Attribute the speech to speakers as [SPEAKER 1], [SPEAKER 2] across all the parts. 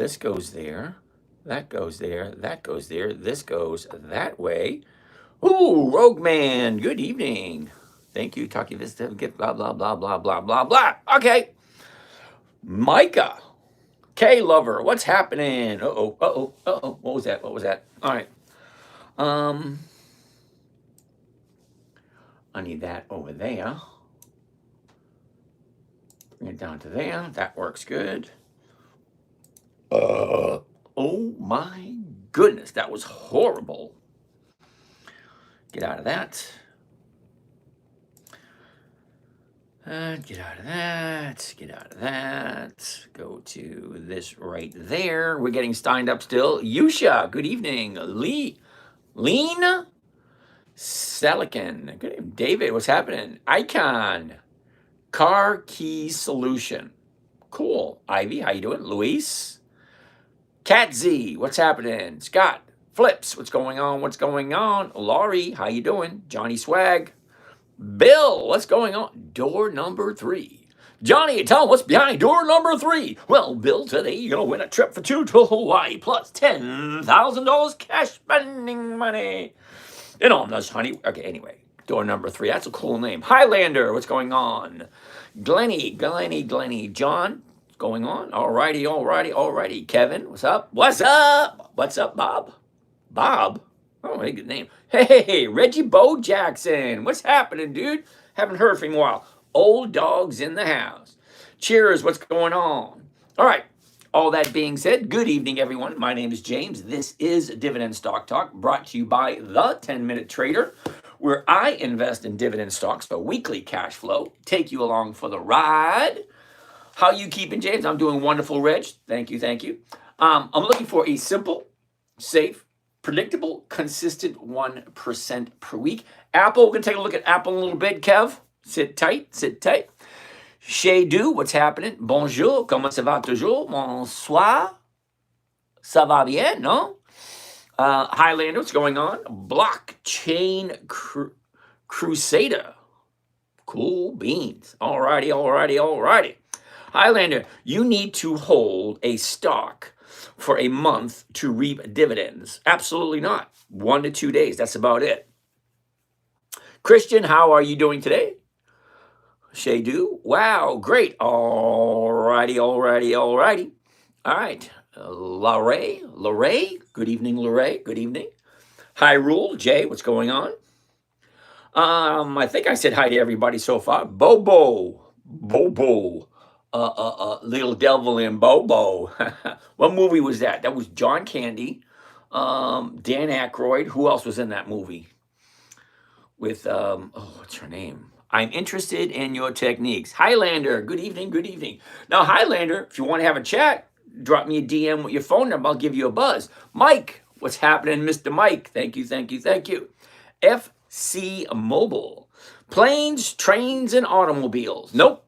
[SPEAKER 1] This goes there. That goes there. That goes there. This goes that way. Ooh, Rogue Man. Good evening. Thank you. Talking this to get blah blah blah blah blah blah blah. Okay. Micah. K lover. What's happening? Uh-oh. Uh-oh. Uh-oh. What was that? What was that? All right. I need that over there. Bring it down to there. That works good. Oh my goodness, that was horrible. Get out of that. Get out of that. Get out of that. Go to this right there. We're getting signed up still. Yusha, good evening. Lean Selican. Good evening. David, what's happening? Icon. Car Key Solution. Cool. Ivy, how you doing? Luis. Cat Z, what's happening? Scott. Flips, what's going on? What's going on? Laurie, how you doing? Johnny Swag. Bill, what's going on? Door number 3. Johnny, tell him what's behind door number 3. Well, Bill, today you're going to win a trip for 2 to Hawaii plus $10,000 cash spending money. And on this, honey. Okay, anyway, door number 3. That's a cool name. Highlander, what's going on? Glenny. John, what's going on? Alrighty. Kevin, what's up? What's up, Bob? Bob? Oh, a good name. Hey, Reggie Bo Jackson. What's happening, dude? Haven't heard from you in a while. Old dogs in the house. Cheers, what's going on? All right. All that being said, good evening, everyone. My name is James. This is Dividend Stock Talk, brought to you by The 10MinuteTrader, where I invest in dividend stocks for weekly cash flow. Take you along for the ride. How you keeping, James? I'm doing wonderful, Reg. Thank you. I'm looking for a simple, safe, predictable, consistent 1% per week. Apple, we're going to take a look at Apple in a little bit, Kev. Sit tight. Chez Du, what's happening? Bonjour, comment ça va toujours? Bonsoir. Ça va bien, no? Highlander, what's going on? Blockchain Crusader. Cool beans. Alrighty. Highlander, you need to hold a stock for a month to reap dividends. Absolutely not. 1 to 2 days. That's about it. Christian, how are you doing today? Chez Du, wow, great. Alrighty. All right. Lorray, good evening, Lorray. Good evening. Hi, Rule, Jay, what's going on? I think I said hi to everybody so far. Bobo, Little Devil in Bobo. What movie was that? That was John Candy, Dan Aykroyd. Who else was in that movie? With what's her name? I'm interested in your techniques. Highlander, good evening. Now, Highlander, if you want to have a chat, drop me a DM with your phone number. I'll give you a buzz. Mike, what's happening, Mr. Mike? Thank you. FC Mobile, planes, trains, and automobiles. Nope,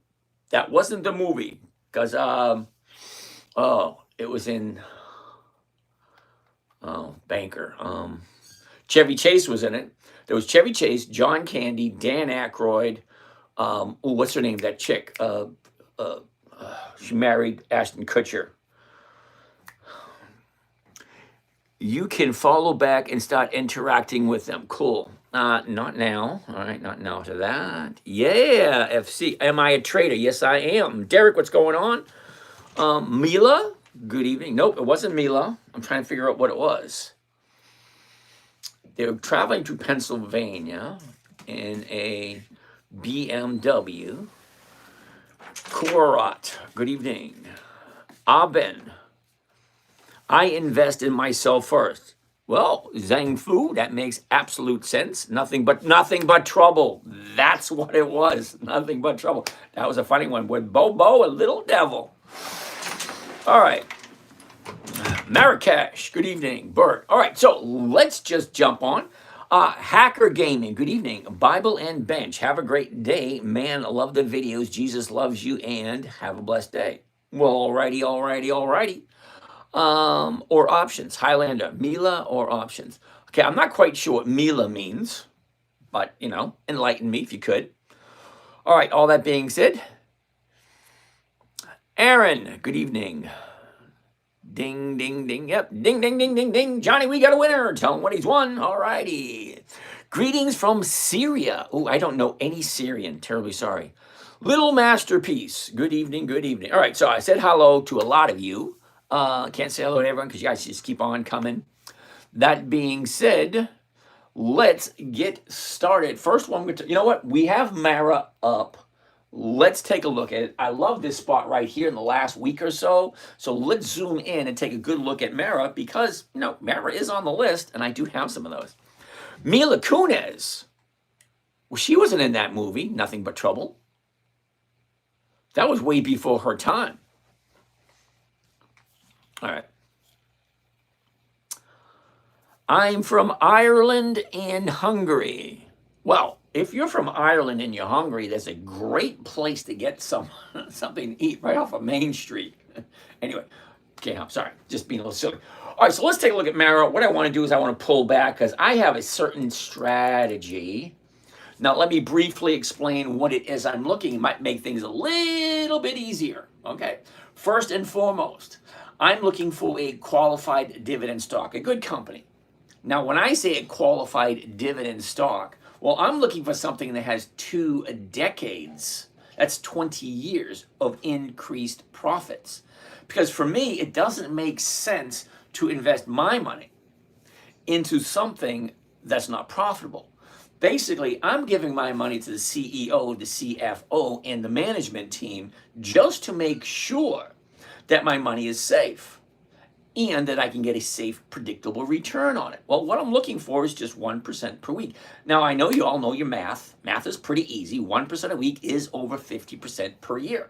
[SPEAKER 1] that wasn't the movie. Because, it was in, Banker. Chevy Chase was in it. There was Chevy Chase, John Candy, Dan Aykroyd. What's her name? That chick. She married Ashton Kutcher. You can follow back and start interacting with them. Cool. Not now. All right, not now to that. Yeah, FC. Am I a trader? Yes, I am. Derek, what's going on? Mila, good evening. Nope, it wasn't Mila. I'm trying to figure out what it was. They were traveling to Pennsylvania in a BMW. Kurat, good evening. Aben, I invest in myself first. Well, Zhang Fu, that makes absolute sense. Nothing but trouble. That's what it was. Nothing but trouble. That was a funny one with Bobo, a little devil. All right. Marrakesh, good evening. Bert. All right, so let's just jump on. Hacker Gaming, good evening. Bible and Bench, have a great day. Man, love the videos. Jesus loves you, and have a blessed day. Well, alrighty. Or options, Highlander, Mila or options. Okay, I'm not quite sure what Mila means, but, enlighten me if you could. All right, all that being said, Aaron, good evening. Ding, ding, ding. Yep. Ding, ding, ding, ding, ding. Johnny, we got a winner. Tell him what he's won. All righty. Greetings from Syria. Oh, I don't know any Syrian. Terribly sorry. Little Masterpiece. Good evening. Good evening. All right. So I said hello to a lot of you. Can't say hello to everyone because you guys just keep on coming. That being said, let's get started. First one, you know what? We have Mara up. Let's take a look at it. I love this spot right here in the last week or so. So let's zoom in and take a good look at Mara because, you know, Mara is on the list and I do have some of those. Mila Kunis. Well, she wasn't in that movie, Nothing But Trouble. That was way before her time. All right. I'm from Ireland and Hungary. Well, if you're from Ireland and you're hungry, that's a great place to get something to eat right off of Main Street. Anyway, okay, I'm sorry, just being a little silly. All right, so let's take a look at Mara. What I want to do is I want to pull back because I have a certain strategy. Now, let me briefly explain what it is I'm looking. It might make things a little bit easier, okay? First and foremost, I'm looking for a qualified dividend stock, a good company. Now, when I say a qualified dividend stock, well, I'm looking for something that has 2 decades, that's 20 years of increased profits. Because for me, it doesn't make sense to invest my money into something that's not profitable. Basically, I'm giving my money to the CEO, the CFO, and the management team just to make sure that my money is safe and that I can get a safe, predictable return on it. Well, what I'm looking for is just 1% per week. Now, I know you all know your math. Math is pretty easy. 1% a week is over 50% per year.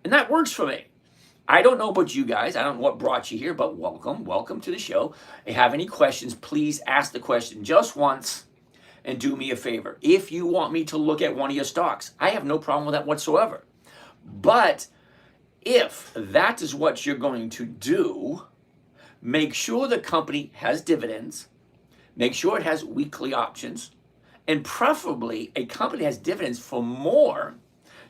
[SPEAKER 1] And that works for me. I don't know about you guys. I don't know what brought you here, but welcome to the show. If you have any questions, please ask the question just once and do me a favor. If you want me to look at one of your stocks, I have no problem with that whatsoever. But if that is what you're going to do, make sure the company has dividends, make sure it has weekly options, and preferably a company has dividends for more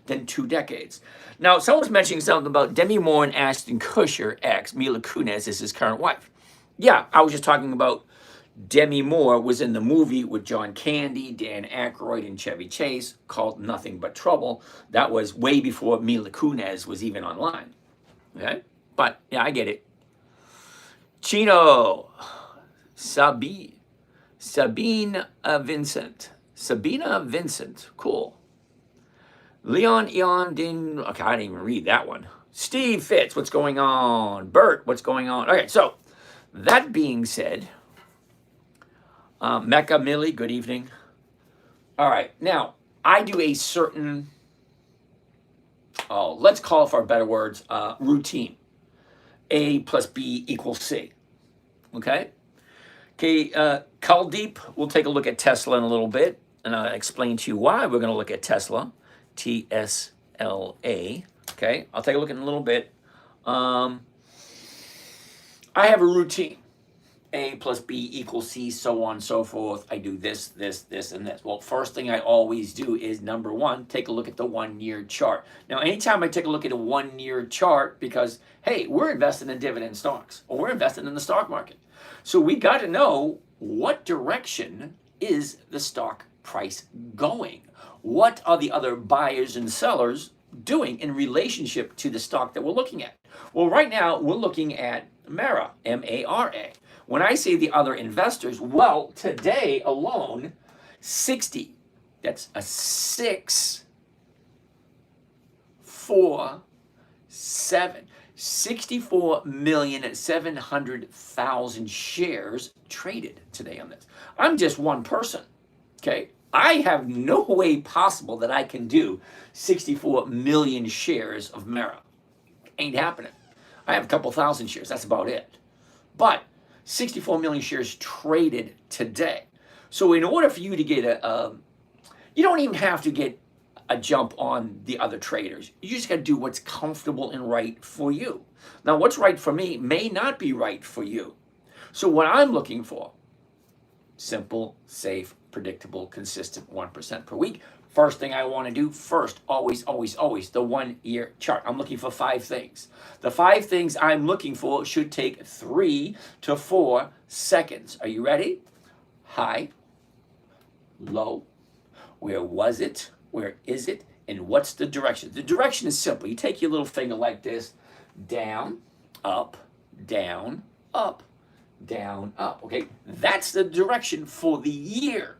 [SPEAKER 1] than 2 decades. Now, someone's mentioning something about Demi Moore and Ashton Kutcher, ex Mila Kunis is his current wife. Yeah, I was just talking about Demi Moore was in the movie with John Candy, Dan Aykroyd, and Chevy Chase called Nothing But Trouble. That was way before Mila Kunis was even online. Okay? But, yeah, I get it. Chino, Sabine Vincent. Sabina Vincent. Cool. Leon Eon Din. Okay, I didn't even read that one. Steve Fitz, what's going on? Bert, what's going on? Okay, so that being said, Mecca Millie, good evening. All right, now I do a certain, let's call it for better words, routine. A plus B equals C. Okay? Okay, Kaldeep, we'll take a look at Tesla in a little bit, and I'll explain to you why we're going to look at Tesla. TSLA. Okay, I'll take a look in a little bit. I have a routine. A plus B equals C, so on and so forth. I do this, and this. Well, first thing I always do is, number one, take a look at the 1-year chart. Now, anytime I take a look at a 1-year chart, because, hey, we're investing in dividend stocks, or we're investing in the stock market. So we got to know what direction is the stock price going? What are the other buyers and sellers doing in relationship to the stock that we're looking at? Well, right now, we're looking at Mara, M-A-R-A. When I say the other investors, well, today alone, 60, that's a 6, 4, 7, 64,700,000 shares traded today on this. I'm just one person, okay? I have no way possible that I can do 64 million shares of Mara. Ain't happening. I have a couple thousand shares, that's about it. But 64 million shares traded today. So in order for you to get you don't even have to get a jump on the other traders. You just got to do what's comfortable and right for you. Now, what's right for me may not be right for you. So what I'm looking for, simple, safe, predictable, consistent 1% per week First thing I want to do first, always, the 1 year chart. I'm looking for 5 things. The 5 things I'm looking for should take 3 to 4 seconds. Are you ready? High, low, where was it? Where is it? And what's the direction? The direction is simple. You take your little finger like this, down, up, down, up, down, up. Okay, that's the direction for the year.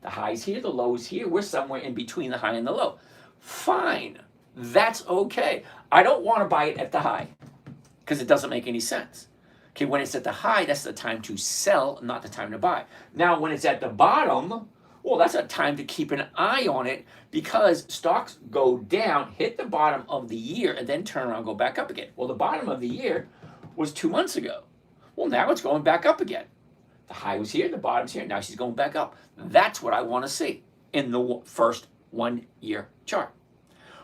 [SPEAKER 1] The high's here, the low's here. We're somewhere in between the high and the low. Fine. That's okay. I don't want to buy it at the high because it doesn't make any sense. Okay, when it's at the high, that's the time to sell, not the time to buy. Now, when it's at the bottom, well, that's a time to keep an eye on it because stocks go down, hit the bottom of the year, and then turn around and go back up again. Well, the bottom of the year was 2 months ago. Well, now it's going back up again. The high was here, the bottom's here. Now she's going back up. That's what I want to see in the first 1 year chart.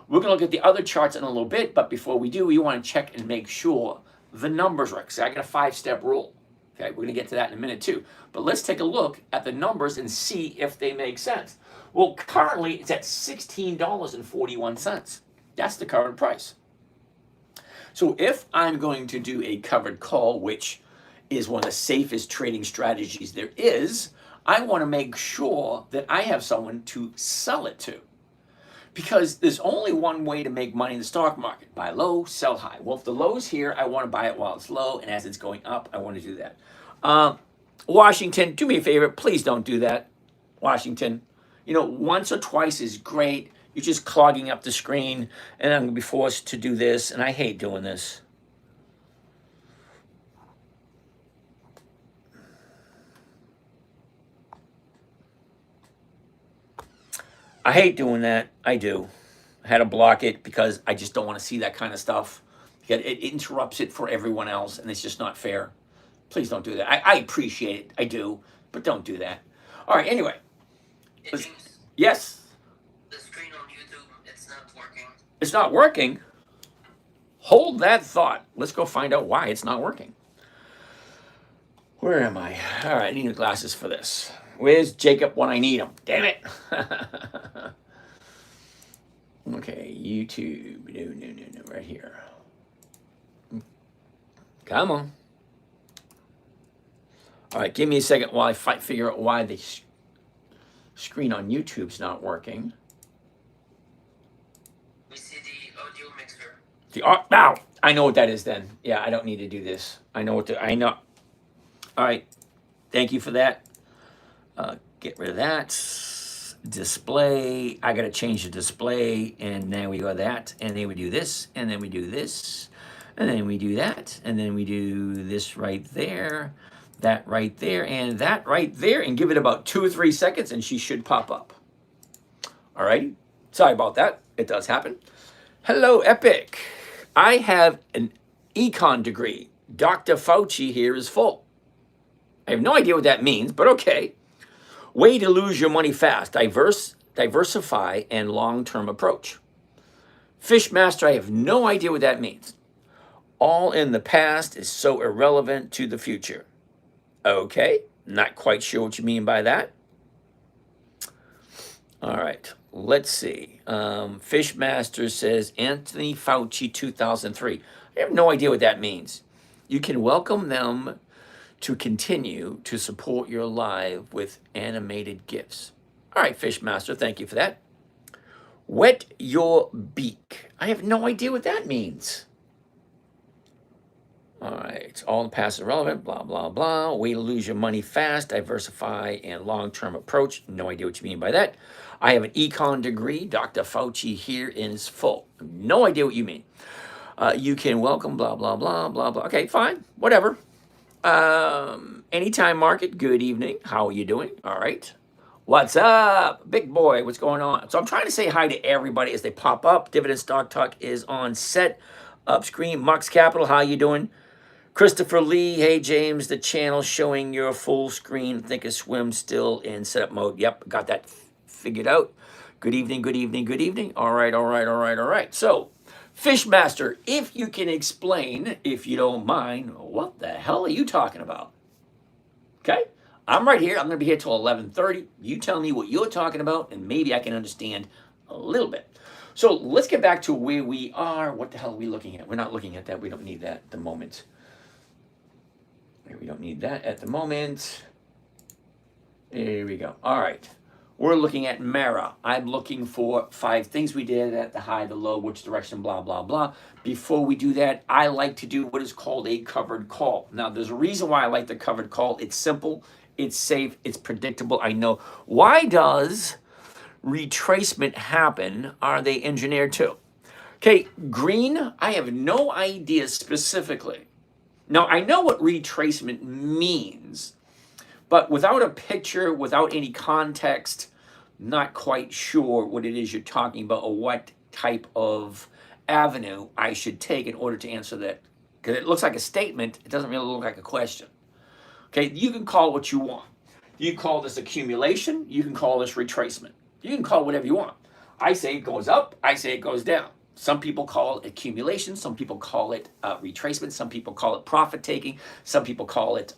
[SPEAKER 1] We're going to look at the other charts in a little bit, but before we do, we want to check and make sure the numbers are right. So I got a 5-step rule. Okay, we're going to get to that in a minute too. But let's take a look at the numbers and see if they make sense. Well, currently it's at $16.41. That's the current price. So if I'm going to do a covered call, which is one of the safest trading strategies there is, I want to make sure that I have someone to sell it to. Because there's only one way to make money in the stock market. Buy low, sell high. Well, if the low's here, I want to buy it while it's low, and as it's going up, I want to do that. Washington, do me a favor, please don't do that. Washington, once or twice is great. You're just clogging up the screen, and I'm going to be forced to do this, and I hate doing this. I hate doing that. I do. I had to block it because I just don't want to see that kind of stuff. It interrupts it for everyone else, and it's just not fair. Please don't do that. I appreciate it. I do. But don't do that. All right, anyway.
[SPEAKER 2] Hey, James,
[SPEAKER 1] yes?
[SPEAKER 2] the screen on YouTube, it's not working.
[SPEAKER 1] It's not working? Hold that thought. Let's go find out why it's not working. Where am I? All right, I need new glasses for this. Where's Jacob when I need him? Damn it. Okay, YouTube. No, right here. Come on. All right, give me a second while I figure out why the screen on YouTube's not working.
[SPEAKER 2] We see the audio mixer.
[SPEAKER 1] Now, I know what that is then. Yeah, I don't need to do this. I know. All right, thank you for that. Get rid of that. Display. I got to change the display, and then we go that, and then we do this, and then we do this, and then we do that, and then we do this right there, that right there, and that right there, and give it about 2 or 3 seconds, and she should pop up. All righty. Sorry about that. It does happen. Hello, Epic. I have an econ degree. Dr. Fauci here is full. I have no idea what that means, but okay. Way to lose your money fast. Diversify and long-term approach. Fishmaster, I have no idea what that means. All in the past is so irrelevant to the future. Okay, not quite sure what you mean by that. All right, let's see. Fishmaster says Anthony Fauci 2003. I have no idea what that means. You can welcome them to continue to support your live with animated gifts. All right, Fishmaster, thank you for that. Wet your beak. I have no idea what that means. All right, all in the past is irrelevant, blah, blah, blah. Way to lose your money fast, diversify, and long-term approach. No idea what you mean by that. I have an econ degree. Dr. Fauci here is full. No idea what you mean. You can welcome, blah, blah, blah, blah, blah. Okay, fine, whatever. Anytime Market, good evening. How are you doing? All right. What's up? Big boy, what's going on? So I'm trying to say hi to everybody as they pop up. Dividend Stock Talk is on set. Up screen. Mux Capital, how you doing? Christopher Lee, hey James, the channel showing your full screen. Think of swim still in setup mode. Yep, got that figured out. Good evening, good evening, good evening. All right. So, Fishmaster, if you can explain, if you don't mind, what the hell are you talking about? Okay? I'm right here. I'm going to be here till 11:30. You tell me what you're talking about, and maybe I can understand a little bit. So let's get back to where we are. What the hell are we looking at? We're not looking at that. We don't need that at the moment. We don't need that at the moment. There we go. All right. We're looking at Mara. I'm looking for 5 things we did at the high, the low, which direction, blah, blah, blah. Before we do that, I like to do what is called a covered call. Now, there's a reason why I like the covered call. It's simple, it's safe, it's predictable. I know. Why does retracement happen? Are they engineered too? Okay, green, I have no idea specifically. Now, I know what retracement means. But without a picture, without any context, not quite sure what it is you're talking about or what type of avenue I should take in order to answer that. Because it looks like a statement, it doesn't really look like a question. Okay, you can call it what you want. You can call this accumulation, you can call this retracement. You can call it whatever you want. I say it goes up, I say it goes down. Some people call it accumulation, some people call it retracement, some people call it profit taking, some people call it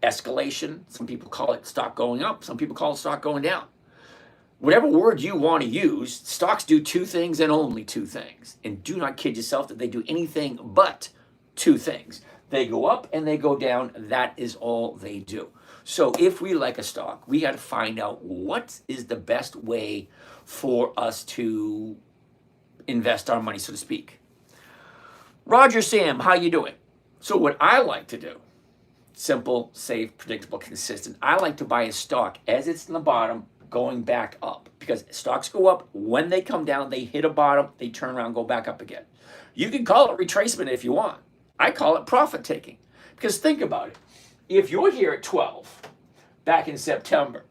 [SPEAKER 1] escalation. Some people call it stock going up. Some people call it stock going down. Whatever word you want to use, stocks do 2 things and only 2 things. And do not kid yourself that they do anything but 2 things. They go up and they go down. That is all they do. So if we like a stock, we got to find out what is the best way for us to invest our money, so to speak. Roger Sam, how you doing? So what I like to do, simple, safe, predictable, consistent. I like to buy a stock as it's in the bottom going back up because stocks go up. When they come down, they hit a bottom, they turn around, go back up again. You can call it retracement if you want. I call it profit taking because think about it. If you're here at 12 back in September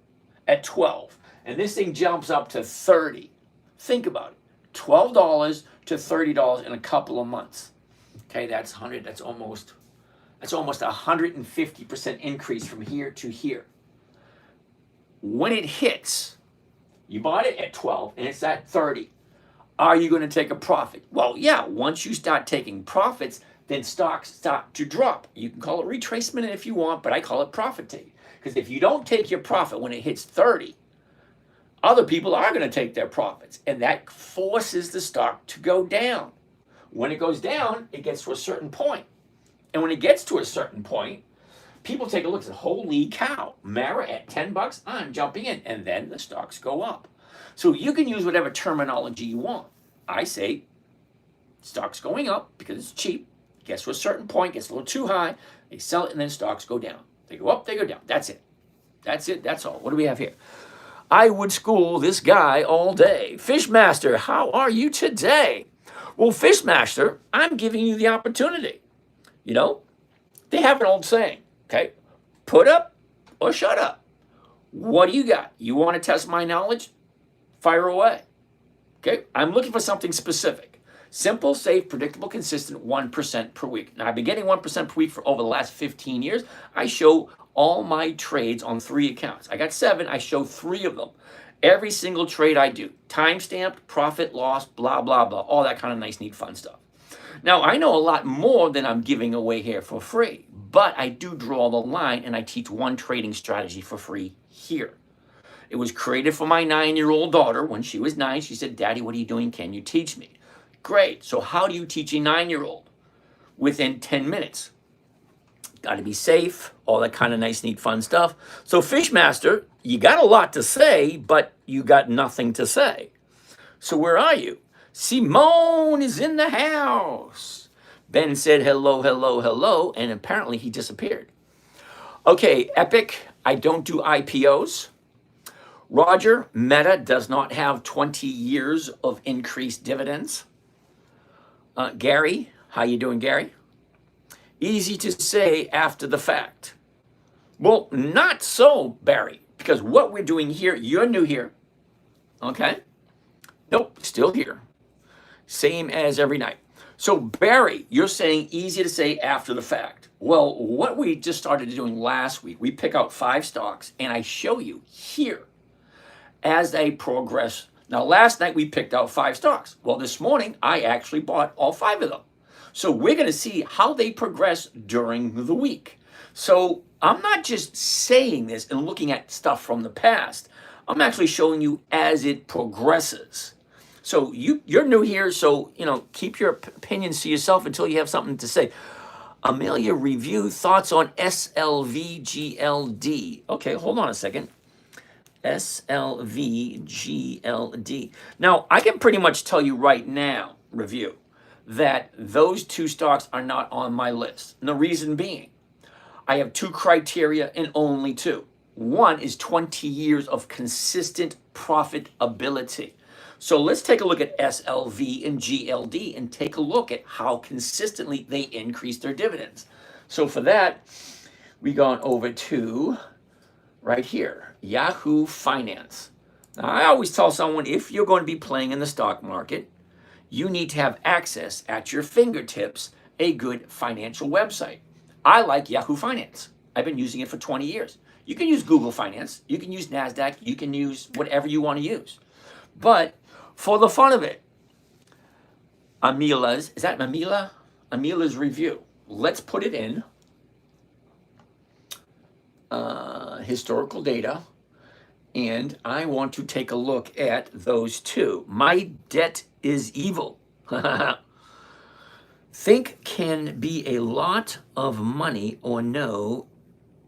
[SPEAKER 1] at 12 and this thing jumps up to 30, think about it. $12 to $30 in a couple of months. Okay, that's 100, that's almost 150% increase from here to here. When it hits, you bought it at 12 and it's at 30. Are you going to take a profit? Well, yeah, once you start taking profits, then stocks start to drop. You can call it retracement if you want, but I call it profit taking. Because if you don't take your profit when it hits 30, other people are going to take their profits. And that forces the stock to go down. When it goes down, it gets to a certain point. And when it gets to a certain point, people take a look and say, holy cow, Mara at $10, I'm jumping in. And then the stocks go up. So you can use whatever terminology you want. I say stocks going up because it's cheap, gets to a certain point, gets a little too high, they sell it and then stocks go down. They go up, they go down. That's it. That's it. That's all. What do we have here? I would school this guy all day. Fishmaster, how are you today? Well, Fishmaster, I'm giving you the opportunity. You know, they have an old saying, okay? Put up or shut up. What do you got? You want to test my knowledge? Fire away. Okay? I'm looking for something specific. Simple, safe, predictable, consistent, 1% per week. Now, I've been getting 1% per week for over the last 15 years. I show all my trades on 3 accounts. I got 7. I show 3 of them. Every single trade I do. Timestamped, profit, loss, blah, blah, blah. All that kind of nice, neat, fun stuff. Now, I know a lot more than I'm giving away here for free, but I do draw the line and I teach one trading strategy for free here. It was created for my 9-year-old daughter. When she was 9, she said, Daddy, what are you doing? Can you teach me? Great. So how do you teach a 9-year-old? Within 10 minutes. Got to be safe, all that kind of nice, neat, fun stuff. So Fishmaster, you got a lot to say, but you got nothing to say. So where are you? Simone is in the house. Ben said hello, hello, hello, and apparently he disappeared. Okay, Epic, I don't do IPOs. Roger, Meta does not have 20 years of increased dividends. Gary, how you doing, Gary? Easy to say after the fact. Well, not so, Barry, because what we're doing here, you're new here, okay? Nope, still here. Same as every night. So, Barry, you're saying easy to say after the fact. Well, what we just started doing last week, we pick out 5 stocks, and I show you here as they progress. Now, last night we picked out 5 stocks. Well, this morning, I actually bought all 5 of them. So we're going to see how they progress during the week. So I'm not just saying this and looking at stuff from the past. I'm actually showing you as it progresses. So you're new here, so keep your opinions to yourself until you have something to say. Amelia, review thoughts on SLVGLD. Okay, hold on a second. SLVGLD. Now, I can pretty much tell you right now, review, that those two stocks are not on my list. And the reason being, I have two criteria and only two. One is 20 years of consistent profitability. So let's take a look at SLV and GLD and take a look at how consistently they increase their dividends. So for that, we gone over to right here, Yahoo Finance. Now, I always tell someone, if you're going to be playing in the stock market, you need to have access at your fingertips, a good financial website. I like Yahoo Finance. I've been using it for 20 years. You can use Google Finance, you can use NASDAQ, you can use whatever you want to use. But for the fun of it, Amila's, is that Amila? Amila's review. Let's put it in historical data. And I want to take a look at those two. My debt is evil. Think can be a lot of money or no,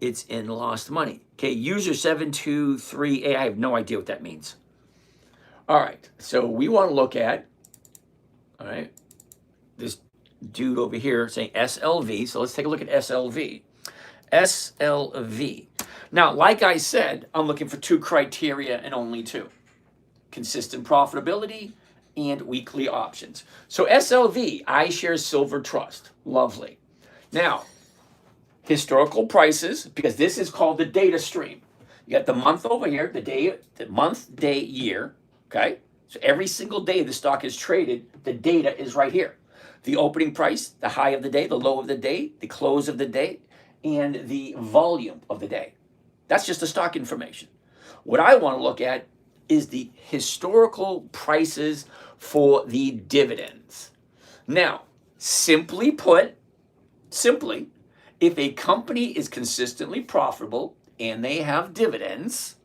[SPEAKER 1] it's in lost money. Okay, user 723A, I have no idea what that means. All right, so we want to look at, all right, this dude over here saying SLV. So let's take a look at SLV. SLV. Now, like I said, I'm looking for two criteria and only two. Consistent profitability and weekly options. So SLV, iShares Silver Trust. Lovely. Now, historical prices, because this is called the data stream. You got the month over here, the day, the month, day, year. Okay? So every single day the stock is traded, the data is right here. The opening price, the high of the day, the low of the day, the close of the day, and the volume of the day. That's just the stock information. What I want to look at is the historical prices for the dividends. Now, simply put, if a company is consistently profitable and they have dividends,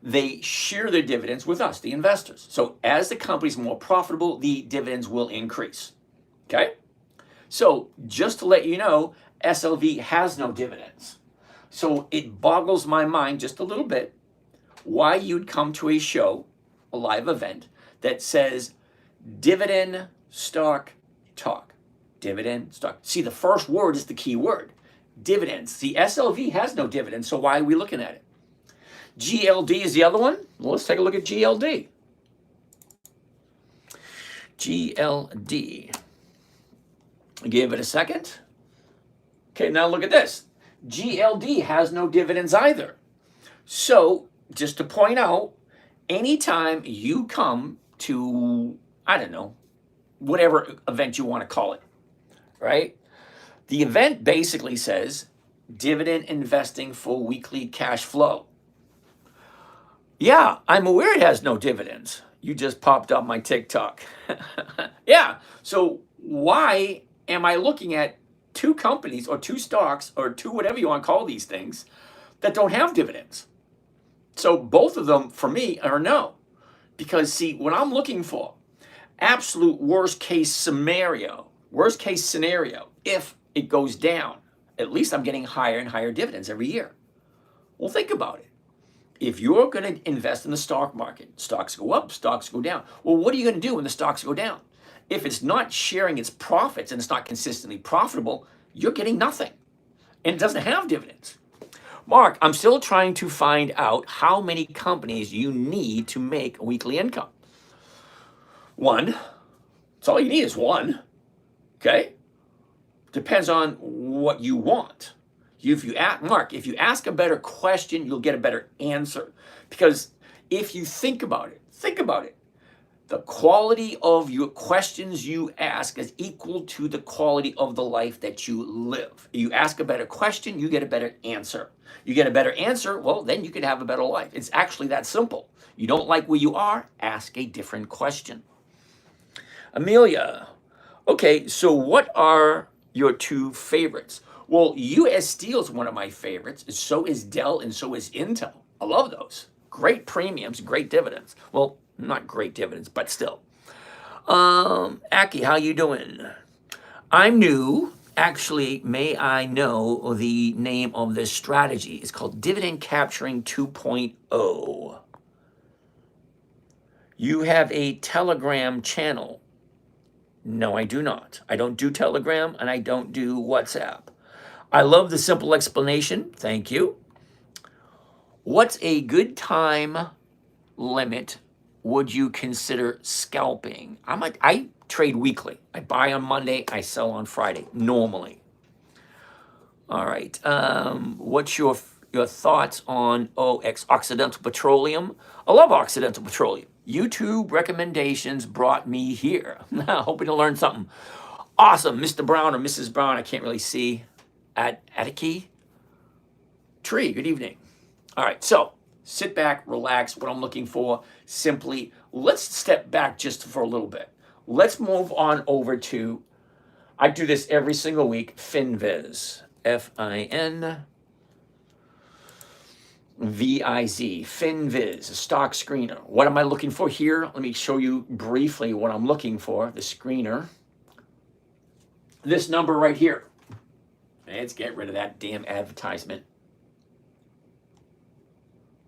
[SPEAKER 1] they share their dividends with us, the investors. So as the company is more profitable, the dividends will increase. Okay? So just to let you know, SLV has no dividends. So it boggles my mind just a little bit why you'd come to a show, a live event, that says dividend stock talk. Dividend stock. See, the first word is the key word. Dividends. See, SLV has no dividends, so why are we looking at it? GLD is the other one. Well, let's take a look at GLD. GLD. Give it a second. Okay, now look at this. GLD has no dividends either. So, just to point out, anytime you come to, I don't know, whatever event you want to call it, right? The event basically says dividend investing for weekly cash flow. Yeah, I'm aware it has no dividends. You just popped up my TikTok. Yeah, so why am I looking at two companies or two stocks or two whatever you want to call these things that don't have dividends? So both of them for me are no. Because see, what I'm looking for, absolute worst case scenario, if it goes down, at least I'm getting higher and higher dividends every year. Well, think about it. If you're going to invest in the stock market, stocks go up, stocks go down. Well, what are you going to do when the stocks go down? If it's not sharing its profits and it's not consistently profitable, you're getting nothing. And it doesn't have dividends. Mark, I'm still trying to find out how many companies you need to make weekly income. One. That's all you need is one. Okay? Depends on what you want. If you ask a better question, you'll get a better answer. Because if you think about it, the quality of your questions you ask is equal to the quality of the life that you live. You ask a better question, you get a better answer. You get a better answer, well, then you can have a better life. It's actually that simple. You don't like where you are, ask a different question. Amelia, okay, so what are your two favorites? Well, U.S. Steel is one of my favorites. So is Dell and so is Intel. I love those. Great premiums, great dividends. Well, not great dividends, but still. Aki, how you doing? I'm new. Actually, may I know the name of this strategy? It's called Dividend Capturing 2.0. You have a Telegram channel. No, I do not. I don't do Telegram and I don't do WhatsApp. I love the simple explanation. Thank you. What's a good time limit would you consider scalping? I trade weekly. I buy on Monday, I sell on Friday, normally. All right. What's your thoughts on Occidental Petroleum? I love Occidental Petroleum. YouTube recommendations brought me here. Hoping to learn something. Awesome. Mr. Brown or Mrs. Brown, I can't really see. Atiki Tree, good evening. All right, so sit back, relax. What I'm looking for, simply, let's step back just for a little bit. Let's move on over to, I do this every single week, FinViz. FINVIZ, FinViz, stock screener. What am I looking for here? Let me show you briefly what I'm looking for, the screener. This number right here. Let's get rid of that damn advertisement.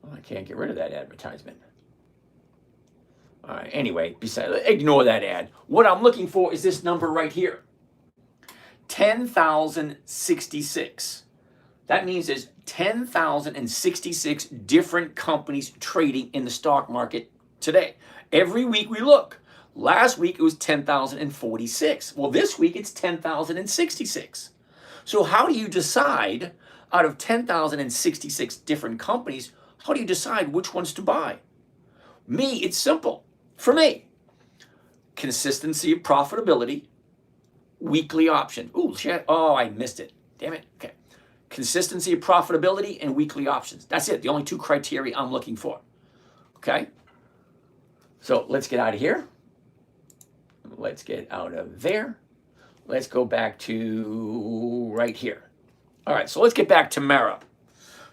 [SPEAKER 1] Oh, I can't get rid of that advertisement. All right, anyway, ignore that ad. What I'm looking for is this number right here. 10,066. That means there's 10,066 different companies trading in the stock market today. Every week we look. Last week it was 10,046. Well, this week it's 10,066. So how do you decide out of 10,066 different companies, how do you decide which ones to buy? Me, it's simple. For me, consistency of profitability, weekly option. Ooh, shit. Oh, I missed it. Damn it. Okay. Consistency of profitability and weekly options. That's it. The only two criteria I'm looking for. Okay. So let's get out of here. Let's get out of there. Let's go back to right here. All right. So let's get back to Mara.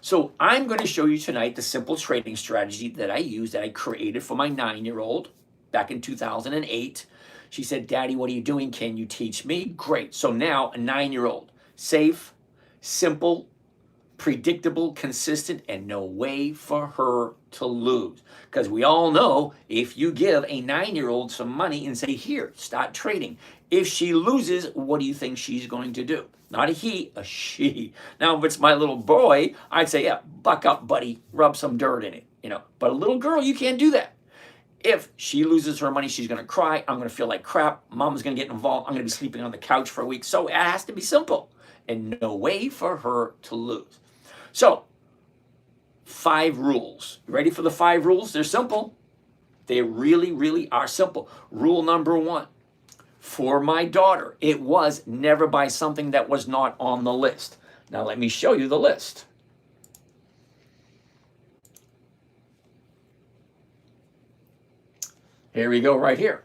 [SPEAKER 1] So I'm going to show you tonight the simple trading strategy that I used, that I created for my 9-year-old back in 2008. She said, Daddy, what are you doing? Can you teach me? Great. So now a 9-year-old, safe, simple, predictable, consistent, and no way for her to lose. Because we all know if you give a 9-year-old some money and say, here, start trading. If she loses, what do you think she's going to do? Not a he, a she. Now, if it's my little boy, I'd say, yeah, buck up, buddy, rub some dirt in it, But a little girl, you can't do that. If she loses her money, she's going to cry. I'm going to feel like crap. Mom's going to get involved. I'm going to be sleeping on the couch for a week. So it has to be simple and no way for her to lose. So 5 rules. You ready for the 5 rules? They're simple. They really, really are simple. Rule number 1. For my daughter, it was never buy something that was not on the list. Now let me show you the list. Here we go right here.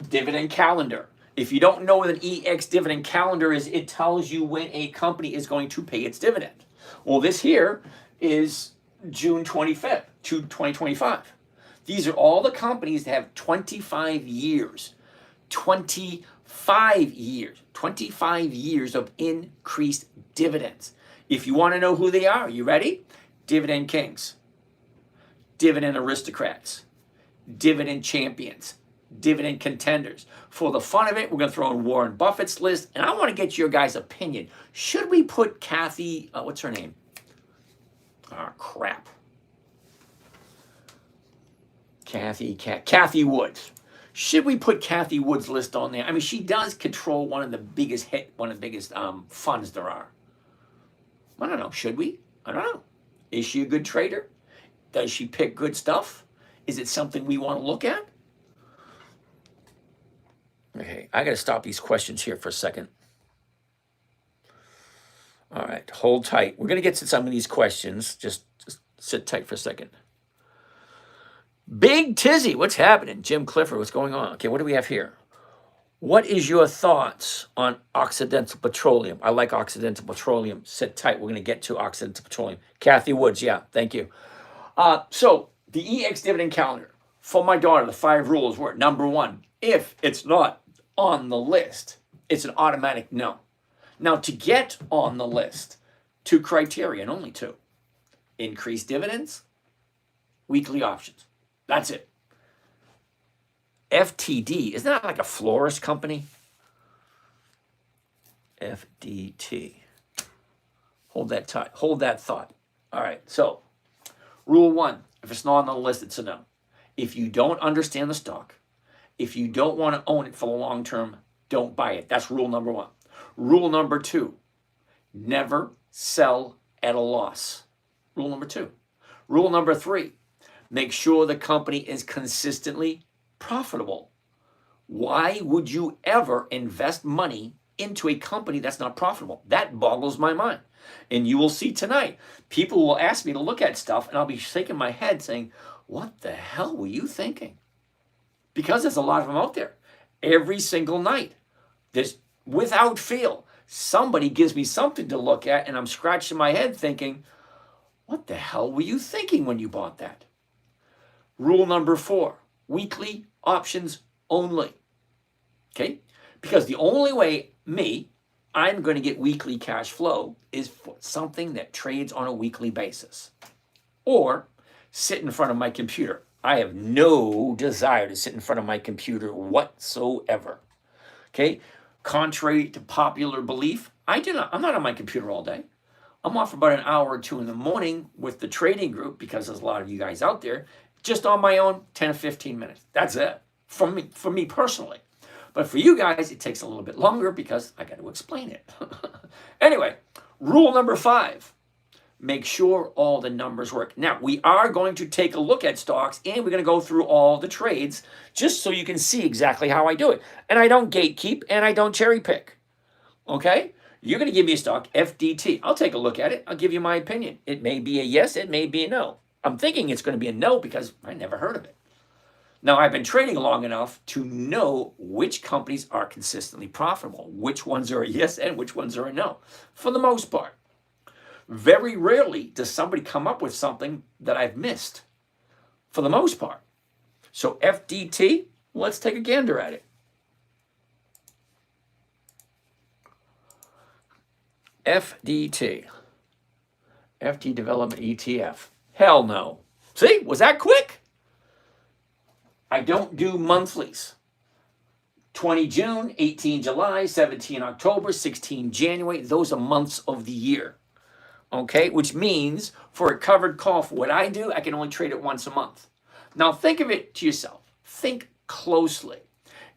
[SPEAKER 1] Dividend calendar. If you don't know what an EX dividend calendar is, it tells you when a company is going to pay its dividend. Well, this here is June 25th, 2025. These are all the companies that have 25 years. 25 years. 25 years of increased dividends. If you want to know who they are, you ready? Dividend kings. Dividend aristocrats. Dividend champions. Dividend contenders. For the fun of it, we're going to throw in Warren Buffett's list, and I want to get your guys' opinion. Should we put Kathy, what's her name? Oh, crap. Kathy Woods. Should we put Kathy Woods' list on there? I mean, she does control one of the biggest funds there are. I don't know. Should we? I don't know. Is she a good trader? Does she pick good stuff? Is it something we want to look at? Okay, I got to stop these questions here for a second. All right, hold tight. We're going to get to some of these questions. Just sit tight for a second. Big Tizzy, what's happening? Jim Clifford, what's going on? Okay, what do we have here? What is your thoughts on Occidental Petroleum? I like Occidental Petroleum. Sit tight. We're going to get to Occidental Petroleum. Kathy Woods, yeah, thank you. So the EX dividend calendar for my daughter, the 5 rules were: number 1, if it's not on the list, it's an automatic no. Now, to get on the list, 2 criteria, and only 2: increased dividends, weekly options. That's it. FTD, isn't that like a florist company? FDT. Hold that tight. Hold that thought. All right. So, rule 1, if it's not on the list, it's a no. If you don't understand the stock, if you don't want to own it for the long term, don't buy it. That's rule number 1. Rule number 2, never sell at a loss. Rule number 2. Rule number 3, make sure the company is consistently profitable. Why would you ever invest money into a company that's not profitable? That boggles my mind. And you will see tonight, people will ask me to look at stuff, and I'll be shaking my head saying, what the hell were you thinking? Because there's a lot of them out there. Every single night, there's, without fail, somebody gives me something to look at, and I'm scratching my head thinking, what the hell were you thinking when you bought that? Rule number 4, weekly options only. Okay? Because the only way I'm going to get weekly cash flow is for something that trades on a weekly basis. Or sit in front of my computer. I have no desire to sit in front of my computer whatsoever. Okay? Contrary to popular belief, I'm not on my computer all day. I'm off for about an hour or 2 in the morning with the trading group, because there's a lot of you guys out there, just on my own, 10 or 15 minutes. That's it. For me personally. But for you guys, it takes a little bit longer because I got to explain it. Anyway, rule number 5, make sure all the numbers work. Now, we are going to take a look at stocks, and we're going to go through all the trades just so you can see exactly how I do it. And I don't gatekeep, and I don't cherry pick. Okay? You're going to give me a stock, FDT. I'll take a look at it. I'll give you my opinion. It may be a yes, it may be a no. I'm thinking it's going to be a no because I never heard of it. Now, I've been trading long enough to know which companies are consistently profitable, which ones are a yes and which ones are a no, for the most part. Very rarely does somebody come up with something that I've missed, for the most part. So FDT, let's take a gander at it. FDT, FT Development ETF. Hell no. See, was that quick? I don't do monthlies. 20 June, 18 July, 17 October, 16 January. Those are months of the year. Okay, which means for a covered call, for what I do, I can only trade it once a month. Now think of it to yourself. Think closely.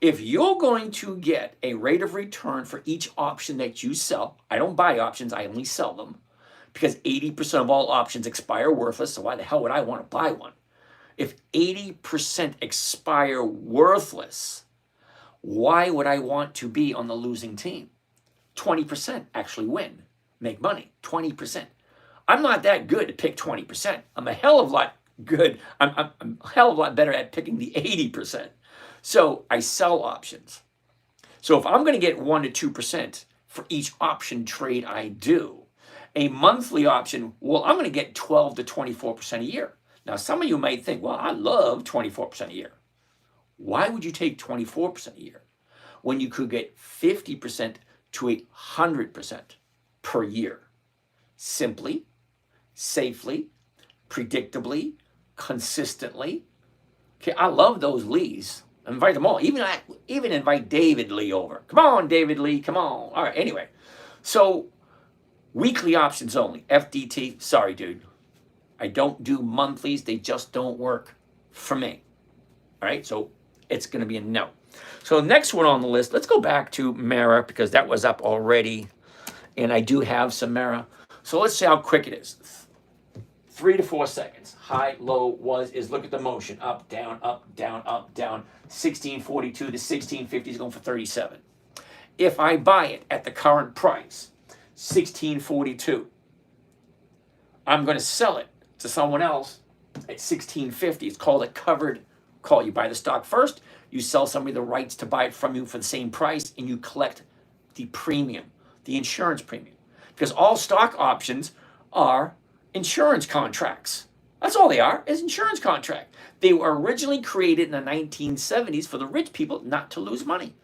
[SPEAKER 1] If you're going to get a rate of return for each option that you sell, I don't buy options, I only sell them, because 80% of all options expire worthless, so why the hell would I want to buy one? If 80% expire worthless, why would I want to be on the losing team? 20% actually win, make money, 20%. I'm not that good to pick 20%. I'm a hell of a lot good. I'm a hell of a lot better at picking the 80%. So I sell options. So if I'm going to get 1 to 2% for each option trade I do, a monthly option, well, I'm going to get 12 to 24% a year. Now, some of you might think, well, I love 24% a year. Why would you take 24% a year when you could get 50% to 100% per year? Simply, safely, predictably, consistently. Okay, I love those Lees. Invite them all. Even invite David Lee over. Come on, David Lee, come on. All right, anyway. So, weekly options only. FDT, sorry, dude. I don't do monthlies. They just don't work for me. All right, so it's going to be a no. So next one on the list, let's go back to Mara, because that was up already, and I do have some Mara. So let's see how quick it is. 3 to 4 seconds. High, low, is look at the motion. Up, down, up, down, up, down. 1642 to 1650 is going for 37. If I buy it at the current price, 1642, I'm going to sell it to someone else at 1650. It's called a covered call. You buy the stock first, You sell somebody the rights to buy it from you for the same price, and you collect the premium, the insurance premium. Because all stock options are insurance contracts. That's all they are, is insurance contract. They were originally created in the 1970s for the rich people not to lose money.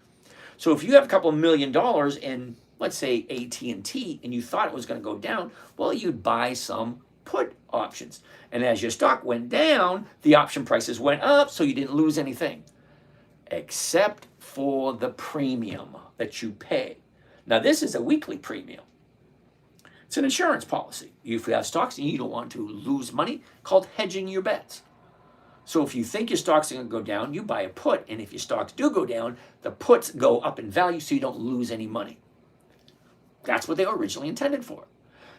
[SPEAKER 1] So if you have a couple of $1 million in, let's say, AT&T, and you thought it was going to go down, well, you'd buy some put options. And as your stock went down, the option prices went up, so you didn't lose anything, except for the premium that you pay. Now, this is a weekly premium. It's an insurance policy. If you have stocks and you don't want to lose money, called hedging your bets. So if you think your stocks are going to go down, you buy a put. And if your stocks do go down, the puts go up in value so you don't lose any money. That's what they were originally intended for.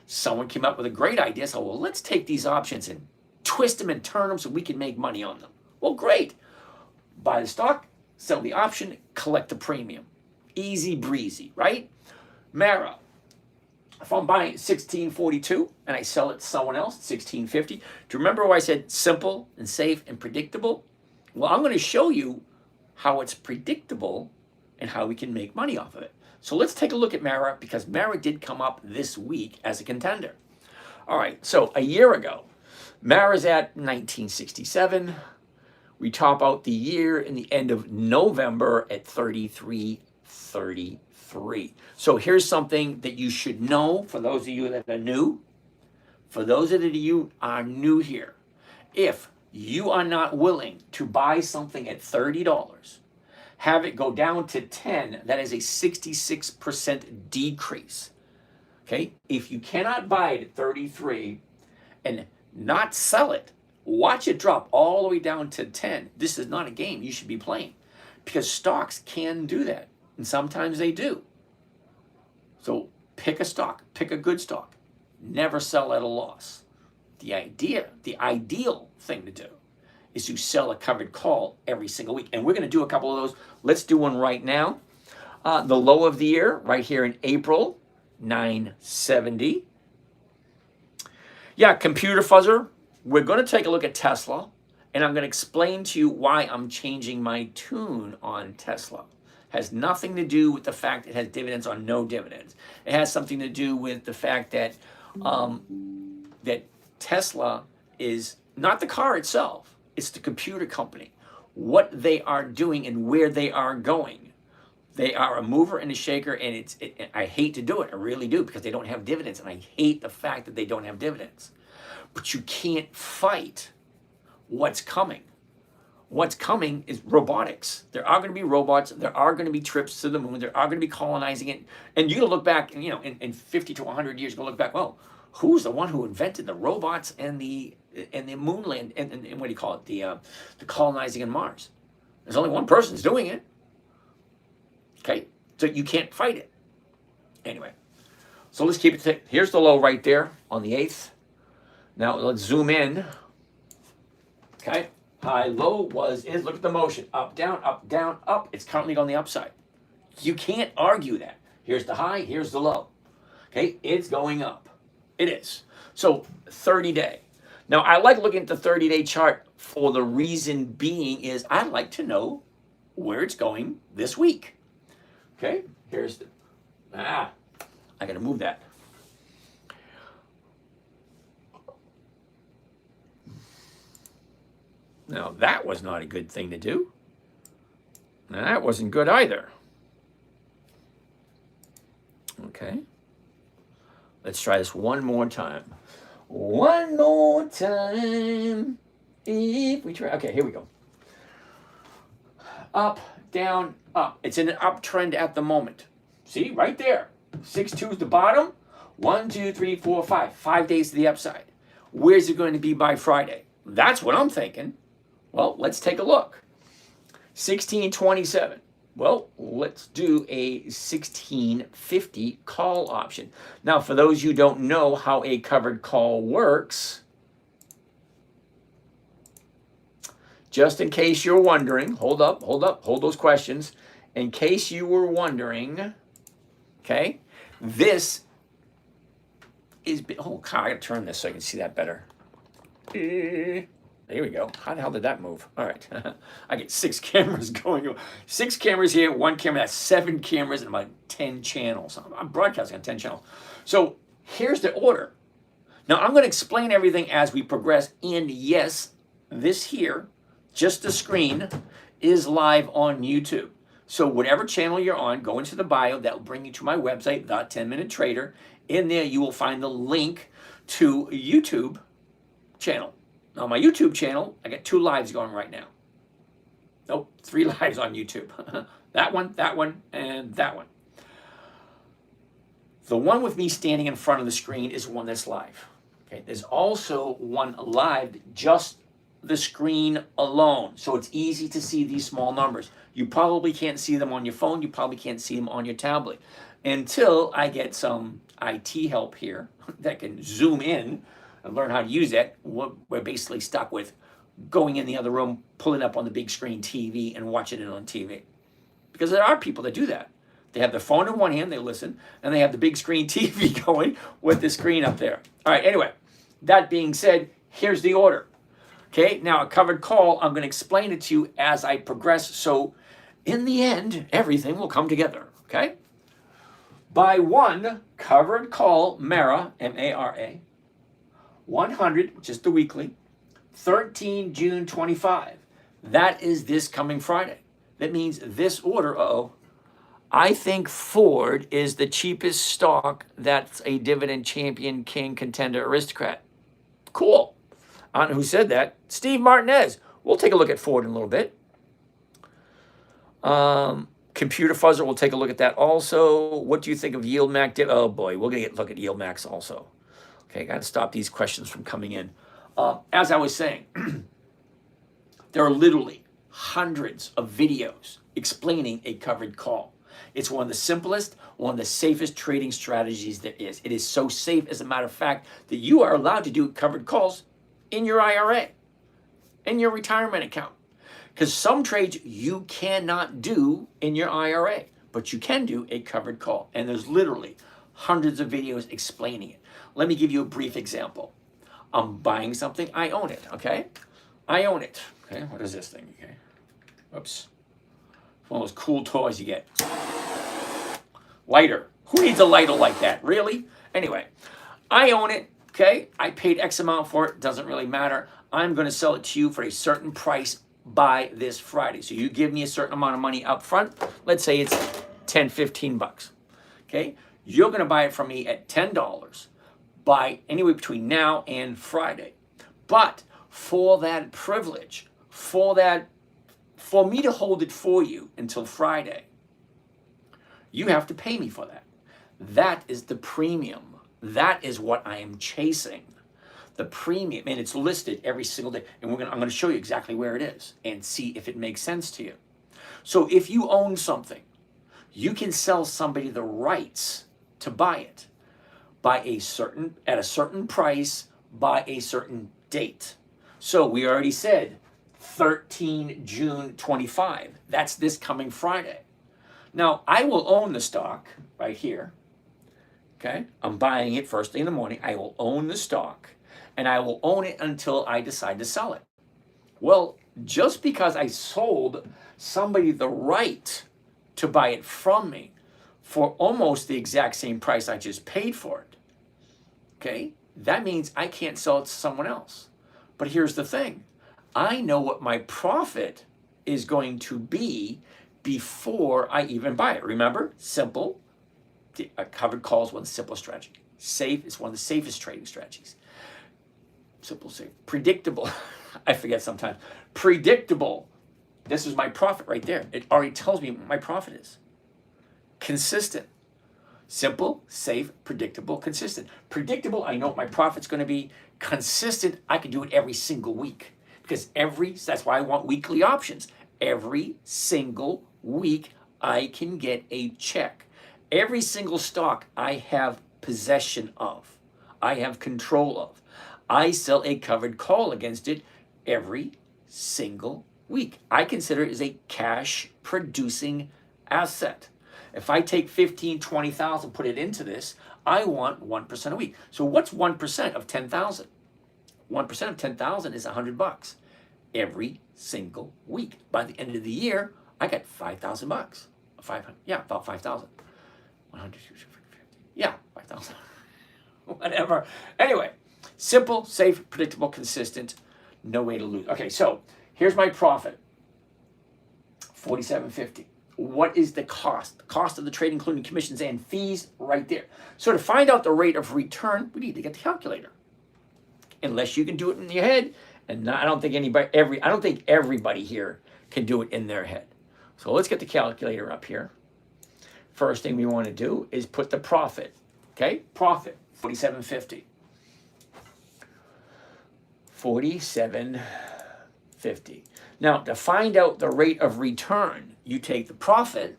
[SPEAKER 1] Someone came up with a great idea. So, well, let's take these options and twist them and turn them so we can make money on them. Well, great. Buy the stock, sell the option, collect the premium. Easy breezy, right? Mara. If I'm buying at 1642 and I sell it to someone else at 1650, do you remember why I said simple and safe and predictable? Well, I'm going to show you how it's predictable and how we can make money off of it. So let's take a look at Mara, because Mara did come up this week as a contender. All right, so a year ago, Mara's at 1967. We top out the year in the end of November at 33.33. So here's something that you should know for those of you that are new. For those of you are new here, if you are not willing to buy something at $30, have it go down to 10, that is a 66% decrease. Okay? If you cannot buy it at 33 and not sell it, watch it drop all the way down to 10. This is not a game you should be playing, because stocks can do that. And sometimes they do. So pick a stock, pick a good stock. Never sell at a loss. The ideal thing to do is to sell a covered call every single week. And we're going to do a couple of those. Let's do one right now. The low of the year, right here in April, 970. Yeah, computer fuzzer. We're going to take a look at Tesla. And I'm going to explain to you why I'm changing my tune on Tesla. Has nothing to do with the fact it has dividends or no dividends. It has something to do with the fact that that Tesla is not the car itself. It's the computer company. What they are doing and where they are going. They are a mover and a shaker, and I hate to do it. I really do, because they don't have dividends, and I hate the fact that they don't have dividends. But you can't fight what's coming. What's coming is robotics. There are going to be robots. There are going to be trips to the moon. There are going to be colonizing it. And you're going to look back, and in 50 to 100 years, you're going to look back, well, who's the one who invented the robots and the moon land, and what do you call it, the colonizing in Mars? There's only one person who's doing it. Okay? So you can't fight it. Anyway, so let's keep it. Here's the low right there on the 8th. Now let's zoom in. Okay? High, low is, look at the motion. Up, down, up. It's currently on the upside. You can't argue that. Here's the high, here's the low. Okay, it's going up. It is. So 30-day. Now, I like looking at the 30-day chart for the reason being is I like to know where it's going this week. Okay, here's the, I got to move that. Now, that was not a good thing to do. Now, that wasn't good either. Okay. Let's try this one more time. One more time. If we try. Okay, here we go. Up, down, up. It's in an uptrend at the moment. See, right there. 6.2 is the bottom. 1, 2, 3, 4, 5. 5 days to the upside. Where's it going to be by Friday? That's what I'm thinking. Well, let's take a look. 1627. Well, let's do a 1650 call option. Now, for those who don't know how a covered call works, just in case you're wondering, hold those questions. In case you were wondering, okay, this is, oh, God, I gotta turn this so I can see that better. There we go. How the hell did that move? All right. I get 6 cameras going. 6 cameras here, 1 camera. That's 7 cameras and about 10 channels. I'm broadcasting on 10 channels. So here's the order. Now I'm going to explain everything as we progress. And yes, this here, just the screen, is live on YouTube. So whatever channel you're on, go into the bio. That will bring you to my website, The10MinuteTrader. In there, you will find the link to a YouTube channel. On my YouTube channel, I got 2 lives going right now. Nope, 3 lives on YouTube. that one, and that one. The one with me standing in front of the screen is one that's live. Okay, there's also one live, just the screen alone. So it's easy to see these small numbers. You probably can't see them on your phone. You probably can't see them on your tablet. Until I get some IT help here that can zoom in and learn how to use that, we're basically stuck with going in the other room, pulling up on the big screen TV and watching it on TV. Because there are people that do that. They have their phone in one hand, they listen, and they have the big screen TV going with the screen up there. All right, anyway, that being said, here's the order. Okay, now a covered call, I'm going to explain it to you as I progress. So in the end, everything will come together, okay? By 1 covered call, MARA, M-A-R-A, 100, which is the weekly, 13 June 25. That is this coming Friday. That means this order, I think Ford is the cheapest stock that's a dividend champion, king, contender, aristocrat. Cool. I don't know who said that. Steve Martinez. We'll take a look at Ford in a little bit. Computer Fuzzer, we'll take a look at that also. What do you think of Yield Max? Oh boy, we're going to look at Yield Max also. Okay, got to stop these questions from coming in. As I was saying, there are literally hundreds of videos explaining a covered call. It's one of the simplest, one of the safest trading strategies there is. It is so safe, as a matter of fact, that you are allowed to do covered calls in your IRA, in your retirement account. Because some trades you cannot do in your IRA, but you can do a covered call. And there's literally hundreds of videos explaining it. Let me give you a brief example. I'm buying something, I own it, okay? I own it. Okay, what is this thing? Okay. Oops. It's one of those cool toys you get. Lighter. Who needs a lighter like that? Really? Anyway, I own it, okay? I paid X amount for it, doesn't really matter. I'm going to sell it to you for a certain price by this Friday. So you give me a certain amount of money up front. Let's say it's 10, 15 bucks. Okay? You're going to buy it from me at $10 by anywhere between now and Friday. But for that privilege, for me to hold it for you until Friday, you have to pay me for that. That is the premium. That is what I am chasing. The premium, and it's listed every single day. And I'm going to show you exactly where it is and see if it makes sense to you. So if you own something, you can sell somebody the rights to buy it at a certain price by a certain date. So we already said 13 June 25. That's this coming Friday. Now, I will own the stock right here. Okay? I'm buying it first thing in the morning. I will own the stock, and I will own it until I decide to sell it. Well, just because I sold somebody the right to buy it from me for almost the exact same price I just paid for it, okay, that means I can't sell it to someone else. But here's the thing. I know what my profit is going to be before I even buy it. Remember, simple. A covered call is one of the simplest strategies. Safe is one of the safest trading strategies. Simple, safe. Predictable. I forget sometimes. Predictable. This is my profit right there. It already tells me what my profit is. Consistent. Simple, safe, predictable, consistent. Predictable, I know what my profit's going to be. Consistent, I can do it every single week. Because that's why I want weekly options. Every single week, I can get a check. Every single stock I have possession of. I have control of. I sell a covered call against it every single week. I consider it as a cash producing asset. If I take 15, 20,000, put it into this, I want 1% a week. So what's 1% of 10,000? 1% of 10,000 is $100 every single week. By the end of the year, I got $5,000. 500, yeah, about 5,000. 100, yeah, 5,000. Whatever. Anyway, simple, safe, predictable, consistent, no way to lose. Okay, so here's my profit, $47.50. What is the cost? The cost of the trade, including commissions and fees, right there. So to find out the rate of return, we need to get the calculator. Unless you can do it in your head, and I don't think everybody here can do it in their head. So let's get the calculator up here. First thing we want to do is put the profit. Okay, profit, $47.50. $47.50. Now, to find out the rate of return, you take the profit,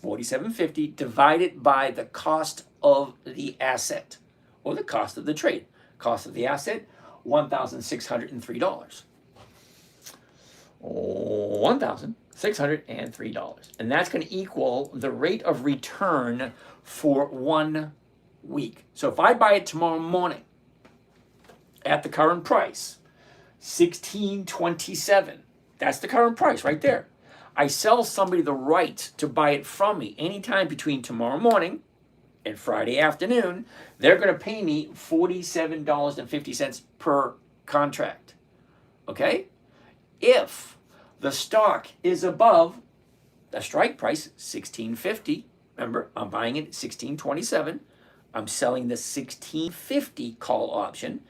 [SPEAKER 1] $47.50, divided by the cost of the asset, or the cost of the trade. Cost of the asset, $1,603. $1,603. And that's going to equal the rate of return for 1 week. So if I buy it tomorrow morning at the current price, $16.27, that's the current price right there. I sell somebody the right to buy it from me anytime between tomorrow morning and Friday afternoon. They're going to pay me $47.50 per contract. Okay? If the stock is above the strike price, $16.50, remember, I'm buying it at $16.27. I'm selling the $16.50 call option,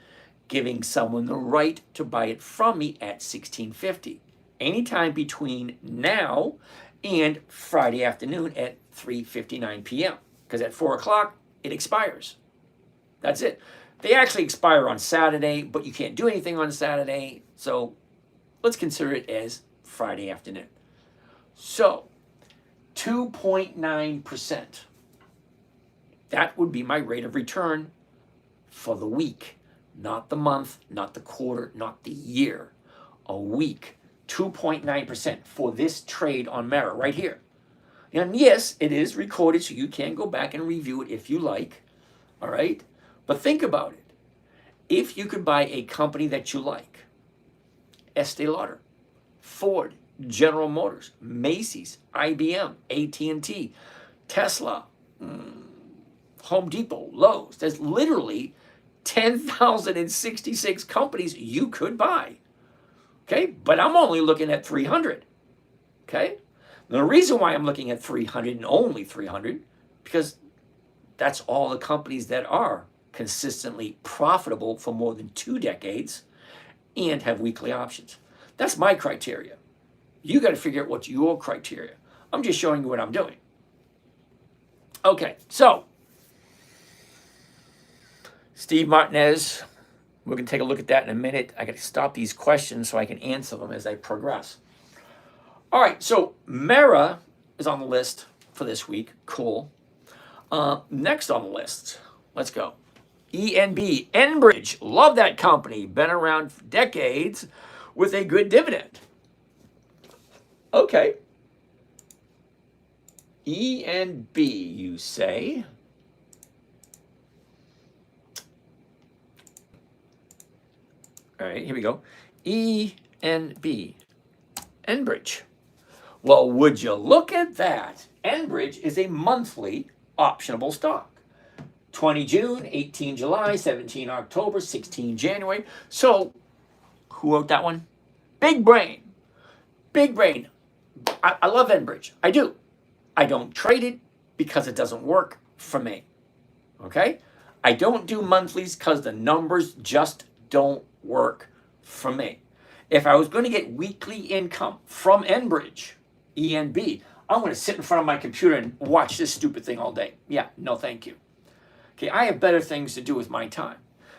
[SPEAKER 1] giving someone the right to buy it from me at $16.50. Anytime between now and Friday afternoon at 3:59 p.m. Because at 4 o'clock, it expires. That's it. They actually expire on Saturday, but you can't do anything on Saturday. So let's consider it as Friday afternoon. So 2.9%. That would be my rate of return for the week, not the month, not the quarter, not the year. A week, 2.9% for this trade on Mara right here. And yes, it is recorded, so you can go back and review it if you like. All right? But think about it. If you could buy a company that you like, Estee Lauder, Ford, General Motors, Macy's, IBM, AT&T, Tesla, Home Depot, Lowe's. There's literally 10,066 companies you could buy. Okay? But I'm only looking at 300. Okay? Now, the reason why I'm looking at 300 and only 300, because that's all the companies that are consistently profitable for more than 2 decades and have weekly options. That's my criteria. You got to figure out what's your criteria. I'm just showing you what I'm doing. Okay, so Steve Martinez, we're going to take a look at that in a minute. I got to stop these questions so I can answer them as I progress. All right, so Mara is on the list for this week. Cool. Next on the list, let's go. ENB, Enbridge, love that company. Been around for decades with a good dividend. Okay. ENB, you say? All right, here we go. ENB, Enbridge. Well, would you look at that? Enbridge is a monthly optionable stock. 20 June, 18 July, 17 October, 16 January. So, who wrote that one? Big Brain. Big Brain. I love Enbridge. I do. I don't trade it because it doesn't work for me. Okay? I don't do monthlies because the numbers just don't work for me. If I was going to get weekly income from Enbridge, ENB, I'm going to sit in front of my computer and watch this stupid thing all day. Yeah, no thank you. Okay, I have better things to do with my time.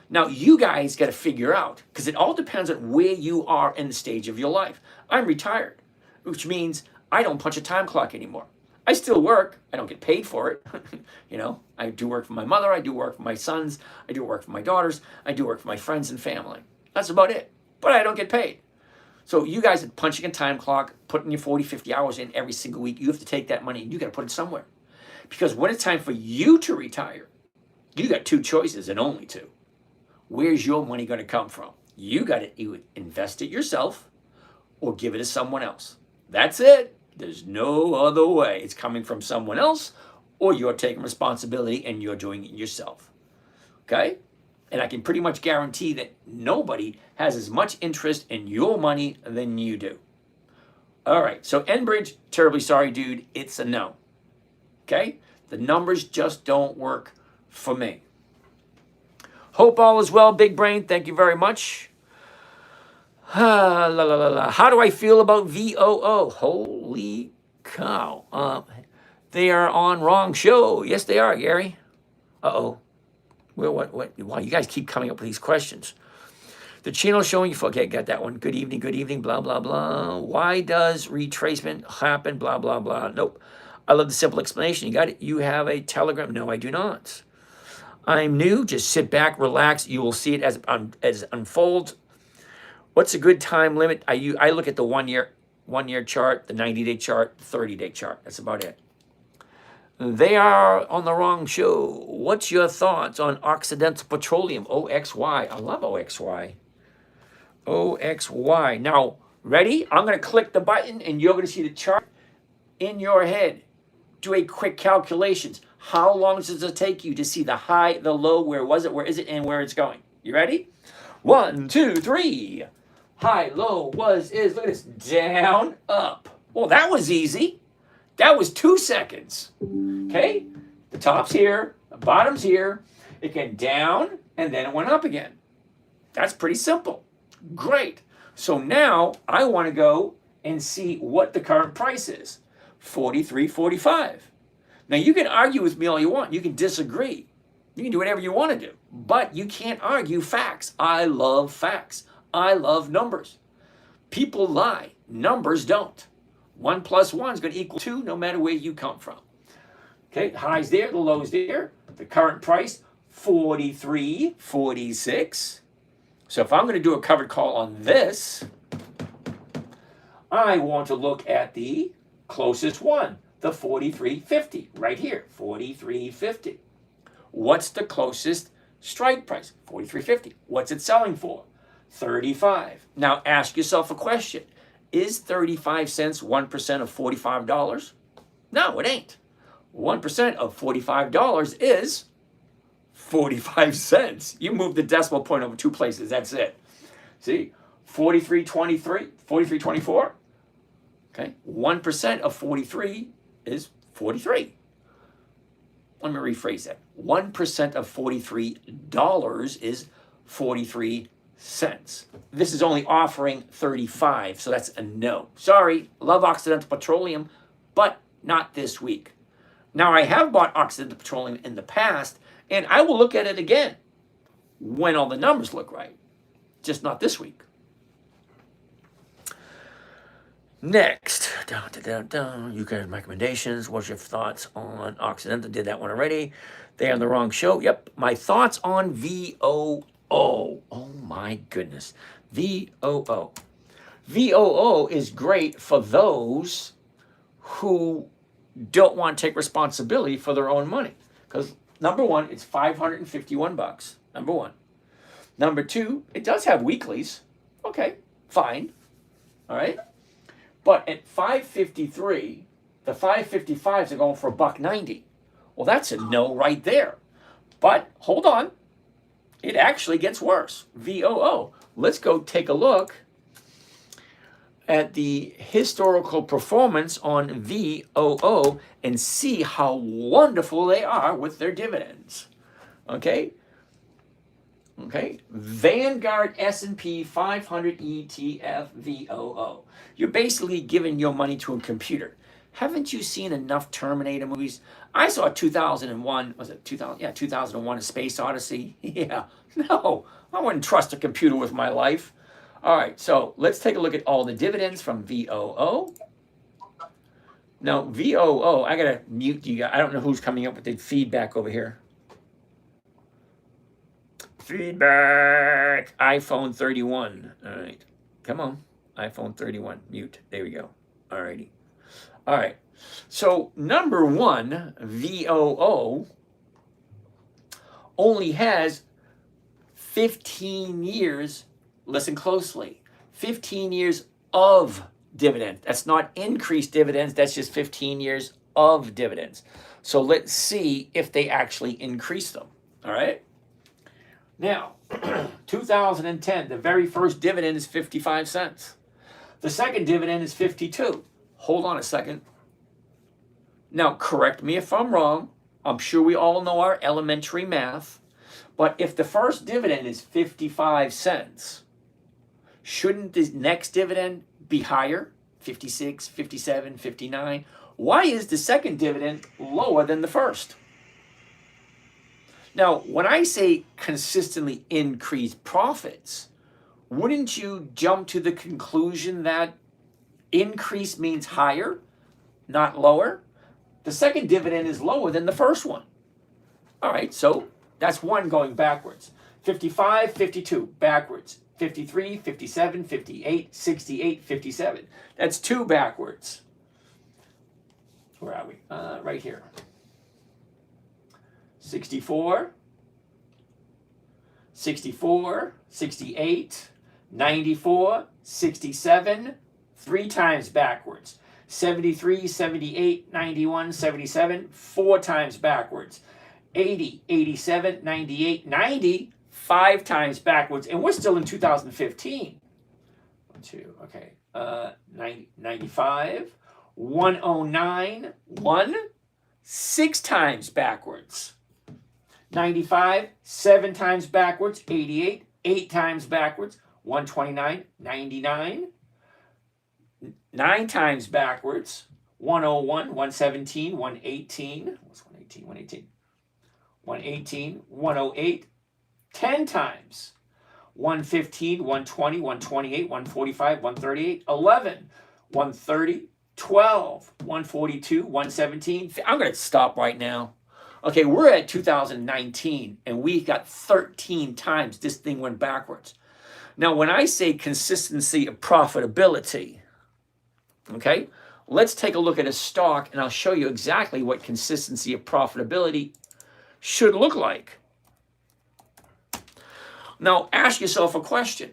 [SPEAKER 1] Now, you guys got to figure out, because it all depends on where you are in the stage of your life. I'm retired, which means I don't punch a time clock anymore. I still work. I don't get paid for it. You know, I do work for my mother. I do work for my sons. I do work for my daughters. I do work for my friends and family. That's about it. But I don't get paid. So you guys are punching a time clock, putting your 40, 50 hours in every single week. You have to take that money and you got to put it somewhere. Because when it's time for you to retire, you got 2 choices and only 2. Where's your money going to come from? You got to invest it yourself or give it to someone else. That's it. There's no other way. It's coming from someone else, or you're taking responsibility and you're doing it yourself. Okay? And I can pretty much guarantee that nobody has as much interest in your money than you do. All right, so Enbridge, terribly sorry, dude. It's a no. Okay? The numbers just don't work for me. Hope all is well, Big Brain. Thank you very much. How do I feel about VOO? Holy cow. They are on wrong show. Yes, they are, Gary. Uh-oh. Well, what? Wow, you guys keep coming up with these questions. The channel showing you, okay, got that one. Good evening, blah, blah, blah. Why does retracement happen, blah, blah, blah. Nope. I love the simple explanation. You got it. You have a Telegram. No, I do not. I'm new. Just sit back, relax. You will see it as it unfolds. What's a good time limit? I look at the one year chart, the 90-day chart, the 30-day chart. That's about it. They are on the wrong show. What's your thoughts on Occidental Petroleum, OXY? I love OXY. OXY. Now, ready? I'm going to click the button and you're going to see the chart in your head. Do a quick calculations. How long does it take you to see the high, the low, where was it, where is it, and where it's going? You ready? 1, 2, 3. High, low, was, is. Look at this. Down, up. Well, that was easy. That was 2 seconds. Okay? The top's here. The bottom's here. It went down, and then it went up again. That's pretty simple. Great. So now I want to go and see what the current price is. 43.45. Now, you can argue with me all you want. You can disagree. You can do whatever you want to do. But you can't argue facts. I love facts. I love numbers. People lie. Numbers don't. 1 plus 1 is going to equal 2 no matter where you come from. Okay, the high's there, the low's there. The current price, 43.46. So if I'm going to do a covered call on this, I want to look at the closest one, the 43.50, right here, 43.50. What's the closest strike price? 43.50. What's it selling for? 35. Now ask yourself a question. Is 35 cents 1% of $45? No, it ain't. 1% of $45 is 45 cents. You move the decimal point over 2 places. That's it. See, 43.23, 43.24. Okay, 1% of 43 is 43. Let me rephrase that. 1% of $43 is 43 cents. This is only offering 35, so that's a no. Sorry, love Occidental Petroleum, but not this week. Now, I have bought Occidental Petroleum in the past, and I will look at it again when all the numbers look right, just not this week. Next, you guys' recommendations. What's your thoughts on Occidental? Did that one already. They're on the wrong show. Yep. My thoughts on VOO. Oh my goodness. VOO. VOO is great for those who don't want to take responsibility for their own money. Because number one, it's $551. Number one. Number two, it does have weeklies. Okay, fine. All right. But at 553, the 555s are going for $1.90. Well, that's a no right there. But hold on. It actually gets worse. VOO. Let's go take a look at the historical performance on VOO and see how wonderful they are with their dividends. Okay? Okay? Vanguard S&P 500 ETF VOO. You're basically giving your money to a computer. Haven't you seen enough Terminator movies? I saw 2001, was it 2000? Yeah, 2001, A Space Odyssey. Yeah, no, I wouldn't trust a computer with my life. All right, so let's take a look at all the dividends from VOO. Now, VOO, I got to mute you guys. I don't know who's coming up with the feedback over here. Feedback. iPhone 31. All right, come on. iPhone 31, mute. There we go. All righty. All right. So number one, VOO only has 15 years, listen closely, 15 years of dividends. That's not increased dividends, that's just 15 years of dividends. So let's see if they actually increase them. All right. Now, 2010, the very first dividend is 55 cents. The second dividend is 52. Hold on a second. Now, correct me if I'm wrong. I'm sure we all know our elementary math. But if the first dividend is 55 cents, shouldn't the next dividend be higher? 56, 57, 59. Why is the second dividend lower than the first? Now, when I say consistently increase profits, wouldn't you jump to the conclusion that increase means higher, not lower? The second dividend is lower than the first one. All right, so that's one going backwards. 55, 52, backwards. 53, 57, 58, 68, 57. That's two backwards. Where are we? Right here. 64, 64, 68, 94, 67, three times backwards. 73, 78, 91, 77, four times backwards. 80, 87, 98, 90, five times backwards. And we're still in 2015. 2, okay. 95, 109, 1, six times backwards. 95, seven times backwards. 88, eight times backwards. 129, 99, nine times backwards. 101, 117, 118. What's 118? 118. 118, 108, 10 times. 115, 120, 128, 145, 138, 11, 130, 12, 142, 117. I'm going to stop right now. Okay, we're at 2019, and we got 13 times this thing went backwards. Now, when I say consistency of profitability, okay, let's take a look at a stock, and I'll show you exactly what consistency of profitability should look like. Now, ask yourself a question.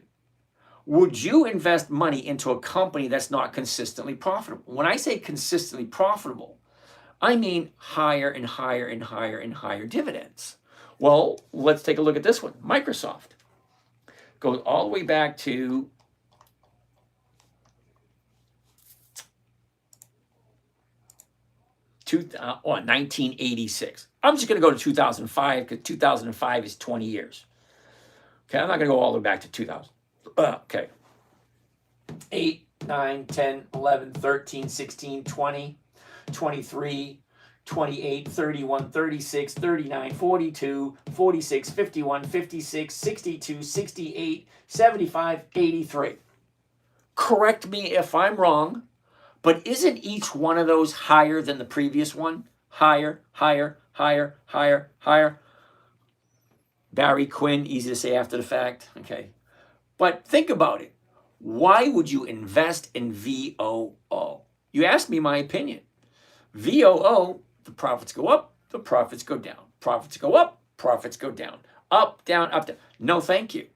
[SPEAKER 1] Would you invest money into a company that's not consistently profitable? When I say consistently profitable, I mean higher and higher and higher and higher dividends. Well, let's take a look at this one. Microsoft goes all the way back to 1986. I'm just going to go to 2005 because 2005 is 20 years. Okay, I'm not going to go all the way back to 2000. Okay. 8, 9, 10, 11, 13, 16, 20, 23, 28, 31, 36, 39, 42, 46, 51, 56, 62, 68, 75, 83. Correct me if I'm wrong, but isn't each one of those higher than the previous one? Higher, higher, higher, higher, higher. Barry Quinn, easy to say after the fact. Okay. But think about it. Why would you invest in VOO? You asked me my opinion. VOO, the profits go up, the profits go down. Profits go up, profits go down. Up, down, up, down. No, thank you.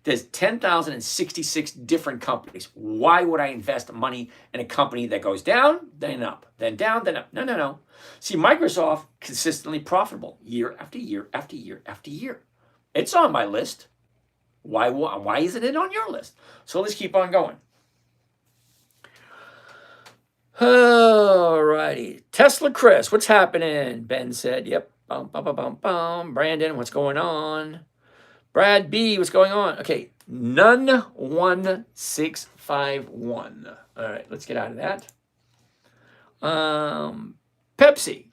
[SPEAKER 1] There's 10,066 different companies. Why would I invest money in a company that goes down, then up, then down, then up? No, no, no. See, Microsoft, consistently profitable year after year after year after year. It's on my list. Why isn't it on your list? So let's keep on going. All righty. Tesla Chris, what's happening? Ben said, yep. Bum, bum, bum, bum, bum. Brandon, what's going on? Brad B, what's going on? Okay, none 1651. All right, let's get out of that. Pepsi.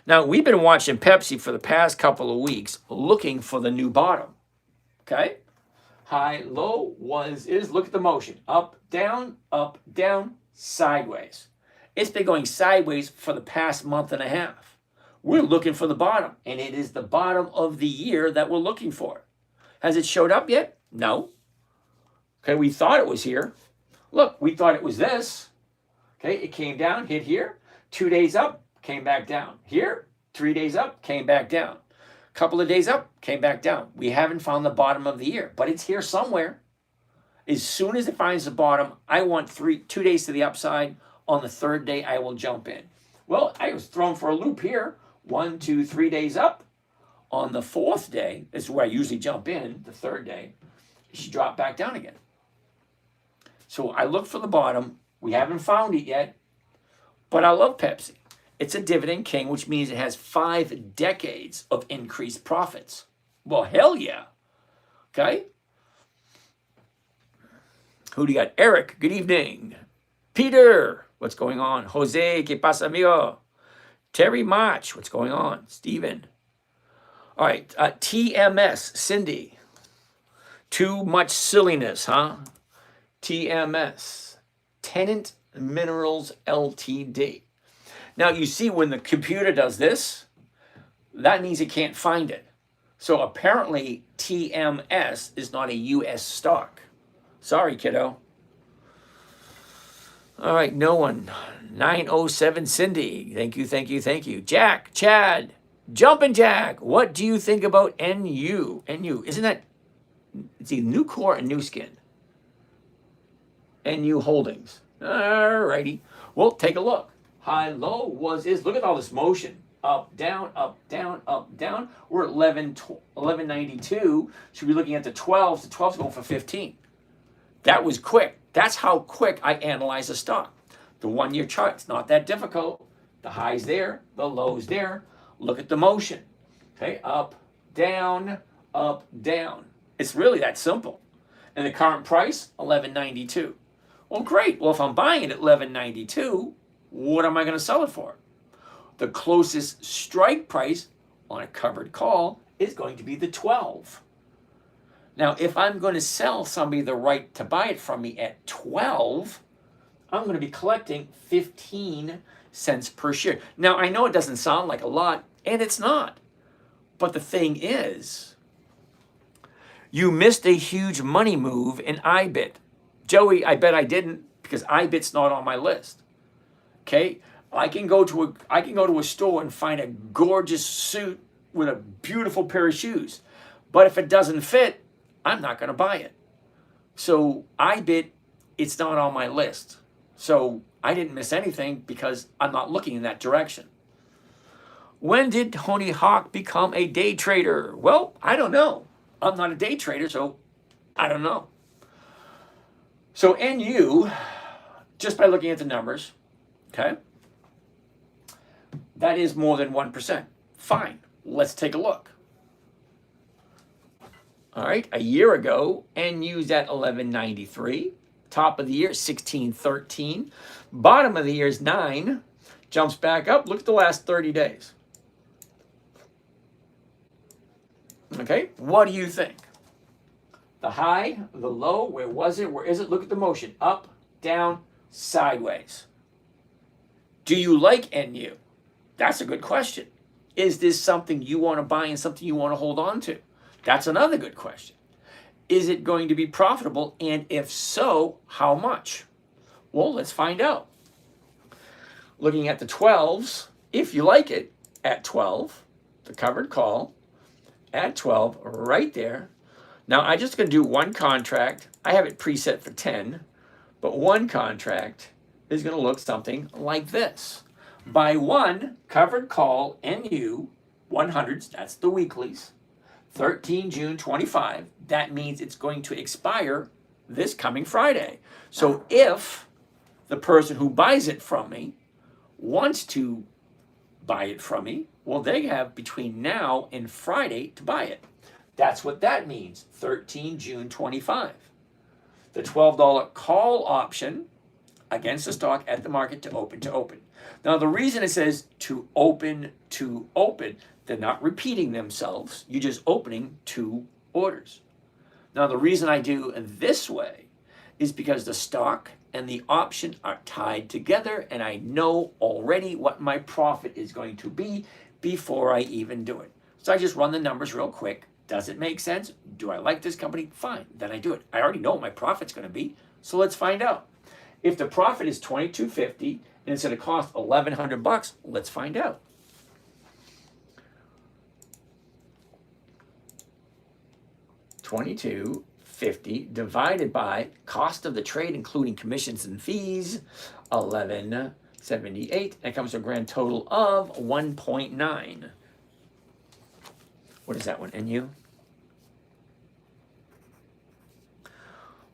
[SPEAKER 1] Now, we've been watching Pepsi for the past couple of weeks looking for the new bottom. Okay? High, low, was, is. Look at the motion. Up, down, sideways. It's been going sideways for the past month and a half. We're looking for the bottom, and it is the bottom of the year that we're looking for. Has it showed up yet? No. Okay, we thought it was here. Look, we thought it was this. Okay, it came down, hit here. 2 days up, came back down. Here, 3 days up, came back down. Couple of days up, came back down. We haven't found the bottom of the year, but it's here somewhere. As soon as it finds the bottom, I want 2 days to the upside. On the third day, I will jump in. Well, I was thrown for a loop here. 1, 2, 3 days up. On the fourth day, this is where I usually jump in, the third day, she dropped back down again. So I look for the bottom. We haven't found it yet, but I love Pepsi. It's a dividend king, which means it has 5 decades of increased profits. Well, hell yeah. Okay? Who do you got? Eric, good evening. Peter, what's going on? Jose, ¿qué pasa, amigo? Terry Mach, what's going on? Steven. All right, TMS, Cindy. Too much silliness, huh? TMS, Tenant Minerals Ltd. Now, you see when the computer does this, that means it can't find it. So apparently, TMS is not a U.S. stock. Sorry, kiddo. All right, no one. 907 Cindy. Thank you, thank you, thank you. Jack, Chad, Jumpin' Jack. What do you think about NU? NU, isn't that, it's either Nucor and New Skin. NU Holdings. All righty. Well, take a look. High, low was, is. Look at all this motion. Up, down, up, down, up, down. We're at 1192. Should be looking at the 12s. The 12s going for 15. That was quick. That's how quick I analyze a stock. The 1-year chart, it's not that difficult. The high's there, the low's there. Look at the motion. Okay, up, down, up, down. It's really that simple. And the current price, 1192. Well, great. Well, if I'm buying it at 1192, what am I going to sell it for? The closest strike price on a covered call is going to be the 12. Now, if I'm going to sell somebody the right to buy it from me at 12, I'm going to be collecting 15 cents per share. Now, I know it doesn't sound like a lot, and it's not. But the thing is, you missed a huge money move in IBIT. Joey, I bet I didn't, because IBIT's not on my list. Okay? I can go to a store and find a gorgeous suit with a beautiful pair of shoes. But if it doesn't fit, I'm not going to buy it. So IBIT, it's not on my list. So I didn't miss anything because I'm not looking in that direction. When did Tony Hawk become a day trader? Well, I don't know. I'm not a day trader, so I don't know. So NU, just by looking at the numbers, okay, that is more than 1%. Fine, let's take a look. All right, a year ago, NU's at 1193. Top of the year, 1613. Bottom of the year is 9. Jumps back up. Look at the last 30 days. Okay, what do you think? The high, the low, where was it? Where is it? Look at the motion. Up, down, sideways. Do you like NU? That's a good question. Is this something you want to buy and something you want to hold on to? That's another good question. Is it going to be profitable? And if so, how much? Well, let's find out. Looking at the 12s, if you like it, at 12, the covered call, at 12, right there. Now, I'm just going to do one contract. I have it preset for 10, but one contract is going to look something like this. Buy one covered call NU 100s, that's the weeklies, 13 June 25. That means it's going to expire this coming Friday. So if the person who buys it from me wants to buy it from me, well, they have between now and Friday to buy it. That's what that means, 13 June 25. The $12 call option against the stock at the market to open to open. Now, the reason it says to open, they're not repeating themselves. You're just opening 2 orders. Now, the reason I do this way is because the stock and the option are tied together, and I know already what my profit is going to be before I even do it. So I just run the numbers real quick. Does it make sense? Do I like this company? Fine, then I do it. I already know what my profit's going to be, so let's find out. If the profit is $22.50 and it's going to cost $1,100, let's find out. 22.50 divided by cost of the trade, including commissions and fees, 11.78. That comes to a grand total of 1.9. What is that one? NU?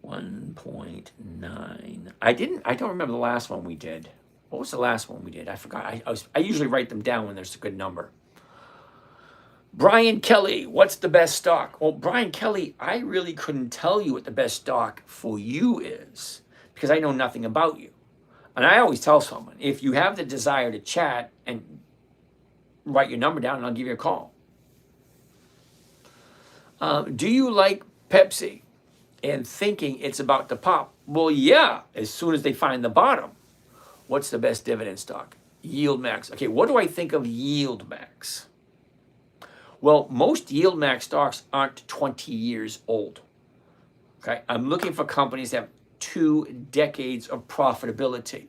[SPEAKER 1] 1.9. I don't remember the last one we did. What was the last one we did? I forgot. I usually write them down when there's a good number. Brian Kelly, what's the best stock? Well, Brian Kelly, I really couldn't tell you what the best stock for you is because I know nothing about you. And I always tell someone, if you have the desire to chat and write your number down and I'll give you a call. Do you like Pepsi and thinking it's about to pop? Well, yeah, as soon as they find the bottom. What's the best dividend stock? Yield Max. Okay, what do I think of Yield Max? Well, most Yield Max stocks aren't 20 years old. Okay, I'm looking for companies that have 2 decades of profitability.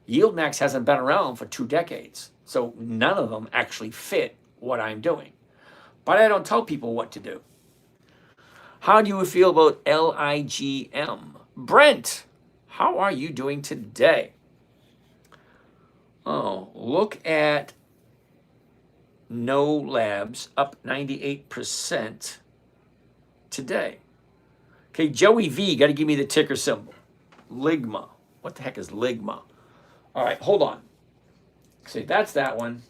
[SPEAKER 1] Yield Max hasn't been around for 2 decades, so none of them actually fit what I'm doing. But I don't tell people what to do. How do you feel about LIGM? Brent, how are you doing today? Oh, look at No Labs, up 98% today. Okay, Joey V, got to give me the ticker symbol. Ligma. What the heck is Ligma? All right, hold on. See, that's that one.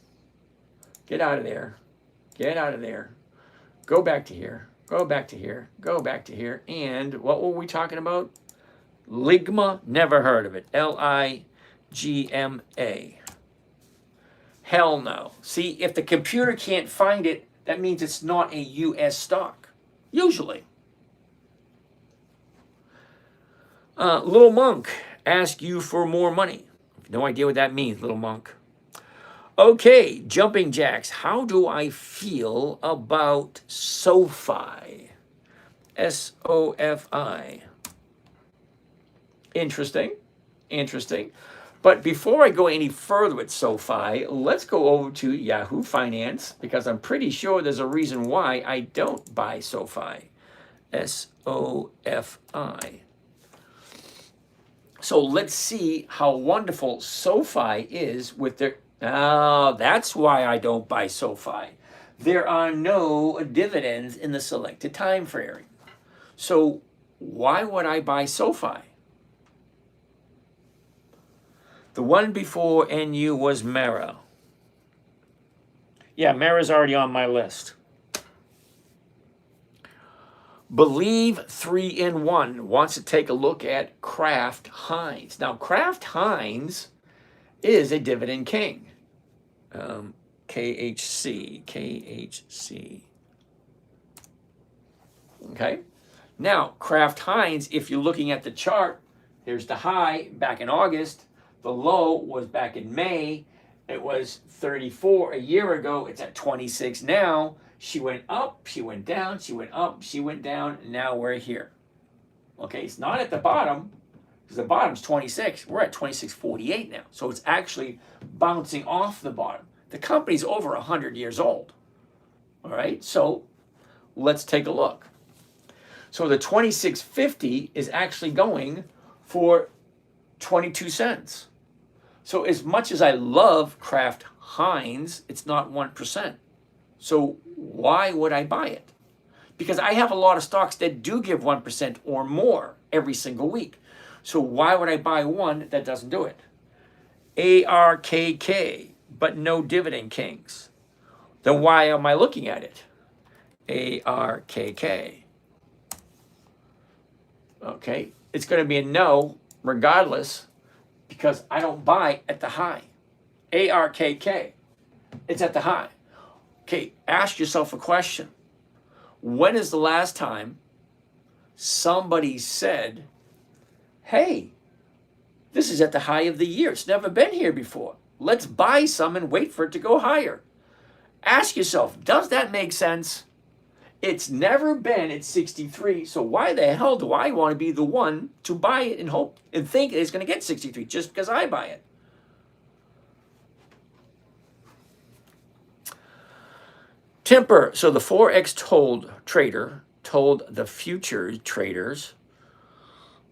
[SPEAKER 1] Get out of there. Get out of there. Go back to here. Go back to here. Go back to here. And what were we talking about? Ligma? Never heard of it. Ligma. Hell no. See, if the computer can't find it, that means it's not a U.S. stock. Usually. Little Monk, ask you for more money. No idea what that means, Little Monk. Okay, Jumping Jacks. How do I feel about SoFi? SOFI. Interesting. Interesting. But before I go any further with SoFi, let's go over to Yahoo Finance because I'm pretty sure there's a reason why I don't buy SoFi. SOFI. So let's see how wonderful SoFi is with their... that's why I don't buy SoFi. There are no dividends in the selected time frame. So why would I buy SoFi? The one before NU was Mara. Yeah, Mara's already on my list. Believe 3-in-1 wants to take a look at Kraft Heinz. Now, Kraft Heinz is a dividend king. KHC. Okay. Now, Kraft Heinz, if you're looking at the chart, here's the high back in August. The low was back in May. It was 34 a year ago. It's at 26 now. She went up, she went down, she went up, she went down, and now we're here. Okay, it's not at the bottom, because the bottom's 26. We're at 26.48 now. So it's actually bouncing off the bottom. The company's over 100 years old. All right, so let's take a look. So the 26.50 is actually going for 22 cents. So as much as I love Kraft Heinz, it's not 1%. So why would I buy it? Because I have a lot of stocks that do give 1% or more every single week. So why would I buy one that doesn't do it? ARKK, but no dividend kings. Then why am I looking at it? ARKK. Okay, it's going to be a no regardless because I don't buy at the high. ARKK, it's at the high. Okay, ask yourself a question. When is the last time somebody said, hey, this is at the high of the year. It's never been here before. Let's buy some and wait for it to go higher. Ask yourself, does that make sense? It's never been at 63, so why the hell do I want to be the one to buy it and hope and think it's going to get 63 just because I buy it? Temper, so the Forex told trader told the future traders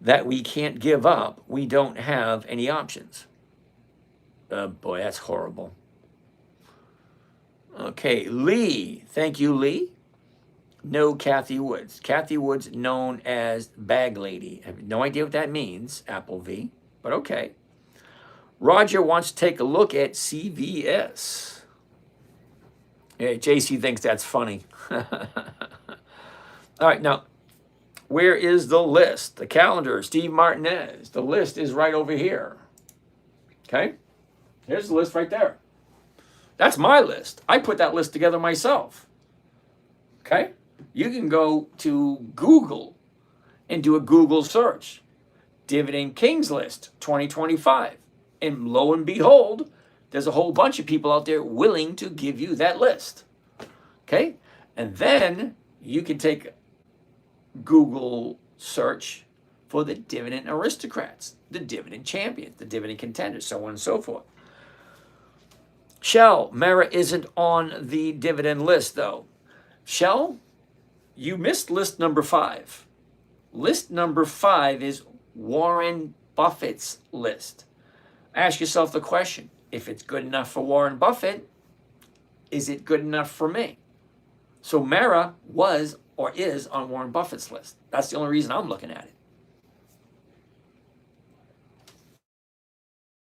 [SPEAKER 1] that we can't give up. We don't have any options. Boy, that's horrible. Okay, Lee. Thank you, Lee. No, Kathy Woods. Kathy Woods, known as Bag Lady. I have no idea what that means, Apple V, but okay. Roger wants to take a look at CVS. Yeah, JC thinks that's funny. All right, now, where is the list? The calendar, Steve Martinez. The list is right over here. Okay? Here's the list right there. That's my list. I put that list together myself. Okay? You can go to Google and do a Google search. Dividend Kings list 2025. And lo and behold, there's a whole bunch of people out there willing to give you that list. Okay? And then you can take Google search for the dividend aristocrats, the dividend champions, the dividend contenders, so on and so forth. Shell, Mara isn't on the dividend list though. Shell, you missed list number 5. List number 5 is Warren Buffett's list. Ask yourself the question, if it's good enough for Warren Buffett, is it good enough for me? So Mara was or is on Warren Buffett's list. That's the only reason I'm looking at it.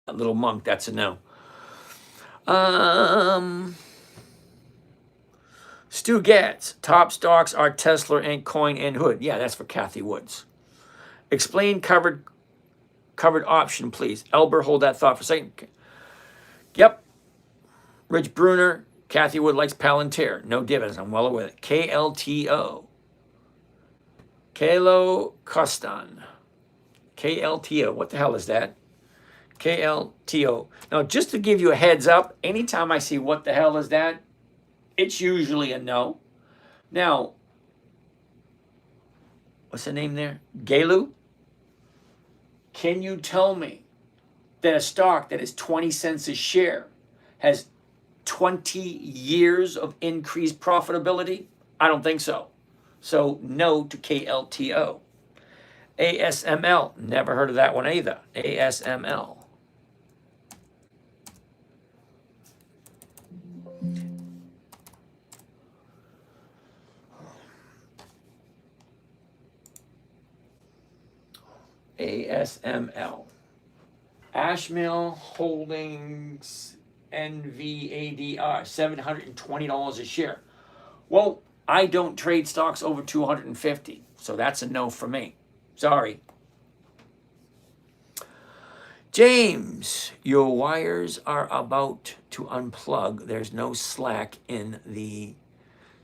[SPEAKER 1] A little monk, that's a no. Stu Gatz, top stocks are Tesla and Coin and Hood. Yeah, that's for Kathy Woods. Explain covered option, please. Elber, hold that thought for a second. Yep. Rich Bruner, Kathy Wood likes Palantir. No dividends, I'm well aware of it. KLTO. Kalo Costan. KLTO. What the hell is that? KLTO. Now, just to give you a heads up, anytime I see what the hell is that, it's usually a no. Now, what's the name there? Galu? Can you tell me that a stock that is 20 cents a share has 20 years of increased profitability? I don't think so. So no to KLTO. ASML, never heard of that one either. ASML. ASML. Ashmill Holdings NVADR, $720 a share. Well, I don't trade stocks over 250, so that's a no for me. Sorry. James, your wires are about to unplug. There's no slack in the,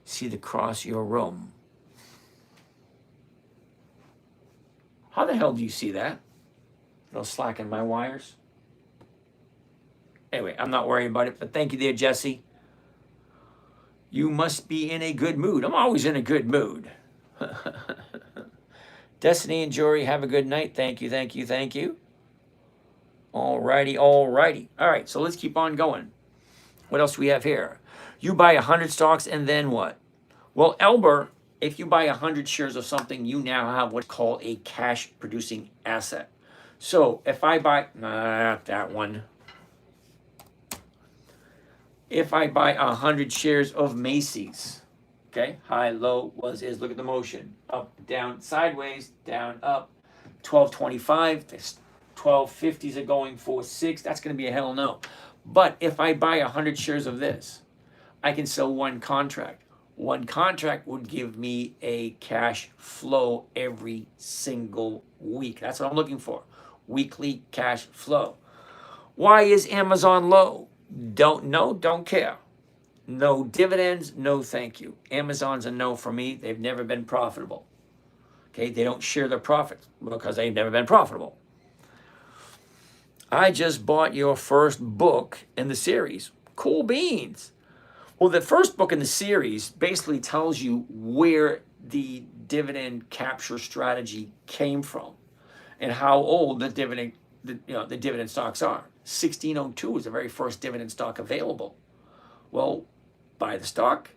[SPEAKER 1] see the cross your room. How the hell do you see that? No slack in my wires? Anyway, I'm not worrying about it, but thank you there, Jesse. You must be in a good mood. I'm always in a good mood. Destiny and Jory, have a good night. Thank you, thank you, thank you. All righty, all righty. All right, so let's keep on going. What else do we have here? You buy 100 stocks and then what? Well, Elber, if you buy 100 shares of something, you now have what's called a cash-producing asset. So if I buy, not that one. If I buy 100 shares of Macy's, okay, high, low, was, is, look at the motion. Up, down, sideways, down, up, 1225, this 1250s are going for 6. That's going to be a hell no. But if I buy 100 shares of this, I can sell one contract. One contract would give me a cash flow every single week. That's what I'm looking for. Weekly cash flow. Why is Amazon low? Don't know, don't care. No dividends, no thank you. Amazon's a no for me. They've never been profitable. Okay, they don't share their profits because they've never been profitable. I just bought your first book in the series. Cool beans. Well, the first book in the series basically tells you where the dividend capture strategy came from and how old the dividend stocks are. 1602 was the very first dividend stock available. Well, buy the stock,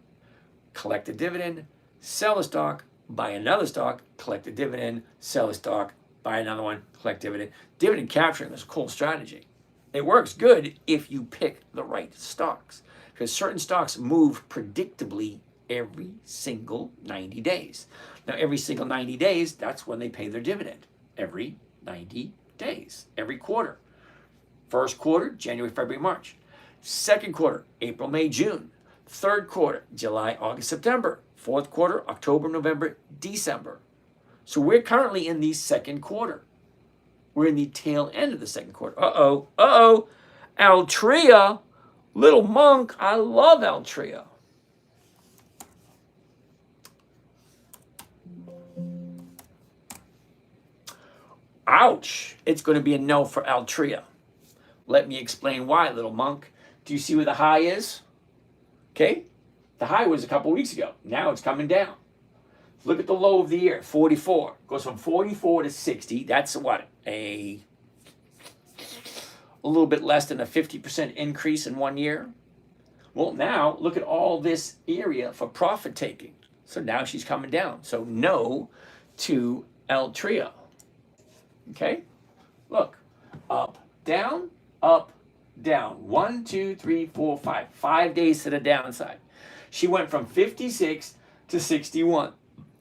[SPEAKER 1] collect the dividend, sell the stock, buy another stock, collect a dividend, sell a stock, buy another one, collect dividend. Dividend capturing is a cool strategy. It works good if you pick the right stocks, because certain stocks move predictably every single 90 days. Now, every single 90 days, that's when they pay their dividend. Every 90 days, every quarter. First quarter, January, February, March. Second quarter, April, May, June. Third quarter, July, August, September. Fourth quarter, October, November, December. So we're currently in the second quarter. We're in the tail end of the second quarter. Uh-oh. Altria, little monk, I love Altria. Ouch, it's going to be a no for Altria. Let me explain why, little monk. Do you see where the high is? Okay, the high was a couple weeks ago. Now it's coming down. Look at the low of the year, 44. Goes from 44 to 60. That's what? A little bit less than a 50% increase in 1 year. Well, now look at all this area for profit taking. So now she's coming down. So no to Altria. Okay, look, up, down, up, down. 1, 2, 3, 4, 5. 5 days to the downside. She went from 56 to 61.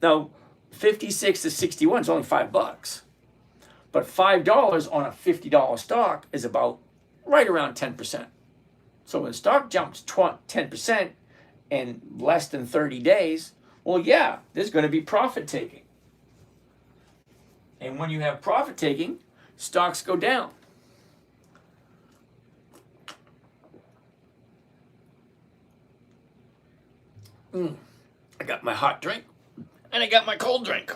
[SPEAKER 1] Now, 56 to 61 is only $5. But $5 on a $50 stock is about right around 10%. So when the stock jumps 10% in less than 30 days, well, yeah, there's going to be profit taking. And when you have profit taking, stocks go down. I got my hot drink and I got my cold drink.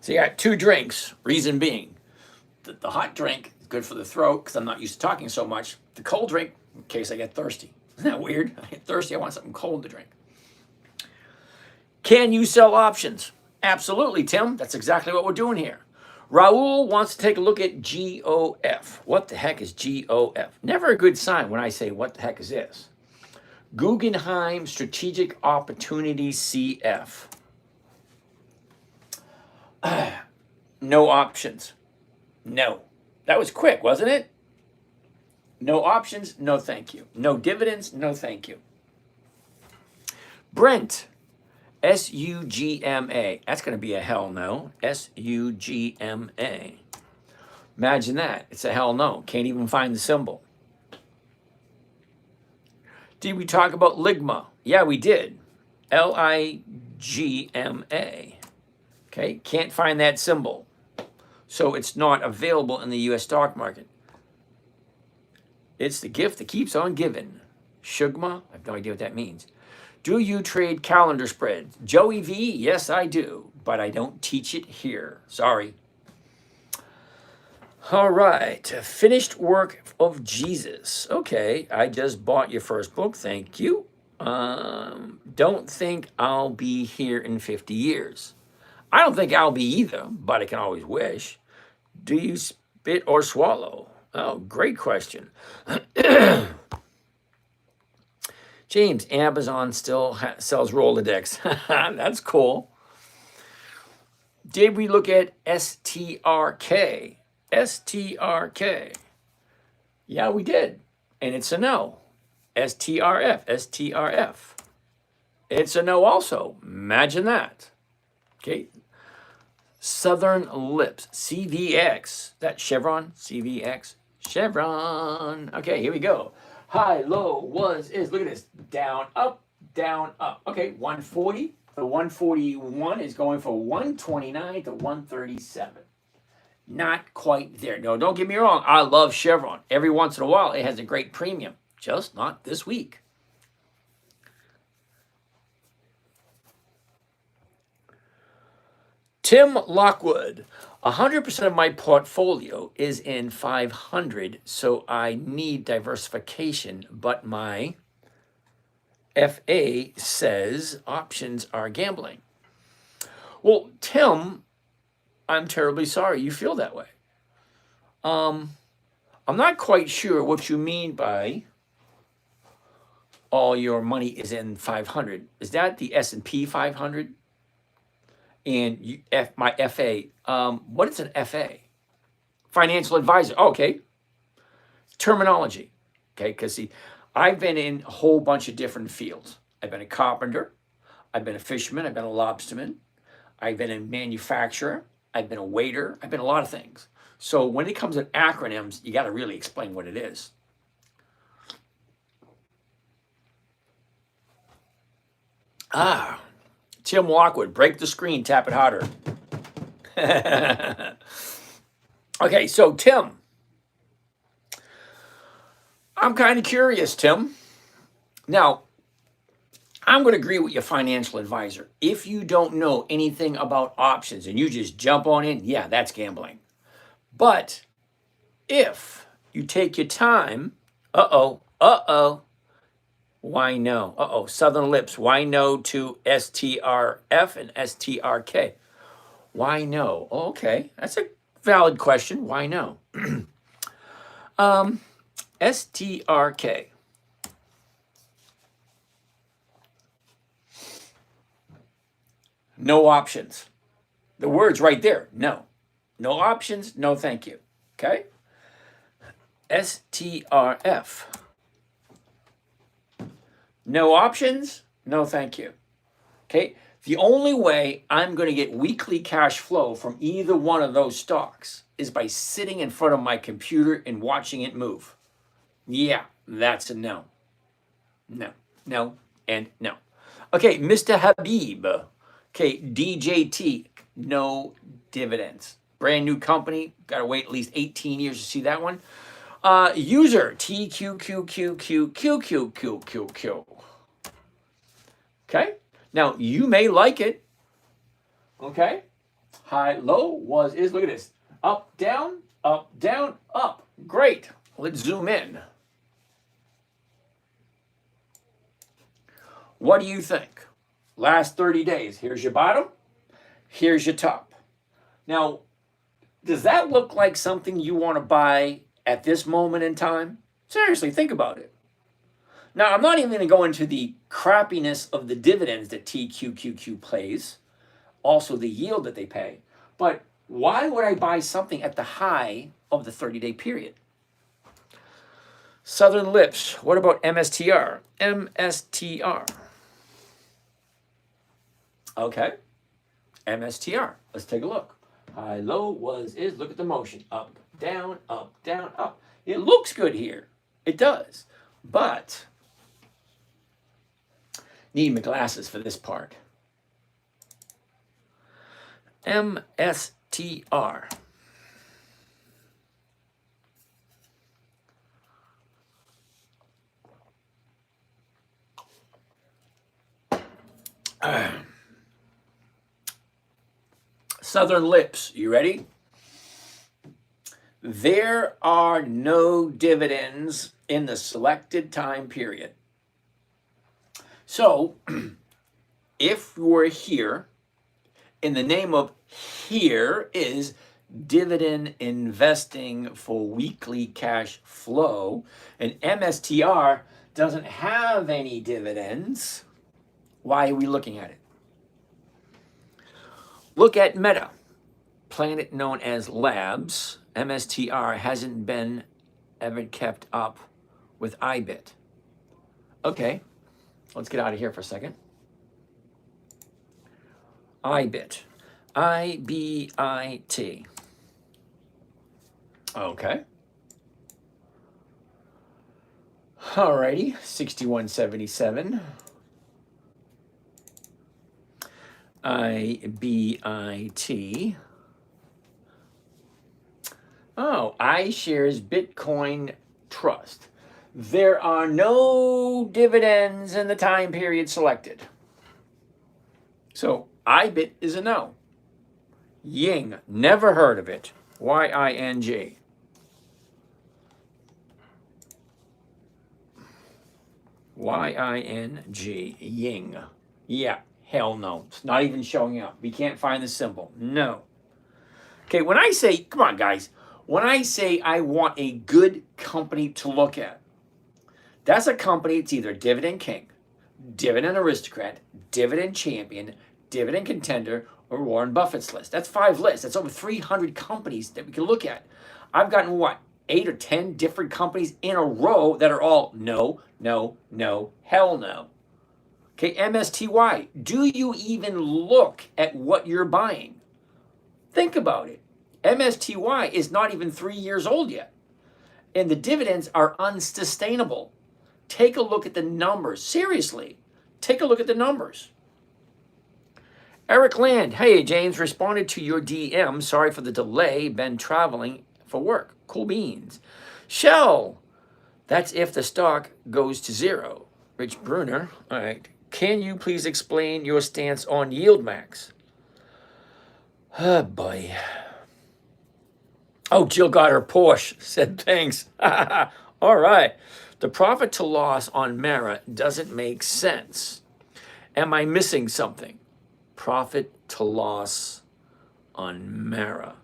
[SPEAKER 1] So you got two drinks. Reason being, the hot drink is good for the throat because I'm not used to talking so much. The cold drink, in case I get thirsty. Isn't that weird? I get thirsty, I want something cold to drink. Can you sell options? Absolutely, Tim. That's exactly what we're doing here. Raul wants to take a look at GOF. What the heck is GOF? Never a good sign when I say, what the heck is this? Guggenheim Strategic Opportunity CF. No options. No. That was quick, wasn't it? No options, no thank you. No dividends, no thank you. Brent, SUGMA. That's going to be a hell no. SUGMA. Imagine that. It's a hell no. Can't even find the symbol. Did we talk about Ligma? Yeah, we did. LIGMA. Okay, can't find that symbol. So it's not available in the US stock market. It's the gift that keeps on giving. Shugma? I have no idea what that means. Do you trade calendar spreads? Joey V, yes I do, but I don't teach it here. Sorry. All right, Finished Work of Jesus. Okay, I just bought your first book, thank you. Don't think I'll be here in 50 years. I don't think I'll be either, but I can always wish. Do you spit or swallow? Oh, great question. James, Amazon still sells Rolodex. That's cool. Did we look at STRK? STRK. Yeah, we did. And it's a no. STRF. STRF. It's a no also. Imagine that. Okay. Southern Lips. CVX. That Chevron? CVX. Chevron. Okay, here we go. High, low, was, is. Look at this. Down, up, down, up. Okay, 140. The 141 is going for 129 to 137. Not quite there. No, don't get me wrong. I love Chevron. Every once in a while, it has a great premium. Just not this week. Tim Lockwood. 100% of my portfolio is in 500, so I need diversification, but my FA says options are gambling. Well, Tim, I'm terribly sorry you feel that way. I'm not quite sure what you mean by all your money is in 500. Is that the S&P 500? And my FA, what is an FA? Financial advisor. Oh, okay. Terminology. Okay, because see, I've been in a whole bunch of different fields. I've been a carpenter. I've been a fisherman. I've been a lobsterman. I've been a manufacturer. I've been a waiter. I've been a lot of things. So when it comes to acronyms, you got to really explain what it is. Tim Lockwood, break the screen, tap it harder. Okay, so Tim, I'm kind of curious, Tim. Now, I'm going to agree with your financial advisor. If you don't know anything about options and you just jump on in, yeah, that's gambling. But if you take your time, why no? Southern Lips, why no to STRF and STRK? Why no? Oh, okay, that's a valid question. Why no? STRK. No options. The word's right there. No. No options, no thank you. Okay? STRF. No options, no thank you. Okay? The only way I'm going to get weekly cash flow from either one of those stocks is by sitting in front of my computer and watching it move. Yeah, that's a no. No, no, and no. Okay, Mr. Habib. Okay, DJT, no dividends. Brand new company, got to wait at least 18 years to see that one. User, TQQQQQQQQQ. Okay, now you may like it. Okay, high, low, was, is, look at this. Up, down, up, down, up. Great, let's zoom in. What do you think? Last 30 days, here's your bottom, here's your top. Now, does that look like something you want to buy at this moment in time? Seriously, think about it. Now, I'm not even going to go into the crappiness of the dividends that TQQQ pays, also the yield that they pay, but why would I buy something at the high of the 30-day period? Southern Lips, what about MSTR? MSTR. Okay, MSTR. Let's take a look. High, low, was, is. Look at the motion. Up, down, up, down, up. It looks good here. It does. But need my glasses for this part. MSTR. Southern Lips, you ready? There are no dividends in the selected time period. So, if we're here, in the name of here is dividend investing for weekly cash flow, and MSTR doesn't have any dividends, why are we looking at it? Look at Meta, planet known as Labs. MSTR hasn't been ever kept up with IBIT. Okay, let's get out of here for a second. IBIT, IBIT. Okay. Alrighty, 6177. IBIT. Oh, iShares Bitcoin Trust. There are no dividends in the time period selected. So IBIT is a no. Ying, never heard of it. Y-I-N-G. Y-I-N-G, Ying. Yeah, hell no. It's not even showing up. We can't find the symbol. No. Okay, when I say, come on guys, when I say I want a good company to look at, That's a company. It's either Dividend King, Dividend Aristocrat, Dividend Champion, Dividend Contender, or Warren Buffett's list. That's 5 lists. That's over 300 companies that we can look at. I've gotten what, 8 or 10 different companies in a row that are all no, no, no, hell no. Okay, MSTY. Do you even look at what you're buying? Think about it. MSTY is not even 3 years old yet. And the dividends are unsustainable. Take a look at the numbers. Seriously, take a look at the numbers. Eric Land, hey, James, responded to your DM. Sorry for the delay. Been traveling for work. Cool beans. Shell, that's if the stock goes to zero. Rich Bruner, all right. Can you please explain your stance on yield max? Oh, boy. Oh, Jill got her Porsche. Said thanks. All right. The profit to loss on Mara doesn't make sense. Am I missing something? Profit to loss on Mara.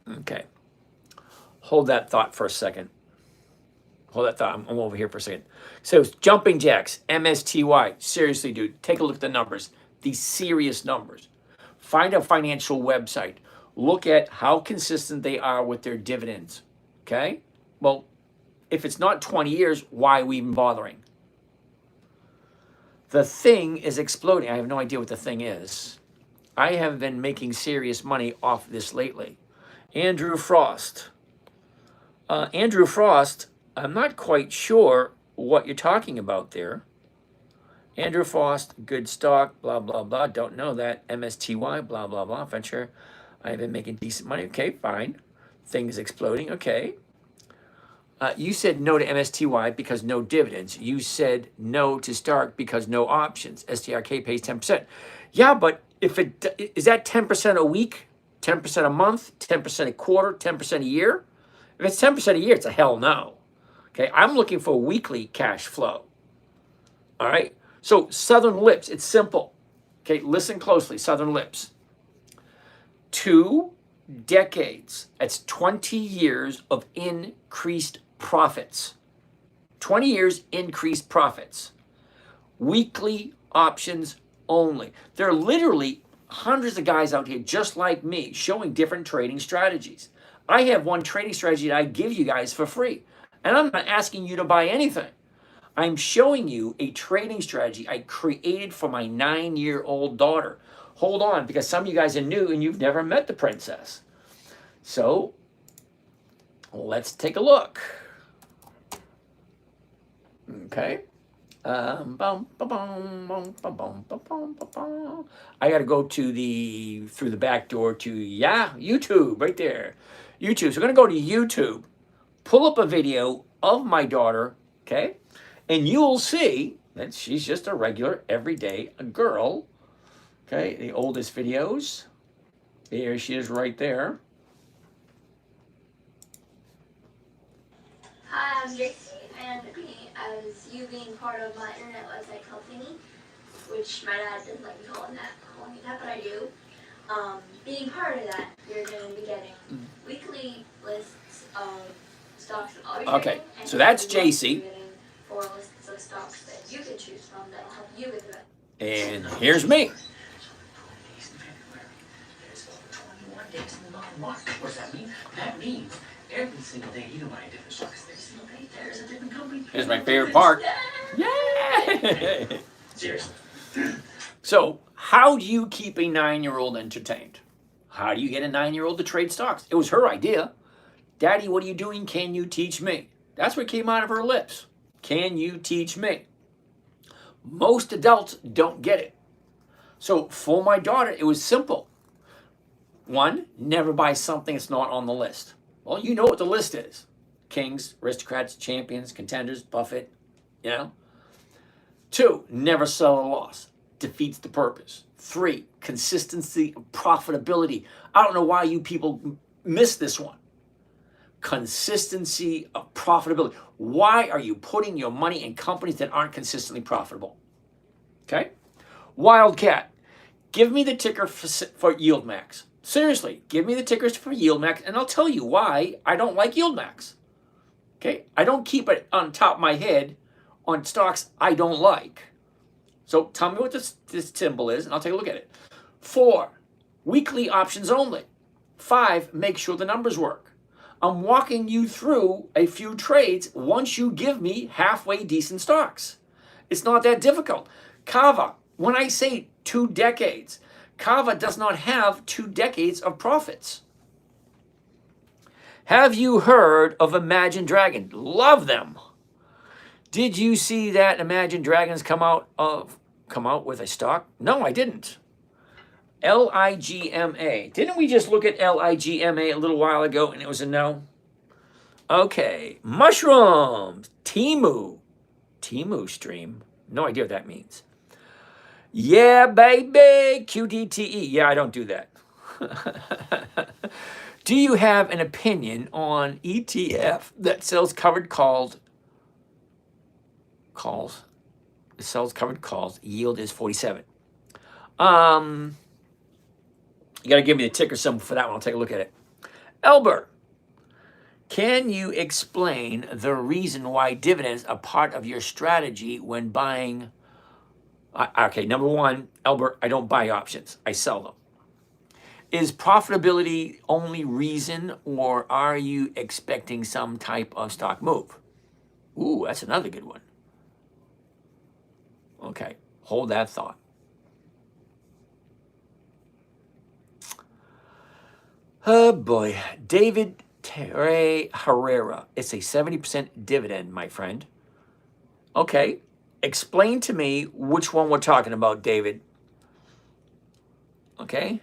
[SPEAKER 1] Okay. Hold that thought for a second. Hold that thought. I'm over here for a second. So jumping jacks, MSTY. Seriously, dude, take a look at the numbers. These serious numbers. Find a financial website. Look at how consistent they are with their dividends. Okay? Well, if it's not 20 years, why are we even bothering? The thing is exploding. I have no idea what the thing is. I have been making serious money off this lately. Andrew Frost. Andrew Frost, I'm not quite sure what you're talking about there. Andrew Frost, good stock, blah, blah, blah. Don't know that. MSTY, blah, blah, blah. Venture. I've been making decent money. Okay, fine. Thing is exploding. Okay. You said no to MSTY because no dividends. You said no to Stark because no options. STRK pays 10%. Yeah, but if it is that 10% a week, 10% a month, 10% a quarter, 10% a year? If it's 10% a year, it's a hell no. Okay, I'm looking for weekly cash flow. All right. So Southern Lips, it's simple. Okay, listen closely. Southern Lips. 2 decades. That's 20 years of increased profits. 20 years increased profits. Weekly options only. There are literally hundreds of guys out here just like me showing different trading strategies. I have one trading strategy that I give you guys for free. And I'm not asking you to buy anything. I'm showing you a trading strategy I created for my 9-year-old daughter. Hold on, because some of you guys are new and you've never met the princess. So let's take a look. Okay. I got to go to through the back door to, YouTube, right there. YouTube. So we're going to go to YouTube, pull up a video of my daughter, okay? And you'll see that she's just a regular, everyday girl, okay? The oldest videos. There she is right there.
[SPEAKER 3] Hi, I'm JC, and as you being part of my internet website called Thingy, which my dad doesn't like me calling it that, but I do. Being part of that, you're going to be getting weekly lists of stocks that I'll be
[SPEAKER 1] Okay,
[SPEAKER 3] trading,
[SPEAKER 1] so that's
[SPEAKER 3] you're going to be
[SPEAKER 1] JC.
[SPEAKER 3] getting 4 lists of stocks that you can choose from that'll help you with it.
[SPEAKER 1] And here's me.
[SPEAKER 4] There's 21 days in the month. What does that mean? That means every single day you can buy a different stock. Every single day there's a different company.
[SPEAKER 1] Here's my favorite part. Yay!
[SPEAKER 4] Seriously.
[SPEAKER 1] So, how do you keep a 9-year-old entertained? How do you get a 9-year-old to trade stocks? It was her idea. Daddy, what are you doing? Can you teach me? That's what came out of her lips. Can you teach me? Most adults don't get it. So for my daughter, it was simple. 1, never buy something that's not on the list. Well, you know what the list is. Kings, aristocrats, champions, contenders, Buffett, 2, never sell a loss. Defeats the purpose. 3, consistency of profitability. I don't know why you people miss this one. Consistency of profitability. Why are you putting your money in companies that aren't consistently profitable? Okay? Wildcat. Give me the ticker for yield max. Seriously, give me the tickers for YieldMax, and I'll tell you why I don't like YieldMax. Okay? I don't keep it on top of my head on stocks I don't like. So tell me what this symbol is, and I'll take a look at it. 4, weekly options only. 5, make sure the numbers work. I'm walking you through a few trades once you give me halfway decent stocks. It's not that difficult. Kava, when I say 2 decades, Kava does not have 2 decades of profits. Have you heard of Imagine Dragon? Love them. Did you see that Imagine Dragons come out with a stock? No, I didn't. LIGMA. Didn't we just look at LIGMA a little while ago and it was a no? Okay. Mushrooms. Temu stream. No idea what that means. Yeah, baby. QDTE. Yeah, I don't do that. Do you have an opinion on ETF that sells covered calls? It sells covered calls. Yield is 47. You got to give me the ticker symbol for that one. I'll take a look at it. Elber, can you explain the reason why dividends are part of your strategy when buying? Okay, number one, Elber, I don't buy options. I sell them. Is profitability only reason, or are you expecting some type of stock move? Ooh, that's another good one. Okay, hold that thought. Oh boy, David Herrera. It's a 70% dividend, my friend. Okay, explain to me which one we're talking about, David. Okay.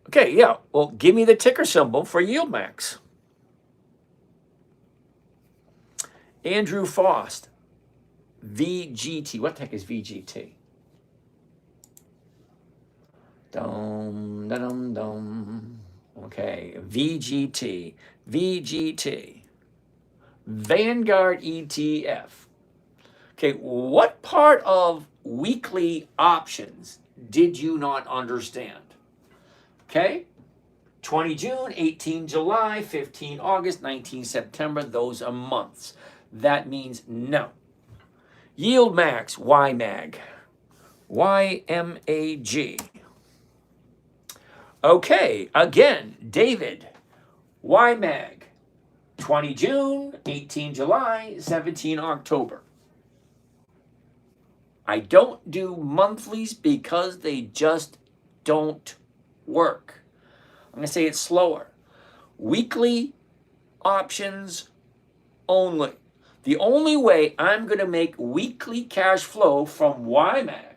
[SPEAKER 1] Okay, yeah. Well, give me the ticker symbol for YieldMax. Andrew Faust. VGT. What the heck is VGT? Dum, dum, dum. Okay, VGT. Vanguard ETF. Okay, what part of weekly options did you not understand? Okay, 20 June, 18 July, 15 August, 19 September. Those are months. That means no. YieldMax, YMAG. YMAG. Okay, again, David, YMAG, 20 June, 18 July, 17 October. I don't do monthlies because they just don't work. I'm going to say it slower. Weekly options only. The only way I'm going to make weekly cash flow from YMAG,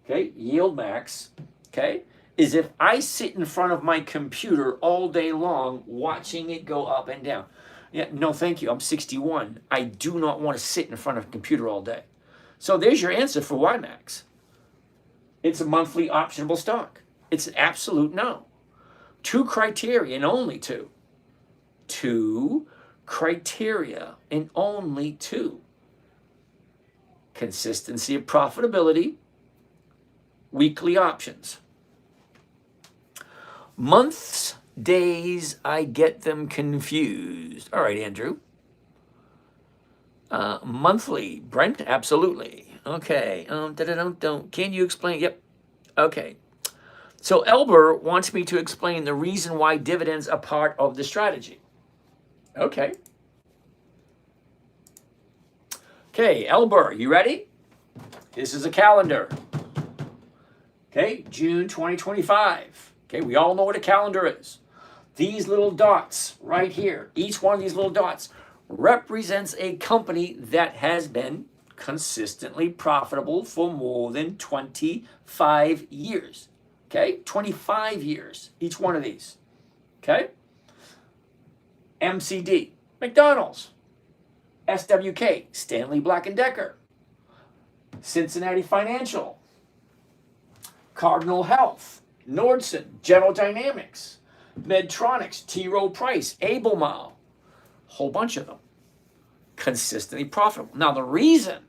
[SPEAKER 1] okay, YieldMax, okay, is if I sit in front of my computer all day long watching it go up and down. Yeah, no, thank you. I'm 61. I do not want to sit in front of a computer all day. So there's your answer for YMAX. It's a monthly optionable stock. It's an absolute no. 2 criteria and only 2. 2 criteria and only 2. Consistency of profitability, weekly options. Months, days, I get them confused. All right, Andrew. Monthly, Brent, absolutely. Okay. Can you explain? Yep. Okay. So Elber wants me to explain the reason why dividends are part of the strategy. Okay. Okay, Elber, you ready? This is a calendar. Okay, June 2025. Okay, we all know what a calendar is. These little dots right here, each one of these little dots represents a company that has been consistently profitable for more than 25 years. Okay, 25 years, each one of these. Okay, MCD, McDonald's. SWK, Stanley Black & Decker. Cincinnati Financial. Cardinal Health. Nordson, General Dynamics. Medtronics, T. Rowe Price, Albemarle. Whole bunch of them. Consistently profitable. Now, the reason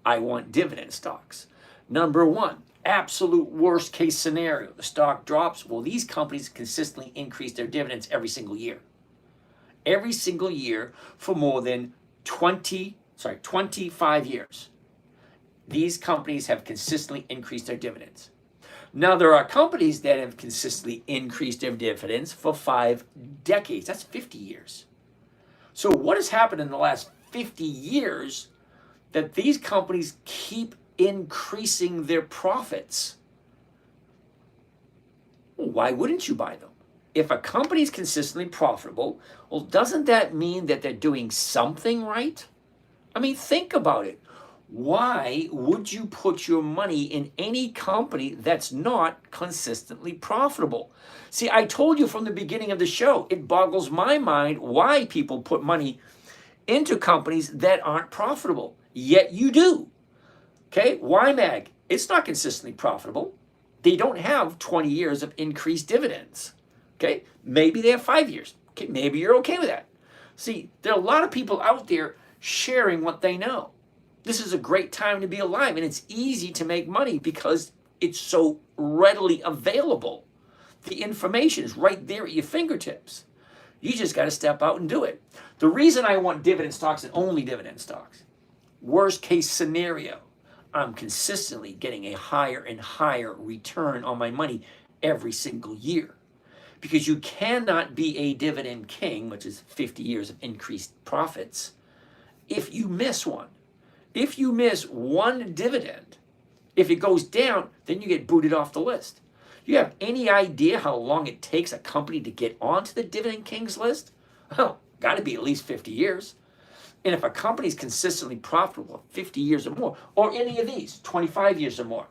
[SPEAKER 1] I want dividend stocks, number one, Absolute worst case scenario, the stock drops. Well, these companies consistently increase their dividends every single year. Every single year for more than 25 years. These companies have consistently increased their dividends. Now, there are companies that have consistently increased their dividends for 5 decades. That's 50 years. So what has happened in the last 50 years that these companies keep increasing their profits? Well, why wouldn't you buy them? If a company is consistently profitable, well, doesn't that mean that they're doing something right? I mean, think about it. Why would you put your money in any company that's not consistently profitable? See, I told you from the beginning of the show, it boggles my mind why people put money into companies that aren't profitable. Yet you do. Okay, YMAG, it's not consistently profitable. They don't have 20 years of increased dividends. Okay, maybe they have 5 years. Okay, maybe you're okay with that. See, there are a lot of people out there sharing what they know. This is a great time to be alive, and it's easy to make money because it's so readily available. The information is right there at your fingertips. You just got to step out and do it. The reason I want dividend stocks and only dividend stocks, worst case scenario, I'm consistently getting a higher and higher return on my money every single year. Because you cannot be a dividend king, which is 50 years of increased profits, if you miss one. If you miss one dividend, if it goes down, then you get booted off the list. You have any idea how long it takes a company to get onto the Dividend Kings list? Well, got to be at least 50 years. And if a company is consistently profitable 50 years or more, or any of these, 25 years or more,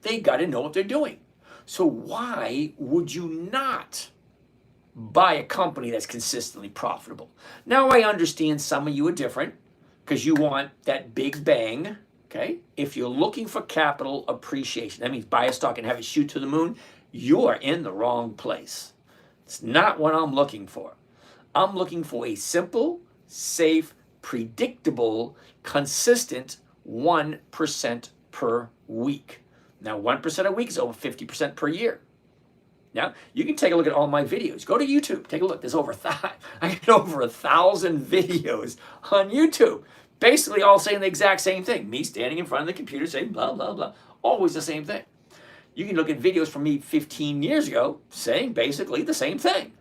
[SPEAKER 1] they got to know what they're doing. So why would you not buy a company that's consistently profitable? Now, I understand some of you are different because you want that big bang. Okay, if you're looking for capital appreciation, that means buy a stock and have it shoot to the moon, you are in the wrong place. It's not what I'm looking for. I'm looking for a simple, safe, predictable, consistent 1% per week. Now, 1% a week is over 50% per year. Now, you can take a look at all my videos. Go to YouTube, take a look. There's over I got over 1,000 videos on YouTube. Basically all saying the exact same thing. Me standing in front of the computer saying blah, blah, blah. Always the same thing. You can look at videos from me 15 years ago saying basically the same thing.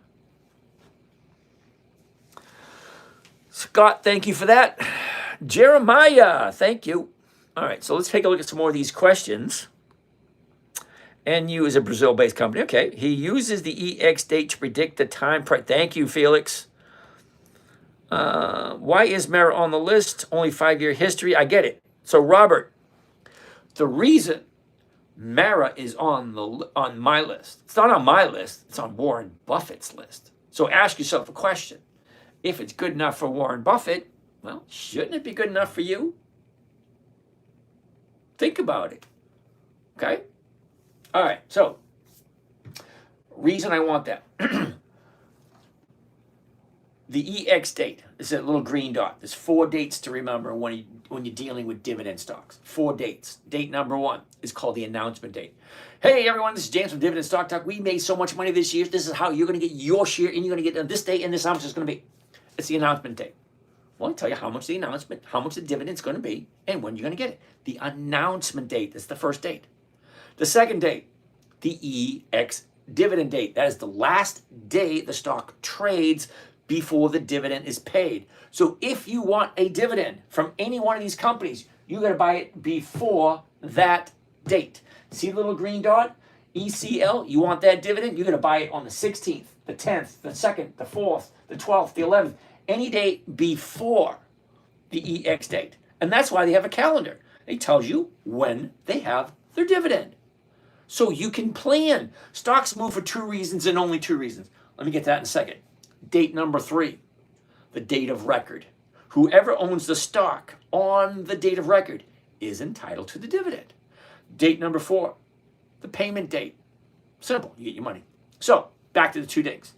[SPEAKER 1] Scott, thank you for that. Jeremiah, thank you. All right, so let's take a look at some more of these questions. NU is a Brazil-based company. Okay, he uses the EX date to predict the time price. Thank you, Felix. Why is Mara on the list? Only 5-year history. I get it. So, Robert, the reason Mara is on my list, it's not on my list, it's on Warren Buffett's list. So ask yourself a question. If it's good enough for Warren Buffett, well, shouldn't it be good enough for you? Think about it. Okay? All right, so reason I want that. The EX date is a little green dot. There's 4 dates to remember when you're dealing with dividend stocks. 4 dates. Date number 1 is called the announcement date. Hey everyone, this is James from Dividend Stock Talk. We made so much money this year. This is how you're going to get your share, and you're going to get this date, and this how much it's going to be. It's the announcement date. Well, I tell you how much the announcement, how much the dividend's going to be, and when you're going to get it. The announcement date. That's the first date. The second date, the EX dividend date. That is the last day the stock trades before the dividend is paid. So if you want a dividend from any one of these companies, you got to buy it before that date. See the little green dot? ECL, you want that dividend, you're going to buy it on the 16th, the 10th, the 2nd, the 4th, the 12th, the 11th, any date before the EX date. And that's why they have a calendar. It tells you when they have their dividend. So you can plan. Stocks move for 2 reasons and only 2 reasons. Let me get to that in a second. Date number 3, the date of record. Whoever owns the stock on the date of record is entitled to the dividend. Date number 4, the payment date. Simple, you get your money. So, back to the 2 dates.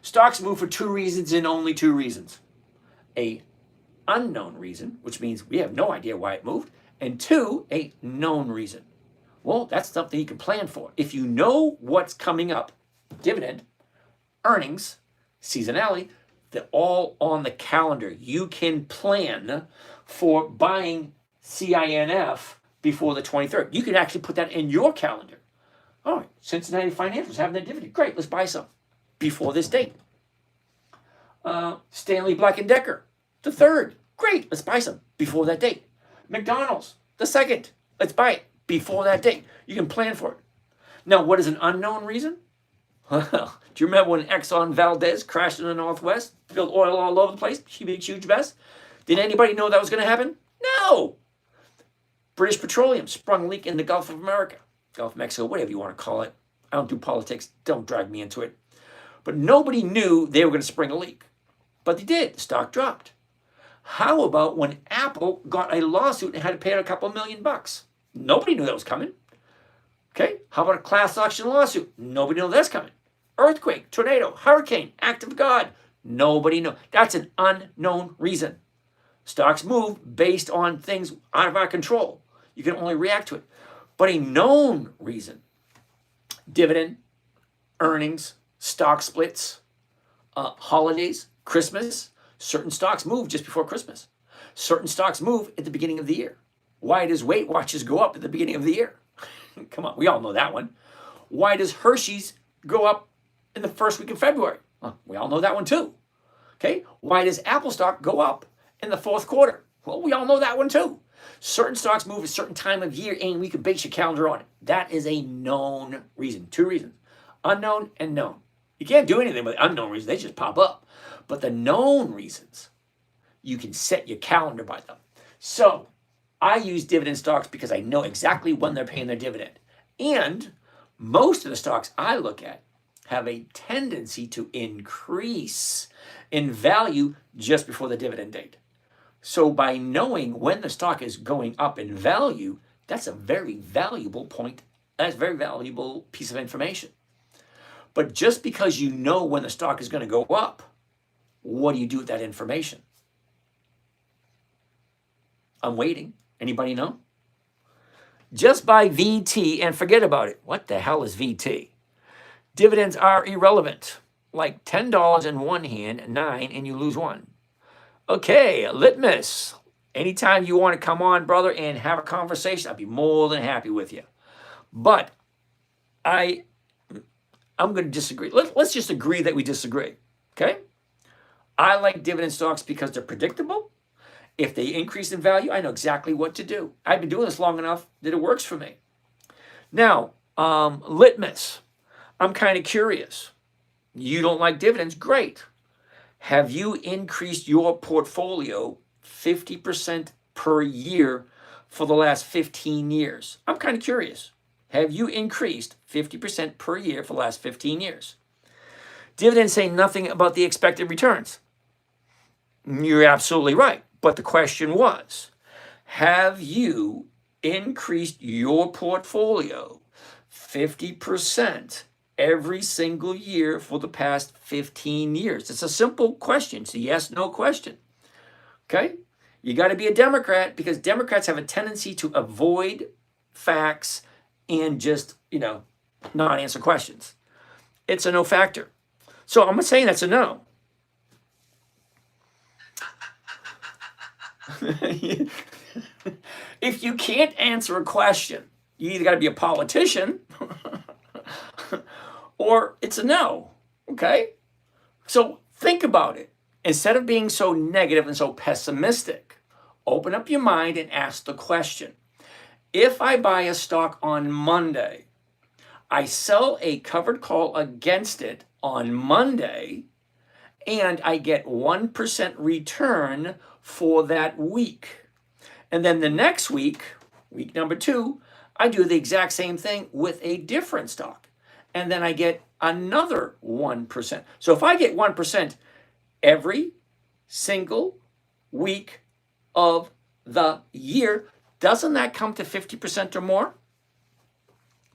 [SPEAKER 1] Stocks move for 2 reasons and only 2 reasons. A unknown reason, which means we have no idea why it moved, And 2, a known reason. Well, that's something you can plan for. If you know what's coming up, dividend, earnings, seasonality, they're all on the calendar. You can plan for buying CINF before the 23rd. You can actually put that in your calendar. All right, Cincinnati Financial's having their dividend. Great, let's buy some before this date. Stanley Black & Decker, the 3rd. Great, let's buy some before that date. McDonald's, the 2nd. Let's buy it before that date. You can plan for it. Now, what is an unknown reason? Well, do you remember when Exxon Valdez crashed in the Northwest, spilled oil all over the place, huge mess? Did anybody know that was going to happen? No. British Petroleum sprung a leak in the Gulf of America, Gulf of Mexico, whatever you want to call it. I don't do politics. Don't drag me into it. But nobody knew they were going to spring a leak. But they did. The stock dropped. How about when Apple got a lawsuit and had to pay out a couple $1 million? Nobody knew that was coming. Okay, how about a class action lawsuit? Nobody knew that's coming. Earthquake, tornado, hurricane, act of God. Nobody knew. That's an unknown reason. Stocks move based on things out of our control. You can only react to it. But a known reason, dividend, earnings, stock splits, holidays, Christmas, certain stocks move just before Christmas. Certain stocks move at the beginning of the year. Why does Weight Watchers go up at the beginning of the year? Come on, we all know that one. Why does Hershey's go up in the first week of February? Well, we all know that one too. Okay, why does Apple stock go up in the 4th quarter? Well, we all know that one too. Certain stocks move at a certain time of year and we can base your calendar on it. That is a known reason. 2 reasons, unknown and known. You can't do anything with unknown reasons, they just pop up. But the known reasons, you can set your calendar by them. So I use dividend stocks because I know exactly when they're paying their dividend. And most of the stocks I look at have a tendency to increase in value just before the dividend date. So by knowing when the stock is going up in value, that's a very valuable point. That's a very valuable piece of information. But just because you know when the stock is going to go up, what do you do with that information? I'm waiting. Anybody know? Just buy VT and forget about it. What the hell is VT? Dividends are irrelevant. Like $10 in one hand, 9, and you lose 1. Okay, litmus. Anytime you want to come on, brother, and have a conversation, I'd be more than happy with you. But I'm going to disagree. Let's just agree that we disagree. Okay? I like dividend stocks because they're predictable. If they increase in value, I know exactly what to do. I've been doing this long enough that it works for me. Now, litmus. I'm kind of curious. You don't like dividends? Great. Have you increased your portfolio 50% per year for the last 15 years? I'm kind of curious. Have you increased 50% per year for the last 15 years? Dividends say nothing about the expected returns. You're absolutely right. But the question was, have you increased your portfolio 50% every single year for the past 15 years? It's a simple question. It's a yes, no question. Okay? You got to be a Democrat because Democrats have a tendency to avoid facts and just, not answer questions. It's a no factor. So I'm saying that's a no. If you can't answer a question, you either got to be a politician or it's a no. Okay? So think about it. Instead of being so negative and so pessimistic, open up your mind and ask the question. If I buy a stock on Monday, I sell a covered call against it on Monday, and I get 1% return for that week. And then the next week, week number 2, I do the exact same thing with a different stock. And then I get another 1%. So if I get 1% every single week of the year, doesn't that come to 50% or more?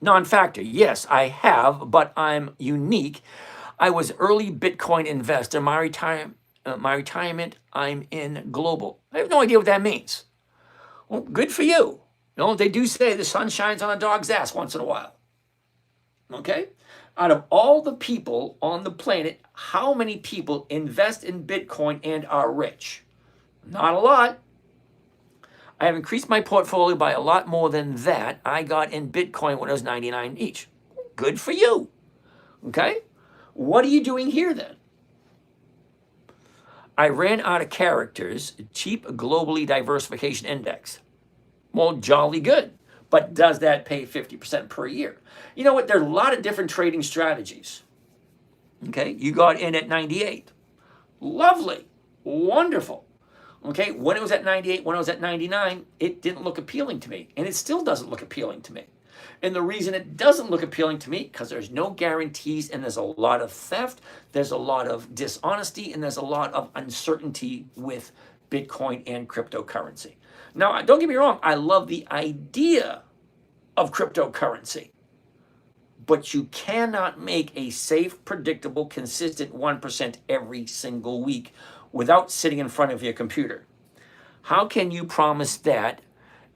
[SPEAKER 1] Non-factor, yes, I have, but I'm unique. I was early Bitcoin investor. My retirement, I'm in global. I have no idea what that means. Well, good for you. You know, they do say the sun shines on a dog's ass once in a while. Okay? Out of all the people on the planet, how many people invest in Bitcoin and are rich? Not a lot. I have increased my portfolio by a lot more than that. I got in Bitcoin when it was 99 each. Good for you. Okay? What are you doing here then? I ran out of characters, cheap globally diversification index. Well, jolly good. But does that pay 50% per year? You know what? There are a lot of different trading strategies. Okay? You got in at 98. Lovely. Wonderful. Okay? When it was at 98, when it was at 99, it didn't look appealing to me. And it still doesn't look appealing to me. And the reason it doesn't look appealing to me, because there's no guarantees and there's a lot of theft, there's a lot of dishonesty, and there's a lot of uncertainty with Bitcoin and cryptocurrency. Now, don't get me wrong, I love the idea of cryptocurrency, but you cannot make a safe, predictable, consistent 1% every single week without sitting in front of your computer. How can you promise that?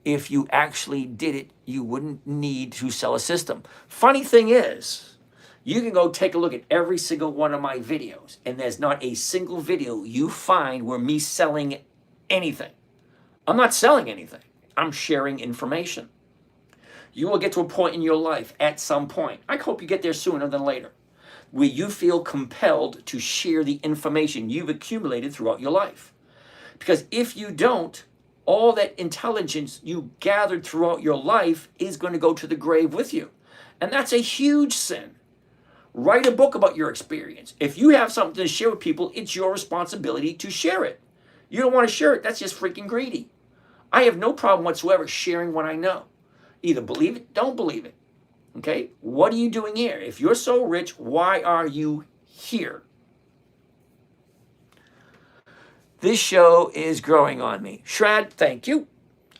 [SPEAKER 1] If you actually did it, you wouldn't need to sell a system. Funny thing is, you can go take a look at every single one of my videos, and there's not a single video you find where me selling anything. I'm not selling anything. I'm sharing information. You will get to a point in your life at some point, I hope you get there sooner than later, where you feel compelled to share the information you've accumulated throughout your life. Because if you don't, all that intelligence you gathered throughout your life is going to go to the grave with you. And that's a huge sin. Write a book about your experience. If you have something to share with people, it's your responsibility to share it. You don't want to share it, that's just freaking greedy. I have no problem whatsoever sharing what I know. Either believe it, don't believe it. Okay? What are you doing here? If you're so rich, why are you here? This show is growing on me. Shrad, thank you.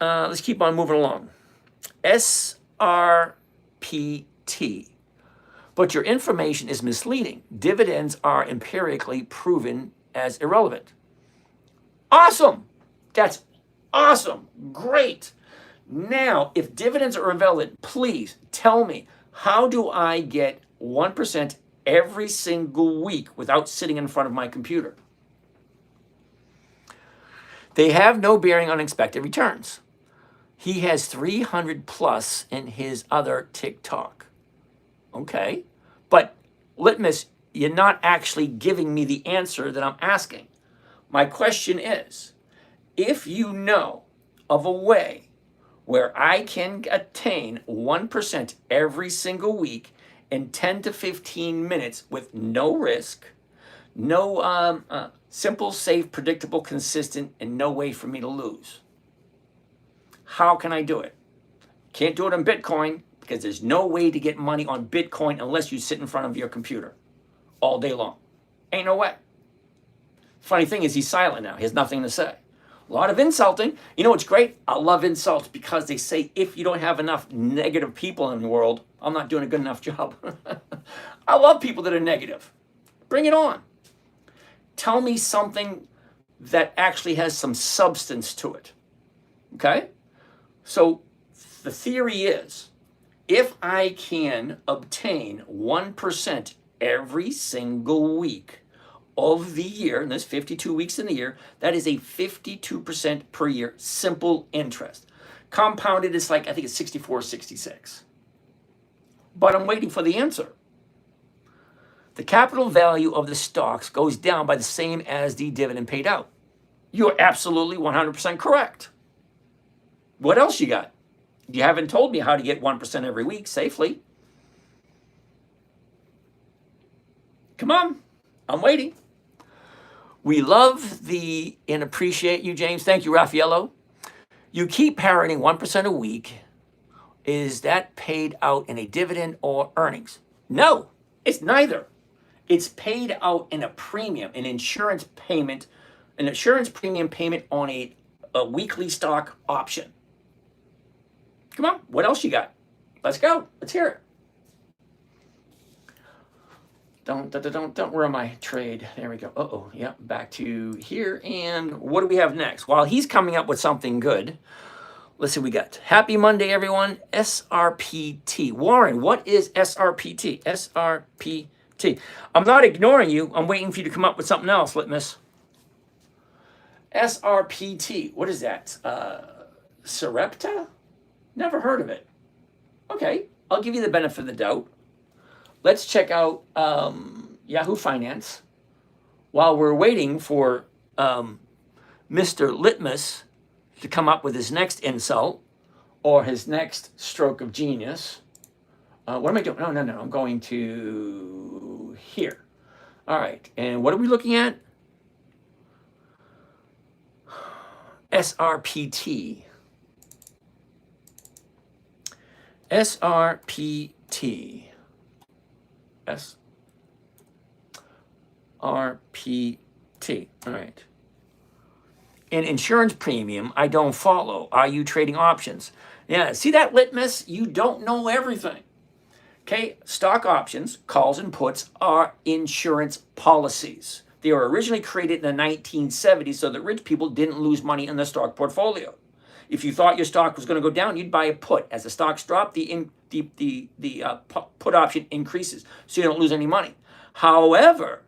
[SPEAKER 1] Let's keep on moving along. SRPT. But your information is misleading. Dividends are empirically proven as irrelevant. Awesome. That's awesome. Great. Now, if dividends are irrelevant, please tell me, how do I get 1% every single week without sitting in front of my computer? They have no bearing on expected returns. He has 300 plus in his other TikTok. Okay. But Litmus, you're not actually giving me the answer that I'm asking. My question is, if you know of a way where I can attain 1% every single week in 10 to 15 minutes with no risk, no simple, safe, predictable, consistent, and no way for me to lose. How can I do it? Can't do it on Bitcoin because there's no way to get money on Bitcoin unless you sit in front of your computer all day long. Ain't no way. Funny thing is, he's silent now. He has nothing to say. A lot of insulting. You know what's great? I love insults because they say if you don't have enough negative people in the world, I'm not doing a good enough job. I love people that are negative. Bring it on. Tell me something that actually has some substance to it. Okay? So the theory is, if I can obtain 1% every single week of the year, and there's 52 weeks in the year, that is a 52% per year simple interest. Compounded is like, I think it's 64, 66. But I'm waiting for the answer. The capital value of the stocks goes down by the same as the dividend paid out. You're absolutely 100% correct. What else you got? You haven't told me how to get 1% every week safely. Come on, I'm waiting. We love and appreciate you, James. Thank you, Raffaello. You keep parroting 1% a week. Is that paid out in a dividend or earnings? No, it's neither. It's paid out in a premium, an insurance premium payment on a weekly stock option. Come on, what else you got? Let's go. Let's hear it. Don't where am I? Trade. There we go. Uh-oh. Yep, back to here. And what do we have next? While he's coming up with something good, Let's see what we got. Happy Monday, everyone. SRPT. Warren, what is SRPT? SRPT. I'm not ignoring you. I'm waiting for you to come up with something else, Litmus. SRPT. What is that? Sarepta? Never heard of it. Okay, I'll give you the benefit of the doubt. Let's check out Yahoo Finance while we're waiting for Mr. Litmus to come up with his next insult or his next stroke of genius. What am I doing? No. I'm going to here. All right. And what are we looking at? SRPT. SRPT. SRPT. All right. In insurance premium, I don't follow. Are you trading options? Yeah, see that, Litmus? You don't know everything. Okay, stock options, calls and puts are insurance policies. They were originally created in the 1970s so that rich people didn't lose money in their stock portfolio. If you thought your stock was going to go down, you'd buy a put. As the stocks drop, the put option increases, so you don't lose any money. However,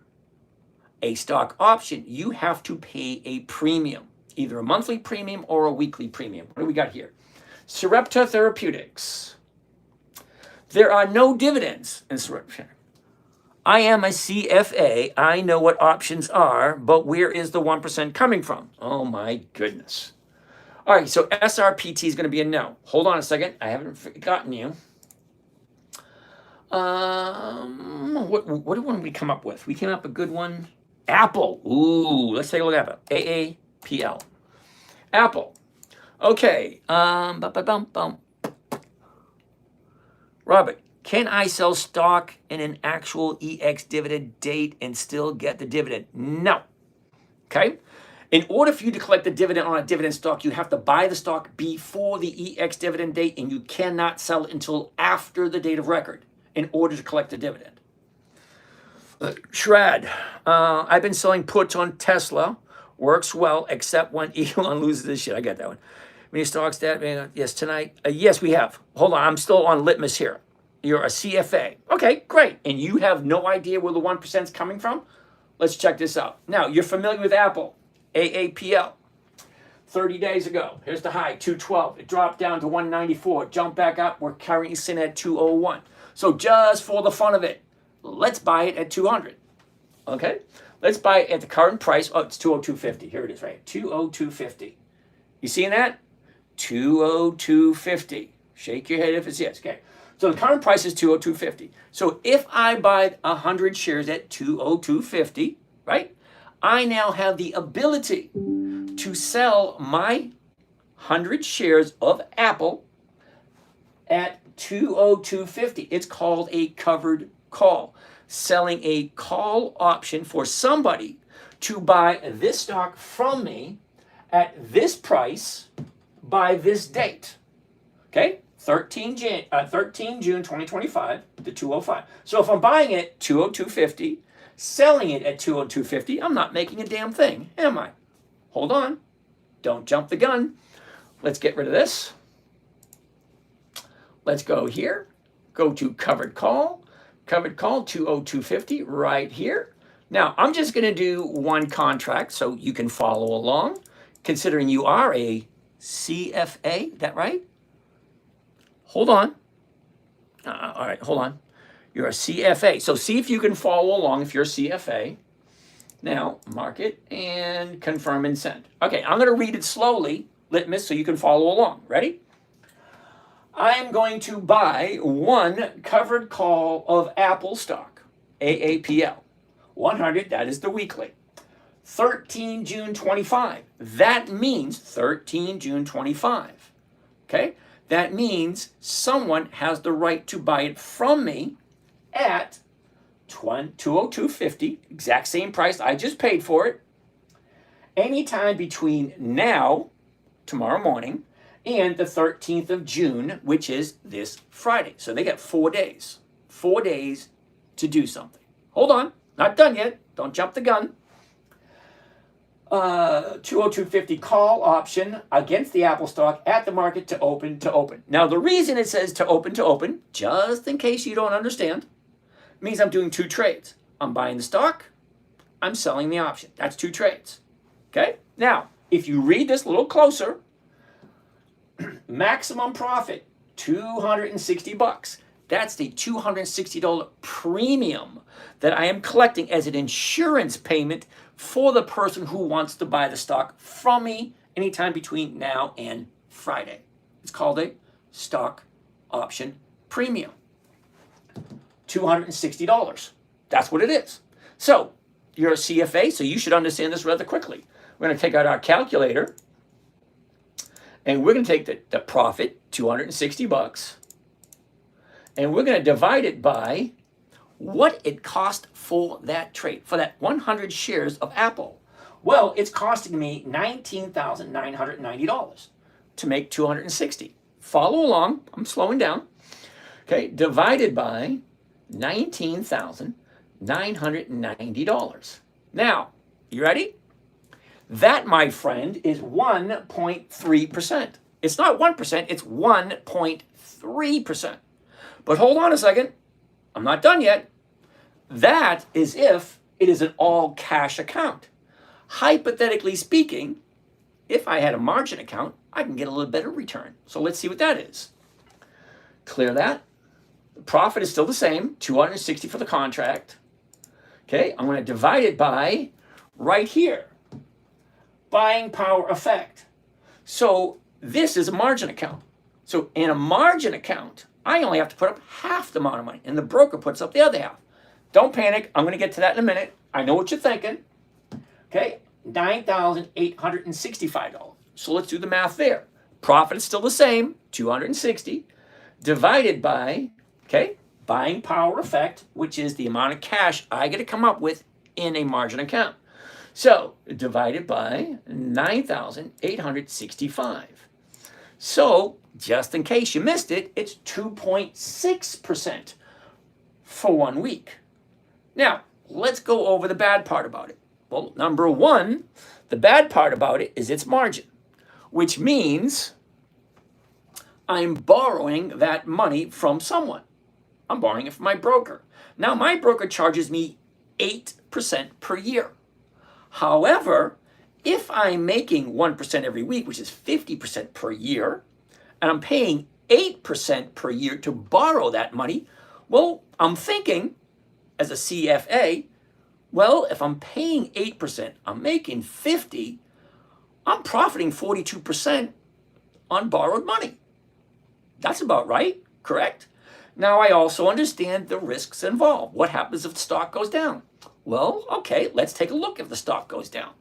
[SPEAKER 1] a stock option, you have to pay a premium, either a monthly premium or a weekly premium. What do we got here? Sarepta Therapeutics. There are no dividends in Sarepta. I am a CFA. I know what options are, but where is the 1% coming from? Oh my goodness. All right, so SRPT is going to be a no. Hold on a second. I haven't forgotten you. What one did we come up with? We came up with a good one. Apple. Ooh, let's take a look at it. AAPL. Apple. Okay. Robert, can I sell stock in an actual EX dividend date and still get the dividend? No. Okay. In order for you to collect the dividend on a dividend stock, you have to buy the stock before the EX dividend date, and you cannot sell it until after the date of record in order to collect the dividend. Shred, I've been selling puts on Tesla. Works well, except when Elon loses this shit. I got that one. Many stocks that, yes, tonight. Yes, we have. Hold on, I'm still on Litmus here. You're a CFA. Okay, great. And you have no idea where the 1% is coming from? Let's check this out. Now, you're familiar with Apple, AAPL. 30 days ago, here's the high, 212. It dropped down to 194. Jumped back up. We're currently sitting at 201. So just for the fun of it, let's buy it at 200. Okay? Let's buy it at the current price. Oh, it's 202.50. Here it is, right? 202.50. You seeing that? 202.50. Shake your head if it's yes. Okay. So the current price is 202.50. So if I buy 100 shares at 202.50, right? I now have the ability to sell my 100 shares of Apple at 202.50. It's called a covered call. Selling a call option for somebody to buy this stock from me at this price by this date. Okay? 13 June 2025 to 205. So if I'm buying it at 202.50, selling it at 202.50, I'm not making a damn thing, am I? Hold on. Don't jump the gun. Let's get rid of this. Let's go here. Go to covered call. Covered call 202.50 right here. Now, I'm just going to do one contract so you can follow along, considering you are a CFA. Is that right? Hold on. All right, hold on. You're a CFA. So see if you can follow along if you're a CFA. Now, mark it and confirm and send. Okay, I'm going to read it slowly, Litmus, so you can follow along. Ready? I am going to buy one covered call of Apple stock, AAPL. 100, that is the weekly. 13 June 25. That means 13 June 25. Okay? That means someone has the right to buy it from me at 202.50, exact same price I just paid for it, anytime between now, tomorrow morning, and the 13th of June, which is this Friday. So they got 4 days. 4 days to do something. Hold on, not done yet. Don't jump the gun. 202.50 call option against the Apple stock at the market to open to open. Now, the reason it says to open, just in case you don't understand, means I'm doing 2 trades. I'm buying the stock, I'm selling the option. That's 2 trades. Okay? Now, if you read this a little closer, maximum profit, $260. That's the $260 premium that I am collecting as an insurance payment for the person who wants to buy the stock from me anytime between now and Friday. It's called a stock option premium. $260. That's what it is. So you're a CFA, so you should understand this rather quickly. We're going to take out our calculator, and we're going to take the profit, $260, and we're going to divide it by what it cost for that trade, for that 100 shares of Apple. Well, it's costing me $19,990 to make 260. Follow along. I'm slowing down. Okay, divided by $19,990. Now, you ready? That, my friend, is 1.3%. It's not 1%, it's 1.3%. But hold on a second. I'm not done yet. That is if it is an all cash account. Hypothetically speaking, if I had a margin account, I can get a little better return. So let's see what that is. Clear that. The profit is still the same, 260 for the contract. Okay, I'm going to divide it by right here, buying power effect. So this is a margin account. So in a margin account, I only have to put up half the amount of money, and the broker puts up the other half. Don't panic. I'm going to get to that in a minute. I know what you're thinking. Okay, $9,865. So let's do the math there. Profit is still the same, 260, divided by, okay, buying power effect, which is the amount of cash I get to come up with in a margin account. So divided by 9,865. So just in case you missed it, it's 2.6% for 1 week. Now, let's go over the bad part about it. Well, number one, the bad part about it is its margin, which means I'm borrowing that money from someone. I'm borrowing it from my broker. Now, my broker charges me 8% per year. However, if I'm making 1% every week, which is 50% per year, and I'm paying 8% per year to borrow that money, well, I'm thinking as a CFA, well, if I'm paying 8%, I'm making 50, I'm profiting 42% on borrowed money. That's about right, correct? Now, I also understand the risks involved. What happens if the stock goes down? Well, okay, let's take a look if the stock goes down.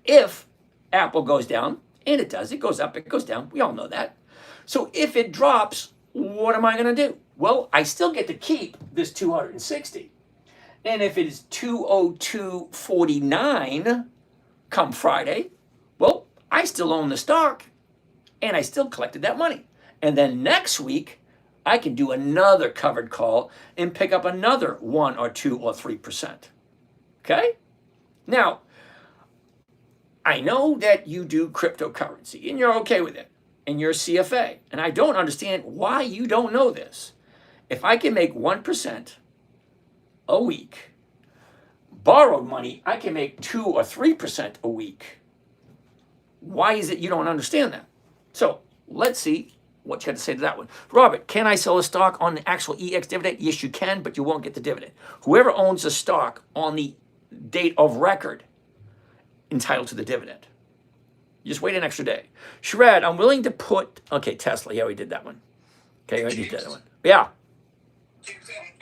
[SPEAKER 1] If Apple goes down, and it does, it goes up, it goes down, we all know that. So if it drops, what am I going to do? Well, I still get to keep this 260. And if it is 202.49 come Friday, well, I still own the stock, and I still collected that money. And then next week, I can do another covered call and pick up another 1 or 2 or 3%. Okay? Now, I know that you do cryptocurrency and you're okay with it and you're a CFA. And I don't understand why you don't know this. If I can make 1% a week, borrowed money, I can make 2 or 3% a week. Why is it you don't understand that? So let's see what you got to say to that one. Robert, can I sell a stock on the actual EX dividend? Yes, you can, but you won't get the dividend. Whoever owns a stock on the date of record entitled to the dividend. You just wait an extra day. Shrad, I'm willing to put, okay, Tesla. Yeah, we did that one. Okay, we did that one. Yeah.
[SPEAKER 4] I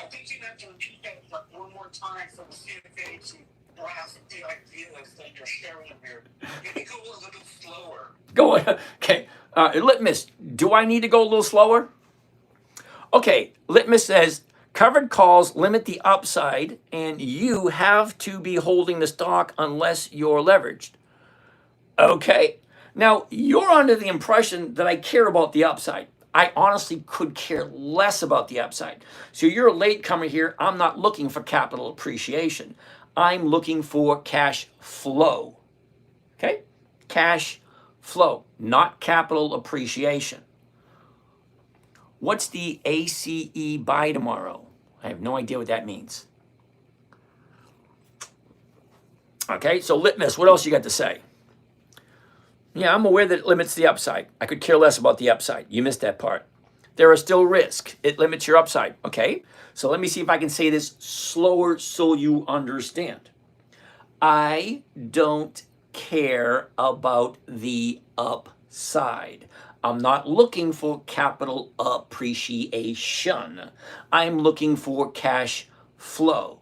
[SPEAKER 4] think you have to repeat that like one more time for the CFA to grasp the ideas that you're sharing here. Maybe go a little slower.
[SPEAKER 1] Go, okay. Litmus, do I need to go a little slower? Okay, Litmus says, covered calls limit the upside, and you have to be holding the stock unless you're leveraged. Okay, now you're under the impression that I care about the upside. I honestly could care less about the upside. So you're a latecomer here. I'm not looking for capital appreciation. I'm looking for cash flow. Okay? Cash flow, not capital appreciation. What's the ACE buy tomorrow? I have no idea what that means. Okay, so litmus, what else you got to say? Yeah, I'm aware that it limits the upside. I could care less about the upside. You missed that part. There are still risks. It limits your upside. Okay, so let me see if I can say this slower so you understand. I don't care about the upside. I'm not looking for capital appreciation. I'm looking for cash flow.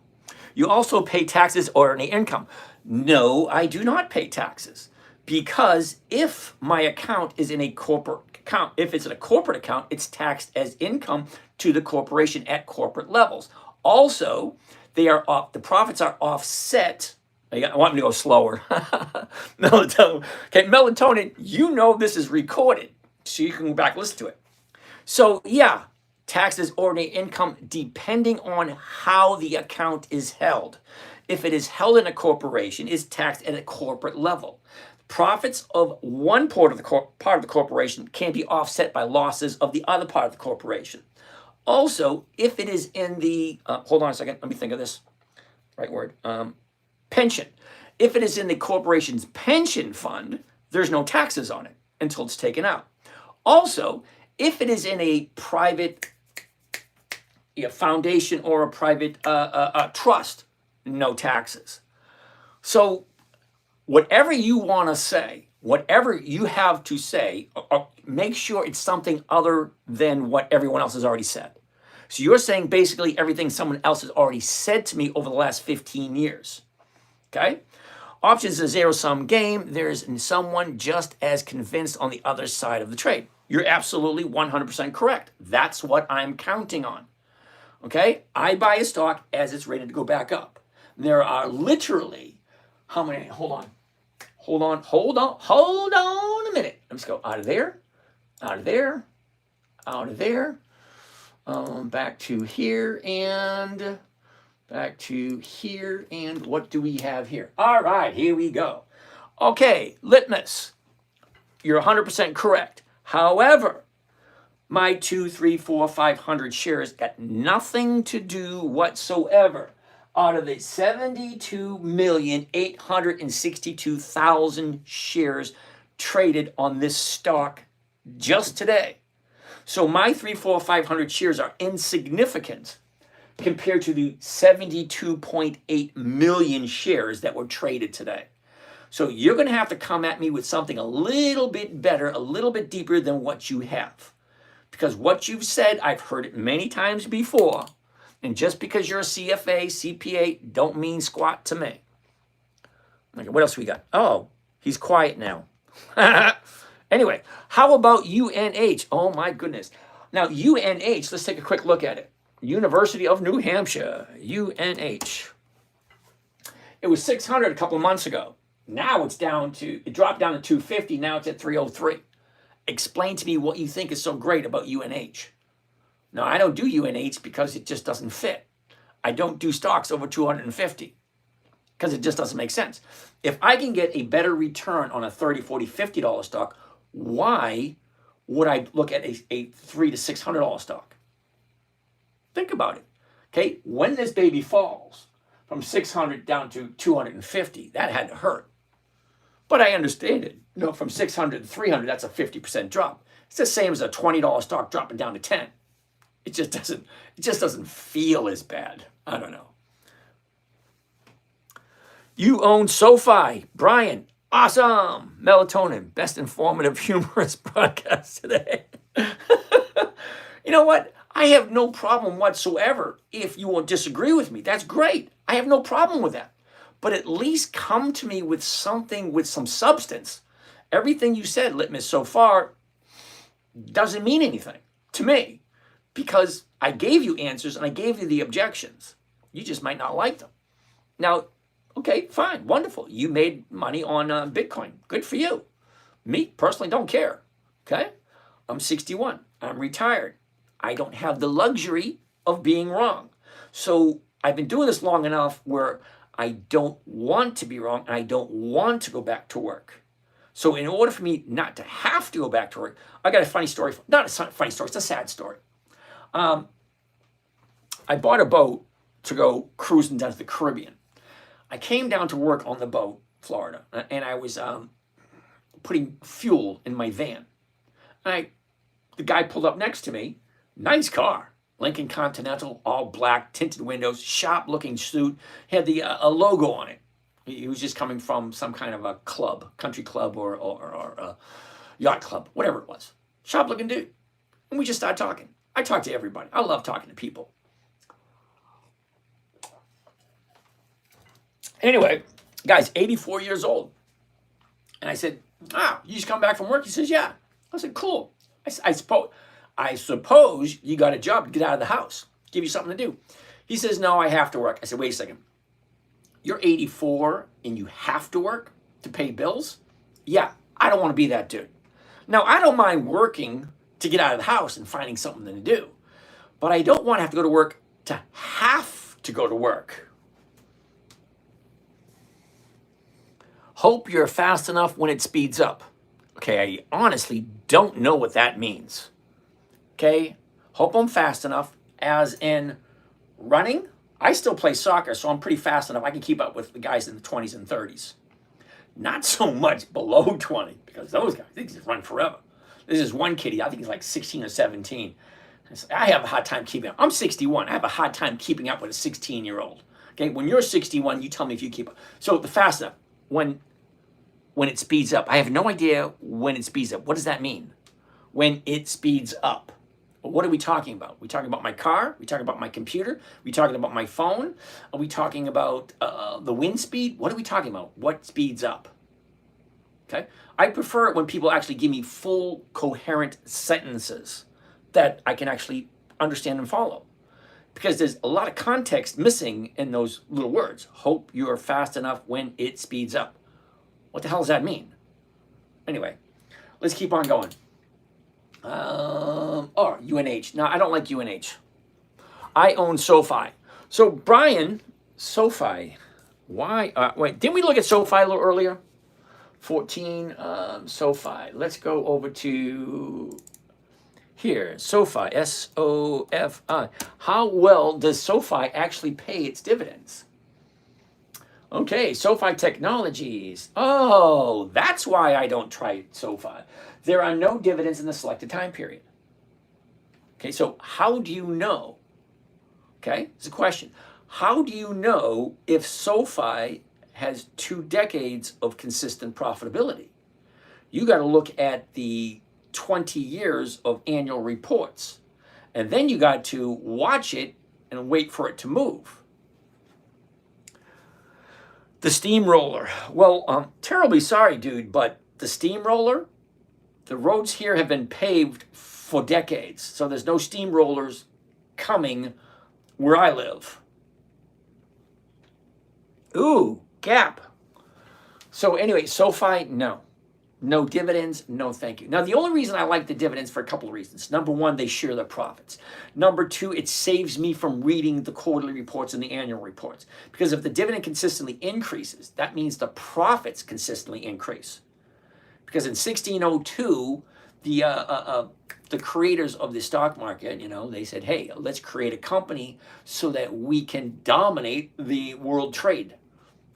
[SPEAKER 1] You also pay taxes or any income. No, I do not pay taxes, because if my account is in a corporate account, if it's in a corporate account, it's taxed as income to the corporation at corporate levels. Also, they are off, the profits are offset. I want me to go slower. Melatonin. Okay, melatonin, you know this is recorded, so you can go back and listen to it. So yeah, taxes ordinary income depending on how the account is held. If it is held in a corporation, is taxed at a corporate level. Profits of one part of the corporation can be offset by losses of the other part of the corporation. Also, if it is in the hold on a second, let me think of this right word. Pension. If it is in the corporation's pension fund, there's no taxes on it until it's taken out. Also, if it is in a private foundation or a private trust, no taxes. So whatever you want to say, whatever you have to say, make sure it's something other than what everyone else has already said. So you're saying basically everything someone else has already said to me over the last 15 years. Okay? Options is a zero-sum game. There's someone just as convinced on the other side of the trade. You're absolutely 100% correct. That's what I'm counting on. Okay? I buy a stock as it's ready to go back up. There are literally, how many? Hold on a minute. Let's go out of there, out of there, out of there, back to here, and back to here, and what do we have here? All right, here we go. Okay, litmus, you're 100% correct. However, my 2, 3, 4, 500 shares got nothing to do whatsoever out of the 72,862,000 shares traded on this stock just today. So my 3, 4, 500 shares are insignificant compared to the 72.8 million shares that were traded today. So you're going to have to come at me with something a little bit better, a little bit deeper than what you have. Because what you've said, I've heard it many times before. And just because you're a CFA, CPA, don't mean squat to me. Okay, what else we got? Oh, he's quiet now. Anyway, how about UNH? Oh my goodness. Now UNH, let's take a quick look at it. University of New Hampshire, UNH. It was 600 a couple of months ago. Now it dropped down to 250. Now it's at 303. Explain to me what you think is so great about UNH. Now, I don't do UNH because it just doesn't fit. I don't do stocks over 250 because it just doesn't make sense. If I can get a better return on a $30, $40, $50 stock, why would I look at a $300 to $600 stock? Think about it. Okay, when this baby falls from 600 down to 250, that had to hurt. But I understand it. You know, from 600 to 300, that's a 50% drop. It's the same as a $20 stock dropping down to 10. It just doesn't feel as bad. I don't know. You own SoFi. Brian, awesome. Melatonin, best informative, humorous broadcast today. You know what? I have no problem whatsoever if you will disagree with me. That's great. I have no problem with that. But at least come to me with something, with some substance. Everything you said, Litmus, so far doesn't mean anything to me. Because I gave you answers and I gave you the objections. You just might not like them. Now, okay, fine, wonderful. You made money on Bitcoin. Good for you. Me, personally, don't care. Okay? I'm 61. I'm retired. I don't have the luxury of being wrong. So I've been doing this long enough where I don't want to be wrong, and I don't want to go back to work. So in order for me not to have to go back to work, I got a funny story. Not a funny story, it's a sad story. I bought a boat to go cruising down to the Caribbean. I came down to work on the boat, Florida, and I was putting fuel in my van. And the guy pulled up next to me, nice car, Lincoln Continental, all black, tinted windows, sharp-looking suit, had the a logo on it. He was just coming from some kind of a club, country club or a yacht club, whatever it was. Sharp-looking dude. And we just started talking. I talk to everybody. I love talking to people. Anyway, guy's 84 years old. And I said, you just come back from work? He says, yeah. I said, cool. I suppose you got a job to get out of the house, give you something to do. He says, no, I have to work. I said, wait a second. You're 84 and you have to work to pay bills? Yeah, I don't want to be that dude. Now, I don't mind working to get out of the house and finding something to do, but I don't want to have to go to work to have to go to work. Hope you're fast enough when it speeds up. Okay, I honestly don't know what that means. Okay, hope I'm fast enough, as in running. I still play soccer, so I'm pretty fast enough. I can keep up with the guys in the 20s and 30s. Not so much below 20, because those guys, they just run forever. There's this one kid, I think he's like 16 or 17. I have a hard time keeping up. I'm 61. I have a hard time keeping up with a 16-year-old. Okay, when you're 61, you tell me if you keep up. So the fast enough, when it speeds up. I have no idea when it speeds up. What does that mean? When it speeds up. What are we talking about? Are we talking about my car? Are we talking about my computer? Are we talking about my phone? Are we talking about the wind speed? What are we talking about? What speeds up? Okay? I prefer it when people actually give me full, coherent sentences that I can actually understand and follow. Because there's a lot of context missing in those little words. Hope you are fast enough when it speeds up. What the hell does that mean? Anyway, let's keep on going. UNH. No, I don't like UNH. I own SoFi. So Brian, SoFi. Why? Wait, didn't we look at SoFi a little earlier? 14, SoFi. Let's go over to here. SoFi, S-O-F-I. How well does SoFi actually pay its dividends? Okay, SoFi Technologies. Oh, that's why I don't try SoFi. There are no dividends in the selected time period. Okay, so how do you know? Okay, it's a question. How do you know if SoFi has 2 decades of consistent profitability? You got to look at the 20 years of annual reports. And then you got to watch it and wait for it to move. The steamroller. Well, I'm terribly sorry, dude, but the steamroller, the roads here have been paved for decades. So there's no steamrollers coming where I live. Ooh, Gap. So anyway, SoFi, no. No dividends, no thank you. Now, the only reason I like the dividends for a couple of reasons. Number one, they share the profits. Number two, it saves me from reading the quarterly reports and the annual reports. Because if the dividend consistently increases, that means the profits consistently increase. Because in 1602, the creators of the stock market, they said, hey, let's create a company so that we can dominate the world trade.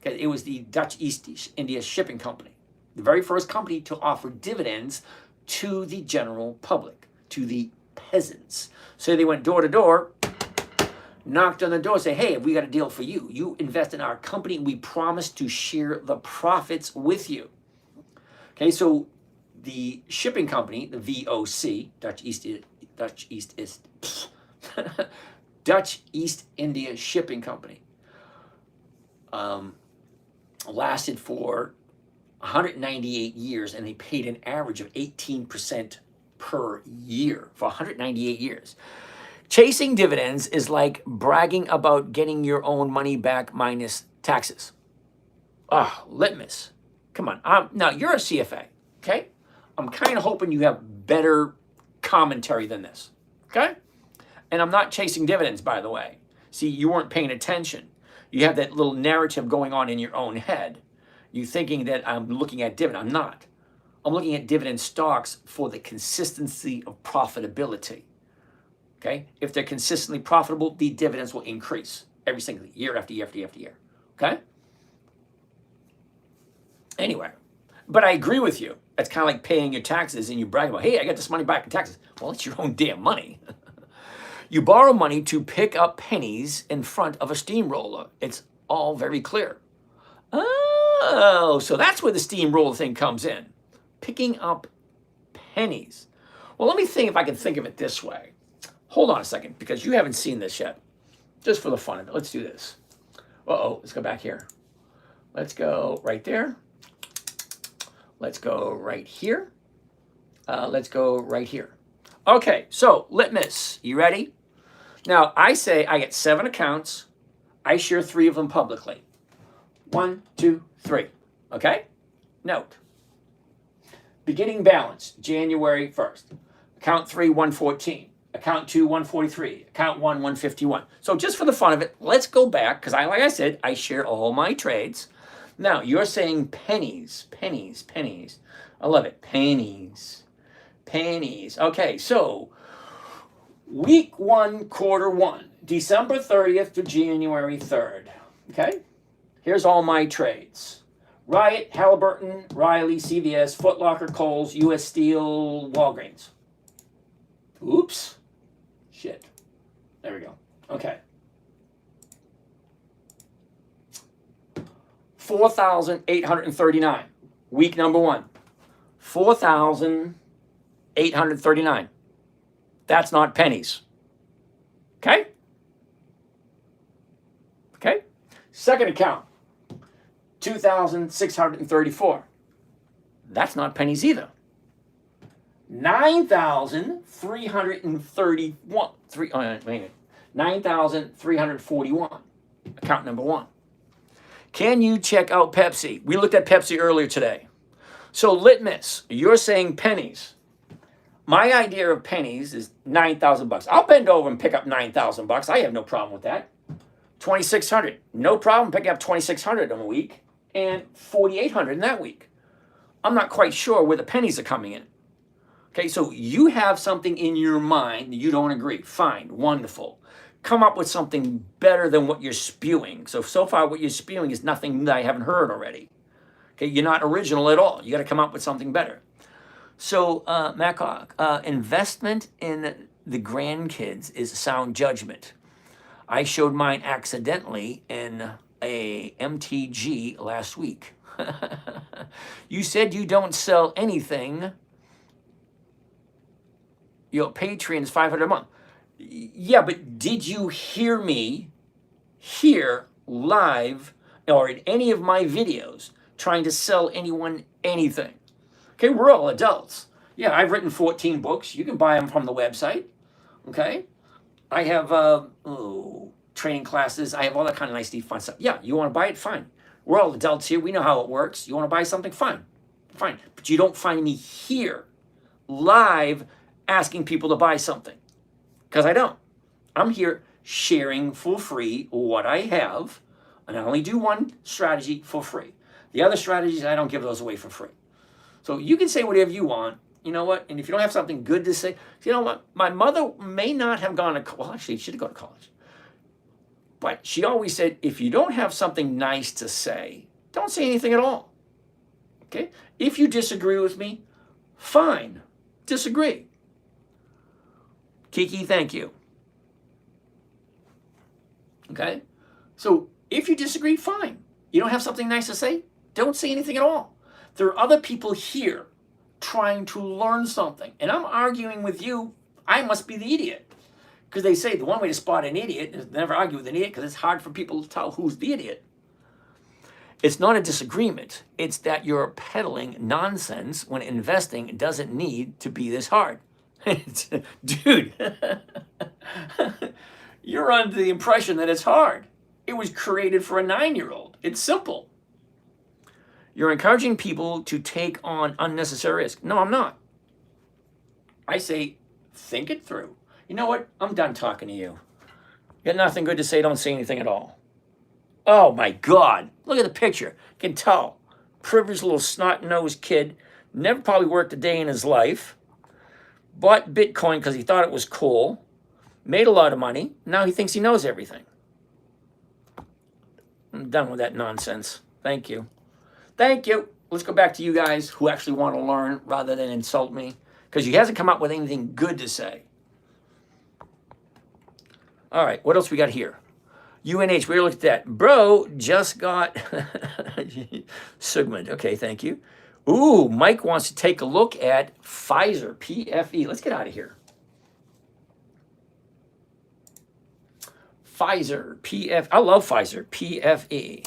[SPEAKER 1] Okay, it was the Dutch East India Shipping Company. The very first company to offer dividends to the general public, to the peasants. So they went door to door, knocked on the door, say, hey, we got a deal for you. You invest in our company, we promise to share the profits with you. Okay, so the shipping company, the VOC, Dutch East India Shipping Company, lasted for 198 years, and they paid an average of 18% per year for 198 years. Chasing dividends is like bragging about getting your own money back minus taxes. Litmus. Come on. Now, you're a CFA, okay? I'm kind of hoping you have better commentary than this, okay? And I'm not chasing dividends, by the way. See, you weren't paying attention. You have that little narrative going on in your own head. You thinking that I'm looking at dividend. I'm not. I'm looking at dividend stocks for the consistency of profitability. Okay? If they're consistently profitable, the dividends will increase every single year after year after year after year. Okay? Anyway, but I agree with you. It's kind of like paying your taxes and you brag about, hey, I got this money back in taxes. Well, it's your own damn money. You borrow money to pick up pennies in front of a steamroller. It's all very clear. Oh, so that's where the steamroller thing comes in. Picking up pennies. Well, let me think if I can think of it this way. Hold on a second, because you haven't seen this yet. Just for the fun of it, let's do this. Uh-oh, let's go back here. Let's go right there. Let's go right here. Let's go right here. Okay, so litmus, you ready? Now, I say I get 7 accounts. I share 3 of them publicly. 1, 2, 3. Okay? Note. Beginning balance, January 1st. Account 3, 114. Account 2, 143. Account 1, 151. So just for the fun of it, let's go back, because like I said, I share all my trades. Now, you're saying pennies, pennies, pennies. I love it. Pennies, pennies. Okay, so week 1, quarter 1, December 30th to January 3rd. Okay? Here's all my trades. Riot, Halliburton, Riley, CVS, Foot Locker, Kohl's, U.S. Steel, Walgreens. Oops. Shit. There we go. Okay. 4,839. Week number 1. 4,839. That's not pennies. Okay? Okay? Second account. 2,634. That's not pennies either. 9,331. 9,341. Account number 1. Can you check out Pepsi? We looked at Pepsi earlier today. So litmus, you're saying pennies. My idea of pennies is $9,000. I'll bend over and pick up $9,000. I have no problem with that. 2,600. No problem picking up 2,600 in a week and 4,800 in that week. I'm not quite sure where the pennies are coming in. Okay, so you have something in your mind that you don't agree. Fine, wonderful. Come up with something better than what you're spewing. So far what you're spewing is nothing that I haven't heard already. Okay, you're not original at all. You got to come up with something better. So, Macaw, investment in the grandkids is sound judgment. I showed mine accidentally in a MTG last week. You said you don't sell anything. Your Patreon is $500 a month. Yeah, but did you hear me here live or in any of my videos trying to sell anyone anything? Okay, we're all adults. Yeah, I've written 14 books. You can buy them from the website. Okay? I have training classes. I have all that kind of nice, fun stuff. Yeah, you want to buy it? Fine. We're all adults here. We know how it works. You want to buy something? Fine. Fine. But you don't find me here live asking people to buy something. Because I don't. I'm here sharing for free what I have. And I only do one strategy for free. The other strategies, I don't give those away for free. So you can say whatever you want. You know what? And if you don't have something good to say, you know what? My mother may not have gone to college. Well, actually, she should have gone to college. But she always said, if you don't have something nice to say, don't say anything at all. Okay? If you disagree with me, fine. Disagree. Kiki, thank you. Okay? So if you disagree, fine. You don't have something nice to say, don't say anything at all. There are other people here trying to learn something. And I'm arguing with you, I must be the idiot. Because they say the one way to spot an idiot is never argue with an idiot because it's hard for people to tell who's the idiot. It's not a disagreement. It's that you're peddling nonsense when investing doesn't need to be this hard. Dude, you're under the impression that it's hard. It was created for a 9-year-old. It's simple. You're encouraging people to take on unnecessary risk. No, I'm not. I say, think it through. You know what? I'm done talking to you. You got nothing good to say, don't say anything at all. Oh my God. Look at the picture. You can tell. Privileged little snot-nosed kid. Never probably worked a day in his life. Bought Bitcoin because he thought it was cool. Made a lot of money. Now he thinks he knows everything. I'm done with that nonsense. Thank you. Thank you. Let's go back to you guys who actually want to learn rather than insult me. Because he hasn't come up with anything good to say. All right, what else we got here? UNH, we already looked at that. Bro just got Sigmund. Okay, thank you. Ooh, Mike wants to take a look at Pfizer, PFE. Let's get out of here. Pfizer, PF. I love Pfizer, PFE.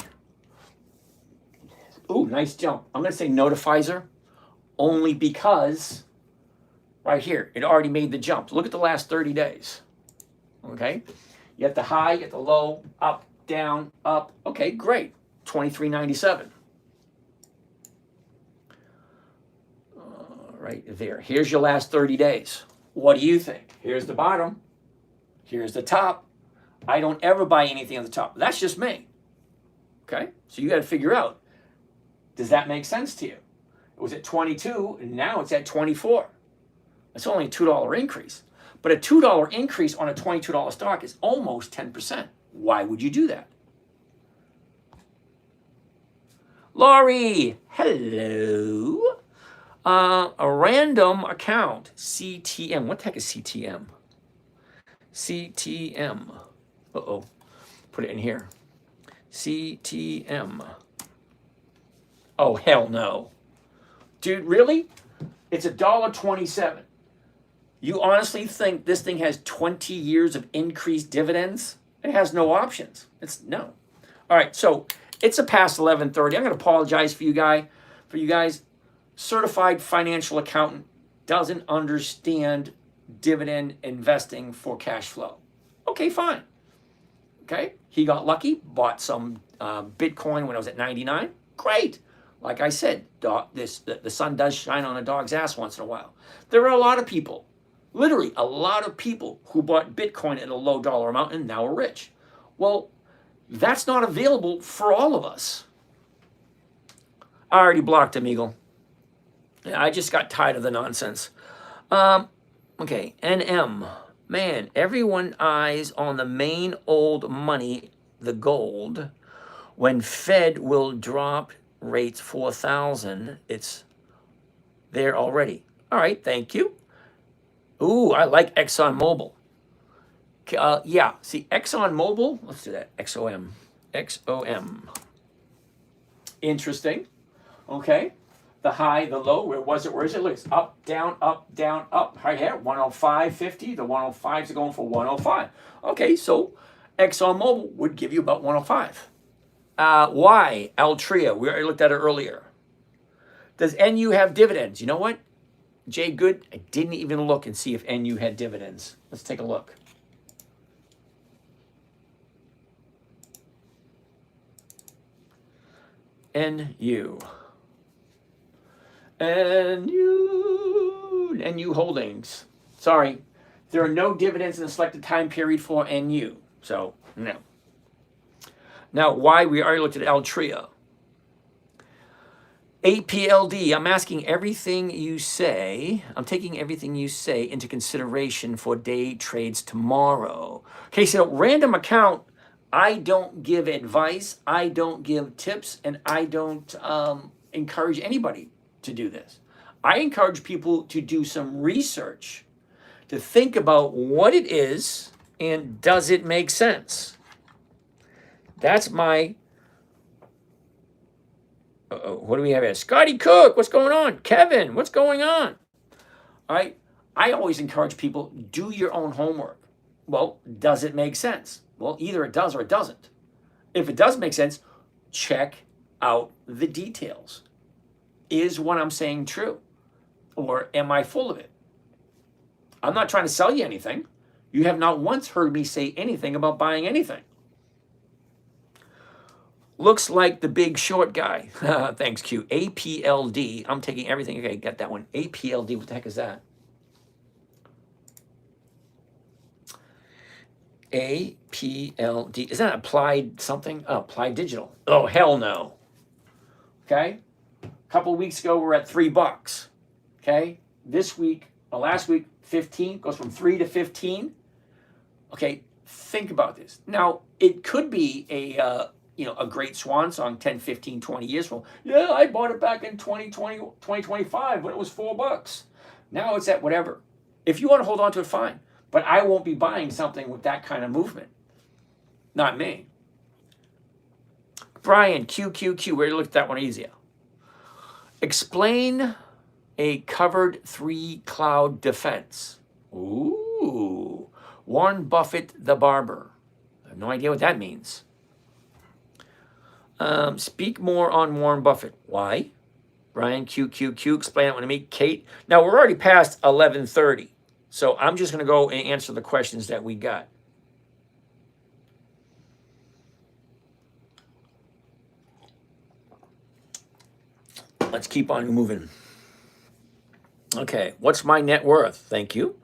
[SPEAKER 1] Ooh, nice jump. I'm going to say no to Pfizer only because right here, it already made the jump. Look at the last 30 days. Okay? You have the high, you have the low, up, down, up. Okay, great. 23.97. Right there. Here's your last 30 days. What do you think? Here's the bottom. Here's the top. I don't ever buy anything on the top. That's just me. Okay? So you got to figure out, does that make sense to you? It was at 22, and now it's at 24. That's only a $2 increase. But a $2 increase on a $22 stock is almost 10%. Why would you do that? Laurie, hello. A random account, CTM. What the heck is CTM? CTM. Uh-oh. Put it in here. CTM. Oh, hell no. Dude, really? It's $1.27. You honestly think this thing has 20 years of increased dividends? It has no options. It's no. All right, so it's a past 11:30. I'm going to apologize for you guys. Certified financial accountant doesn't understand dividend investing for cash flow. Okay, fine. Okay, he got lucky, bought some Bitcoin when I was at 99. Great. Like I said, the sun does shine on a dog's ass once in a while. There are a lot of people, literally a lot of people who bought Bitcoin at a low dollar amount and now are rich. Well, that's not available for all of us. I already blocked him, Eagle. I just got tired of the nonsense. Okay, NM. Man, everyone eyes on the main old money, the gold. When Fed will drop rates 4,000, it's there already. All right, thank you. Ooh, I like ExxonMobil. Yeah, see, ExxonMobil, let's do that, XOM. XOM. Interesting. Okay. The high, the low, where was it? Where is it? Look, it's up, down, up. Right here, 105.50. The 105s are going for 105. Okay, so ExxonMobil would give you about 105. Why? Altria, we already looked at it earlier. Does NU have dividends? You know what? Jay Good, I didn't even look and see if NU had dividends. Let's take a look. NU Holdings. Sorry, there are no dividends in the selected time period for NU. So, no. Now, why? We already looked at Altria. APLD, I'm asking everything you say. I'm taking everything you say into consideration for day trades tomorrow. Okay, so random account, I don't give advice, I don't give tips, and I don't encourage anybody to do this. I encourage people to do some research, to think about what it is and does it make sense. That's my... what do we have here? Scotty Cook, what's going on? Kevin, what's going on? All right, I always encourage people, do your own homework. Well, does it make sense? Well, either it does or it doesn't. If it does make sense, check out the details. Is what I'm saying true? Or am I full of it? I'm not trying to sell you anything. You have not once heard me say anything about buying anything. Looks like the big short guy. Thanks, Q. APLD. I'm taking everything. Okay, got that one. APLD, what the heck is that? APLD. Is that applied something? Oh, applied digital. Oh, hell no. Okay. A couple of weeks ago, we're at $3. Okay. This week, last week, 15 goes from 3 to 15. Okay. Think about this. Now, it could be a great swan song 10, 15, 20 years from. Yeah, I bought it back in 2025 when it was $4. Now it's at whatever. If you want to hold on to it, fine. But I won't be buying something with that kind of movement. Not me. Brian, QQQ, we're going to look at that one easier. Explain a covered 3 cloud defense. Ooh. Warren Buffett, the barber. I have no idea what that means. Speak more on Warren Buffett. Why? Brian, QQQ, explain it to me. Kate. Now, we're already past 11:30. So I'm just going to go and answer the questions that we got. Let's keep on moving. Okay, what's my net worth? Thank you.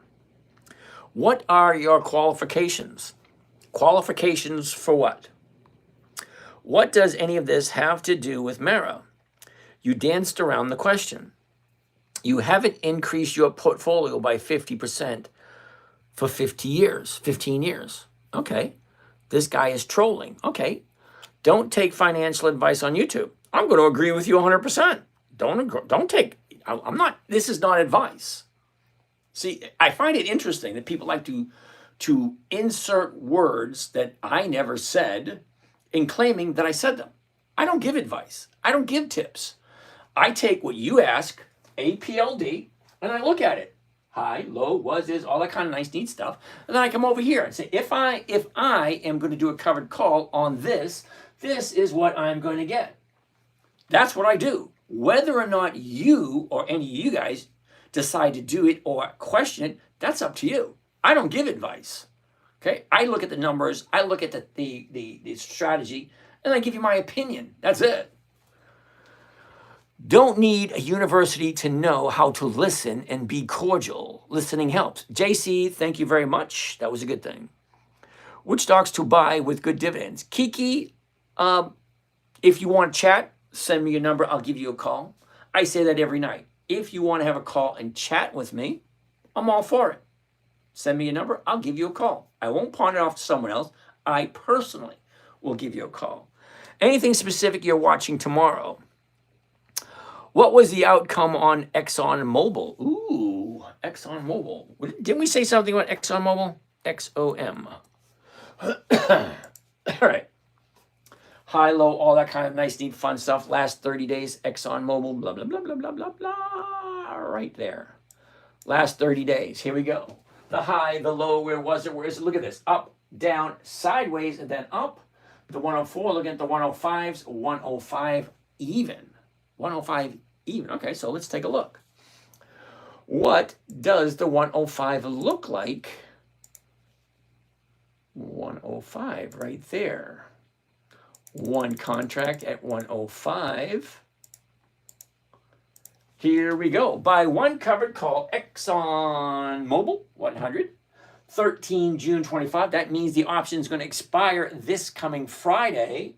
[SPEAKER 1] What are your qualifications? Qualifications for what? What does any of this have to do with Mara? You danced around the question. You haven't increased your portfolio by 50% for 15 years. Okay. This guy is trolling. Okay. Don't take financial advice on YouTube. I'm going to agree with you 100%. Don't take, I'm not, this is not advice. See, I find it interesting that people like to insert words that I never said in claiming that I said them. I don't give advice. I don't give tips. I take what you ask, APLD, and I look at it. High, low, was, is, all that kind of nice, neat stuff. And then I come over here and say, if I am going to do a covered call on this is what I'm going to get. That's what I do. Whether or not you or any of you guys decide to do it or question it, that's up to you. I don't give advice. Okay? I look at the numbers, I look at the strategy, and I give you my opinion. That's it. Don't need a university to know how to listen and be cordial. Listening helps. JC, thank you very much. That was a good thing. Which stocks to buy with good dividends? Kiki, if you want to chat, send me your number. I'll give you a call. I say that every night. If you want to have a call and chat with me, I'm all for it. Send me your number. I'll give you a call. I won't pawn it off to someone else. I personally will give you a call. Anything specific you're watching tomorrow? What was the outcome on ExxonMobil? Ooh, ExxonMobil. Didn't we say something about ExxonMobil? XOM. All right. High, low, all that kind of nice, neat, fun stuff. Last 30 days, ExxonMobil, blah, blah, blah, blah, blah, blah, blah. Right there. Last 30 days. Here we go. The high, the low, where was it? Where is it? Look at this. Up, down, sideways, and then up. The 104, looking at the 105s, 105 even. 105 even. Okay, so let's take a look. What does the 105 look like? 105 right there. One contract at 105. Here we go. Buy one covered call, ExxonMobil 100. 13 June 25. That means the option is going to expire this coming Friday.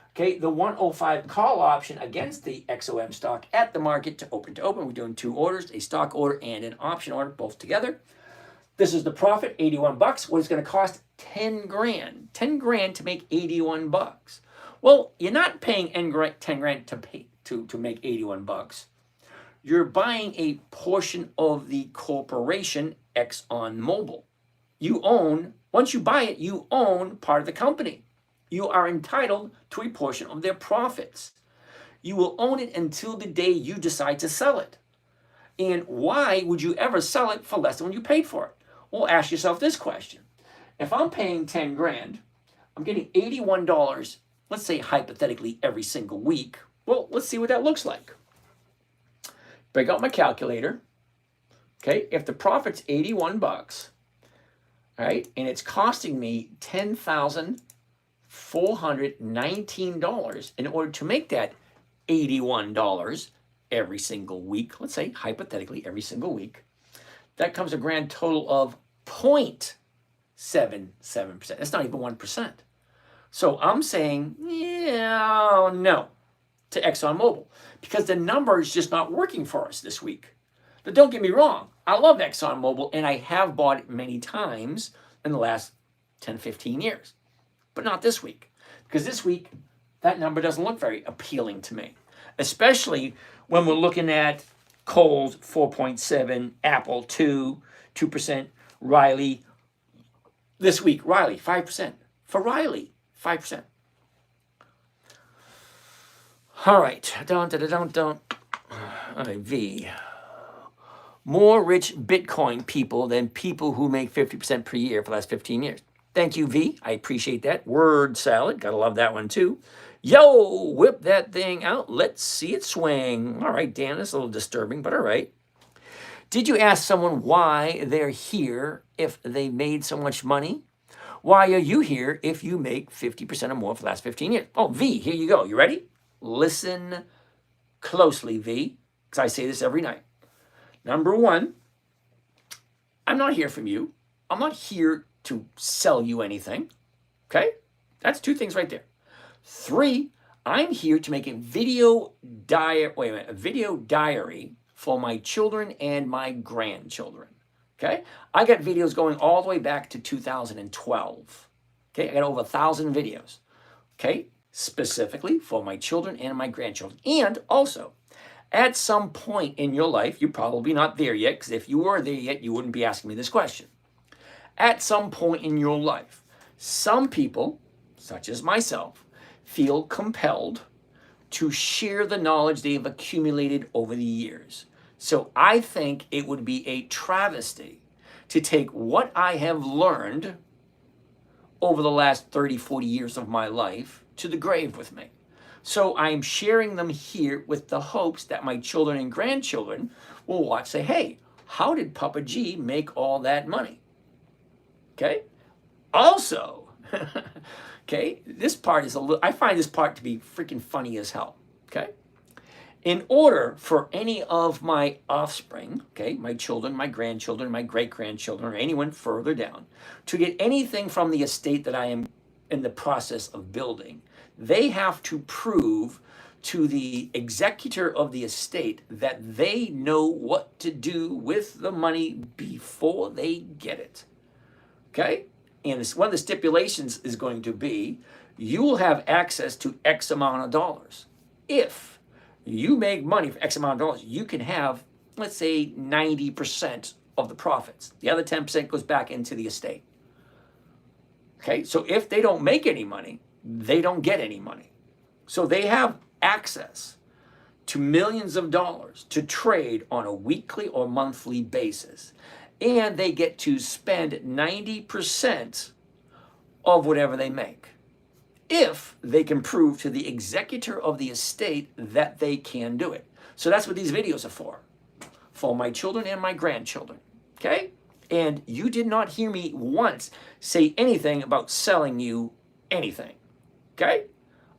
[SPEAKER 1] Okay, the 105 call option against the XOM stock at the market to open. We're doing 2 orders, a stock order and an option order, both together. This is the profit, $81. What is going to cost? 10 grand. 10 grand to make $81. Well, you're not paying 10 grand to pay to make $81. You're buying a portion of the corporation ExxonMobil. You own, once you buy it, you own part of the company. You are entitled to a portion of their profits. You will own it until the day you decide to sell it. And why would you ever sell it for less than when you paid for it? Well, ask yourself this question. If I'm paying 10 grand, I'm getting $81, let's say hypothetically every single week. Well, let's see what that looks like. Break out my calculator. Okay, if the profit's $81, all right, and it's costing me $10,419 in order to make that $81 every single week, let's say hypothetically every single week, that comes a grand total of 7%. That's not even 1%. So I'm saying, yeah, no to ExxonMobil because the number is just not working for us this week. But don't get me wrong, I love ExxonMobil and I have bought it many times in the last 10, 15 years, but not this week. Because this week, that number doesn't look very appealing to me, especially when we're looking at Kohl's 4.7, Apple 2%, Riley. This week, Riley 5%. For Riley, 5%. All right, don't. All right, V. More rich Bitcoin people than people who make 50% per year for the last 15 years. Thank you, V. I appreciate that. Word salad. Gotta love that one, too. Yo, whip that thing out. Let's see it swing. All right, Dan, that's a little disturbing, but all right. Did you ask someone why they're here if they made so much money? Why are you here if you make 50% or more for the last 15 years? Oh, V, here you go. You ready? Listen closely, V, because I say this every night. Number one, I'm not here from you. I'm not here to sell you anything. Okay? That's two things right there. 3, I'm here to make a video diary for my children and my grandchildren. Okay? I got videos going all the way back to 2012. Okay? I got over 1,000 videos. Okay? Specifically for my children and my grandchildren. And also, at some point in your life, you're probably not there yet, because if you were there yet, you wouldn't be asking me this question. At some point in your life, some people, such as myself, feel compelled to share the knowledge they've accumulated over the years. So I think it would be a travesty to take what I have learned over the last 30, 40 years of my life to the grave with me. So I'm sharing them here with the hopes that my children and grandchildren will watch, say, hey, how did Papa G make all that money? Okay? Also, okay, this part is I find this part to be freaking funny as hell. Okay? In order for any of my offspring, okay, my children, my grandchildren, my great-grandchildren, or anyone further down, to get anything from the estate that I am in the process of building, they have to prove to the executor of the estate that they know what to do with the money before they get it. Okay? And one of the stipulations is going to be you will have access to X amount of dollars. If you make money for X amount of dollars, you can have, let's say, 90% of the profits. The other 10% goes back into the estate. Okay? So if they don't make any money, they don't get any money. So they have access to millions of dollars to trade on a weekly or monthly basis. And they get to spend 90% of whatever they make, if they can prove to the executor of the estate that they can do it. So that's what these videos are for my children and my grandchildren. Okay? And you did not hear me once say anything about selling you anything. Okay?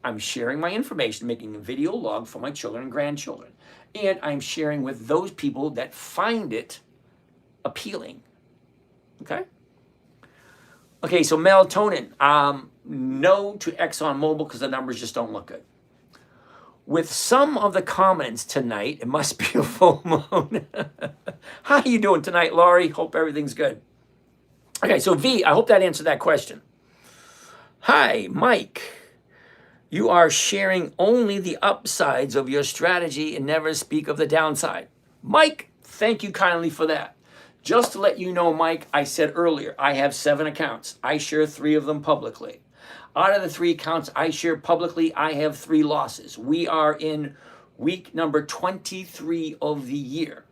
[SPEAKER 1] I'm sharing my information, making a video log for my children and grandchildren. And I'm sharing with those people that find it appealing. Okay? Okay, so melatonin. No to ExxonMobil because the numbers just don't look good. With some of the comments tonight, it must be a full moon. How are you doing tonight, Laurie? Hope everything's good. Okay, so V, I hope that answered that question. Hi, Mike. You are sharing only the upsides of your strategy and never speak of the downside. Mike, thank you kindly for that. Just to let you know, Mike, I said earlier, I have 7 accounts. I share 3 of them publicly. Out of the 3 accounts I share publicly, I have 3 losses. We are in week number 23 of the year.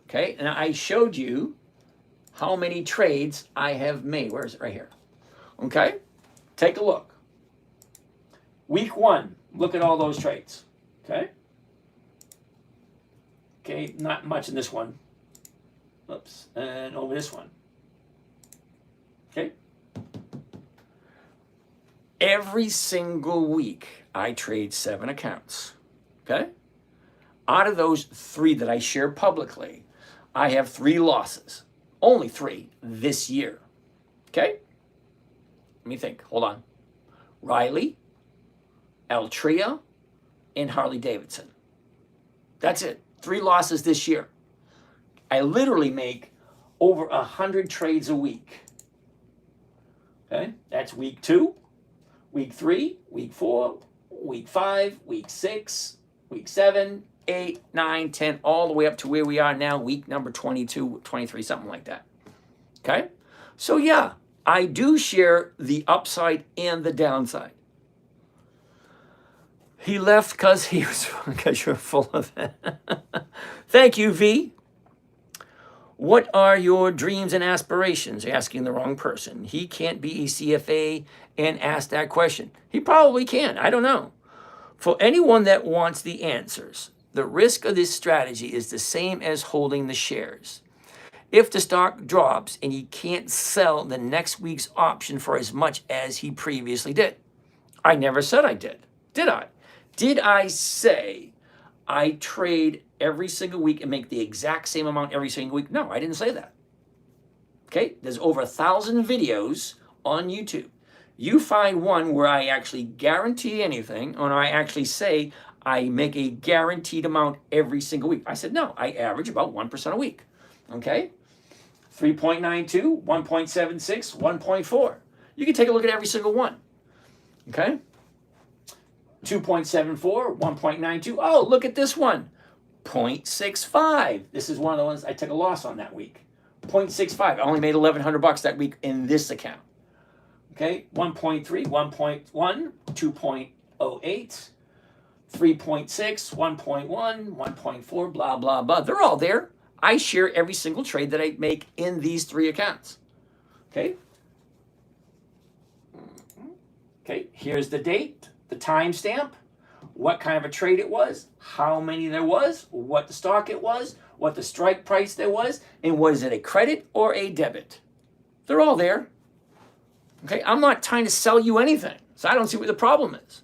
[SPEAKER 1] Okay, and I showed you how many trades I have made. Where is it? Right here. Okay, take a look. Week 1, look at all those trades. Okay. Okay, not much in this one. Oops, and over this one. Okay. Every single week, I trade 7 accounts. Okay. Out of those 3 that I share publicly, I have 3 losses. Only 3 this year. Okay. Let me think. Hold on. Riley, Altria, and Harley Davidson. That's it. 3 losses this year. I literally make over 100 trades a week. Okay, that's week 2, week 3, week 4, week 5, week 6, week 7, 8, 9, 10, all the way up to where we are now, week number 22, 23, something like that. Okay, so yeah, I do share the upside and the downside. He left because you're full of it. Thank you, V. What are your dreams and aspirations? You're asking the wrong person. He can't be a CFA and ask that question. He probably can. I don't know. For anyone that wants the answers, the risk of this strategy is the same as holding the shares. If the stock drops and he can't sell the next week's option for as much as he previously did. I never said I did. Did I? Did I say I trade every single week and make the exact same amount every single week? No, I didn't say that. Okay, there's over 1,000 videos on YouTube. You find one where I actually guarantee anything, or I actually say I make a guaranteed amount every single week. I said, no, I average about 1% a week. Okay, 3.92, 1.76, 1.4. You can take a look at every single one. Okay, 2.74, 1.92. Oh, look at this one. 0.65. This is one of the ones I took a loss on that week. 0.65. I only made $1,100 that week in this account. Okay, 1.3, 1.1, 2.08, 3.6, 1.1, 1.4, blah, blah, blah. They're all there. I share every single trade that I make in these 3 accounts. Okay. Okay, here's the date, the timestamp, what kind of a trade it was, how many there was, what the stock it was, what the strike price there was, and was it a credit or a debit? They're all there. Okay, I'm not trying to sell you anything, so I don't see what the problem is.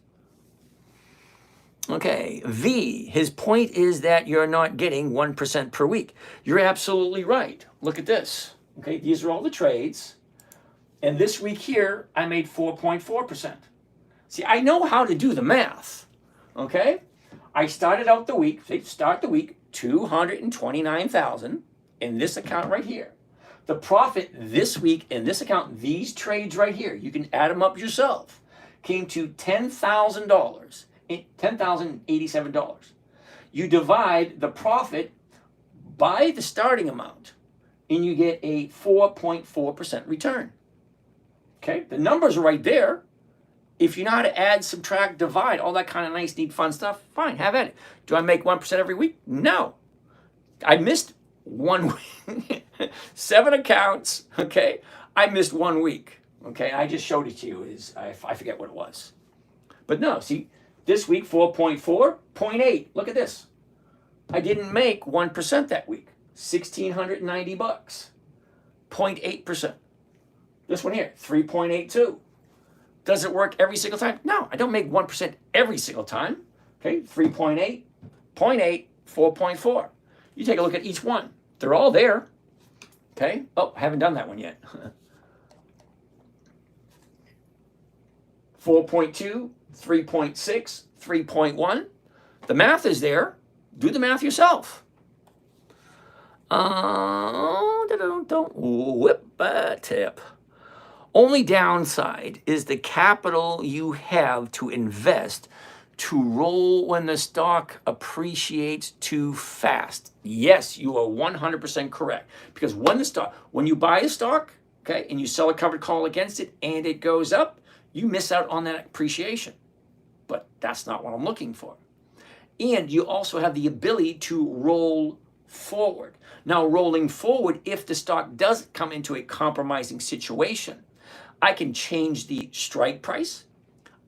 [SPEAKER 1] Okay, V, his point is that you're not getting 1% per week. You're absolutely right. Look at this. Okay, these are all the trades. And this week here, I made 4.4%. See, I know how to do the math. Okay, I started out the week, start the week, 229,000 in this account right here. The profit this week in this account, these trades right here, you can add them up yourself, came to $10,000, $10,087. You divide the profit by the starting amount, and you get a 4.4% return. Okay, the numbers are right there. If you know how to add, subtract, divide, all that kind of nice, neat, fun stuff, fine, have at it. Do I make 1% every week? No. I missed 1 week. 7 accounts, okay? I missed 1 week, okay? I just showed it to you. I forget what it was. But no, see, this week, 4.4, 0.8. Look at this. I didn't make 1% that week. $1,690. 0.8%. This one here, 3.82. Does it work every single time? No, I don't make 1% every single time. Okay, 3.8, 0.8, 4.4. You take a look at each one. They're all there. Okay. Oh, I haven't done that one yet. 4.2, 3.6, 3.1. The math is there. Do the math yourself. Don't whip a tip. Only downside is the capital you have to invest to roll when the stock appreciates too fast. Yes, you are 100% correct. Because when you buy a stock, okay, and you sell a covered call against it and it goes up, you miss out on that appreciation. But that's not what I'm looking for. And you also have the ability to roll forward. Now, rolling forward, if the stock does come into a compromising situation, I can change the strike price.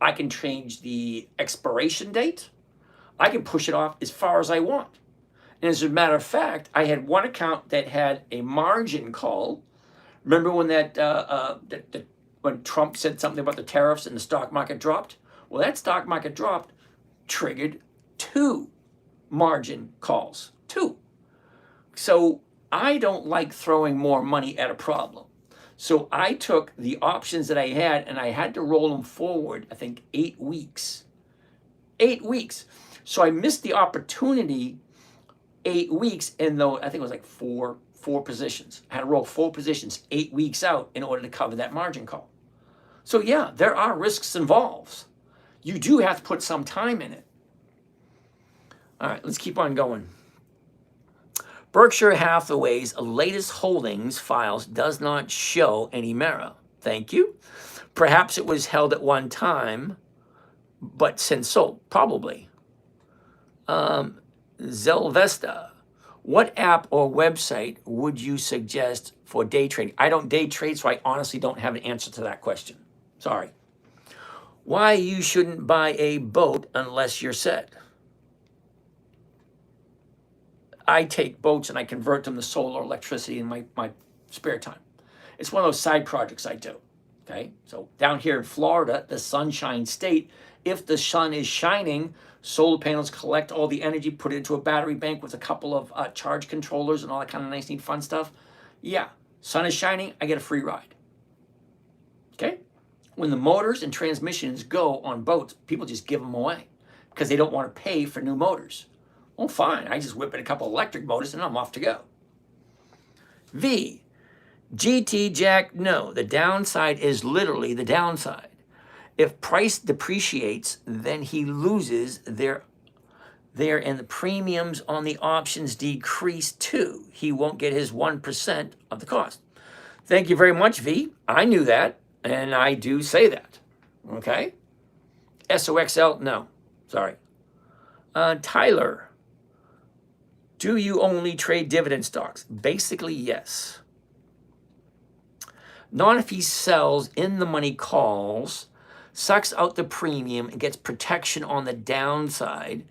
[SPEAKER 1] I can change the expiration date. I can push it off as far as I want. And as a matter of fact, I had one account that had a margin call. Remember when when Trump said something about the tariffs and the stock market dropped? Well, that stock market dropped triggered 2 margin calls. 2. So I don't like throwing more money at a problem. So I took the options that I had and I had to roll them forward, I think 8 weeks. 8 weeks. So I missed the opportunity 8 weeks, and though I think it was like four positions. I had to roll 4 positions 8 weeks out in order to cover that margin call. So yeah, there are risks involved. You do have to put some time in it. All right, let's keep on going. Berkshire Hathaway's latest holdings files does not show any merit. Thank you. Perhaps it was held at one time, but since sold, probably. Zelvesta, what app or website would you suggest for day trading? I don't day trade, so I honestly don't have an answer to that question. Sorry. Why you shouldn't buy a boat unless you're set? I take boats and I convert them to solar electricity in my spare time. It's one of those side projects I do. Okay, so down here in Florida, the sunshine state, if the sun is shining, solar panels collect all the energy, put it into a battery bank with a couple of charge controllers and all that kind of nice, neat, fun stuff. Yeah, sun is shining, I get a free ride. Okay, when the motors and transmissions go on boats, people just give them away because they don't want to pay for new motors. Well, fine, I just whip in a couple electric motors and I'm off to go. V, GT Jack, no, the downside is literally the downside. If price depreciates, then he loses there and the premiums on the options decrease too. He won't get his 1% of the cost. Thank you very much, V. I knew that, and I do say that. Okay? SOXL, no, sorry. Tyler, do you only trade dividend stocks? Basically, yes. Not if he sells in the money calls, sucks out the premium, and gets protection on the downside.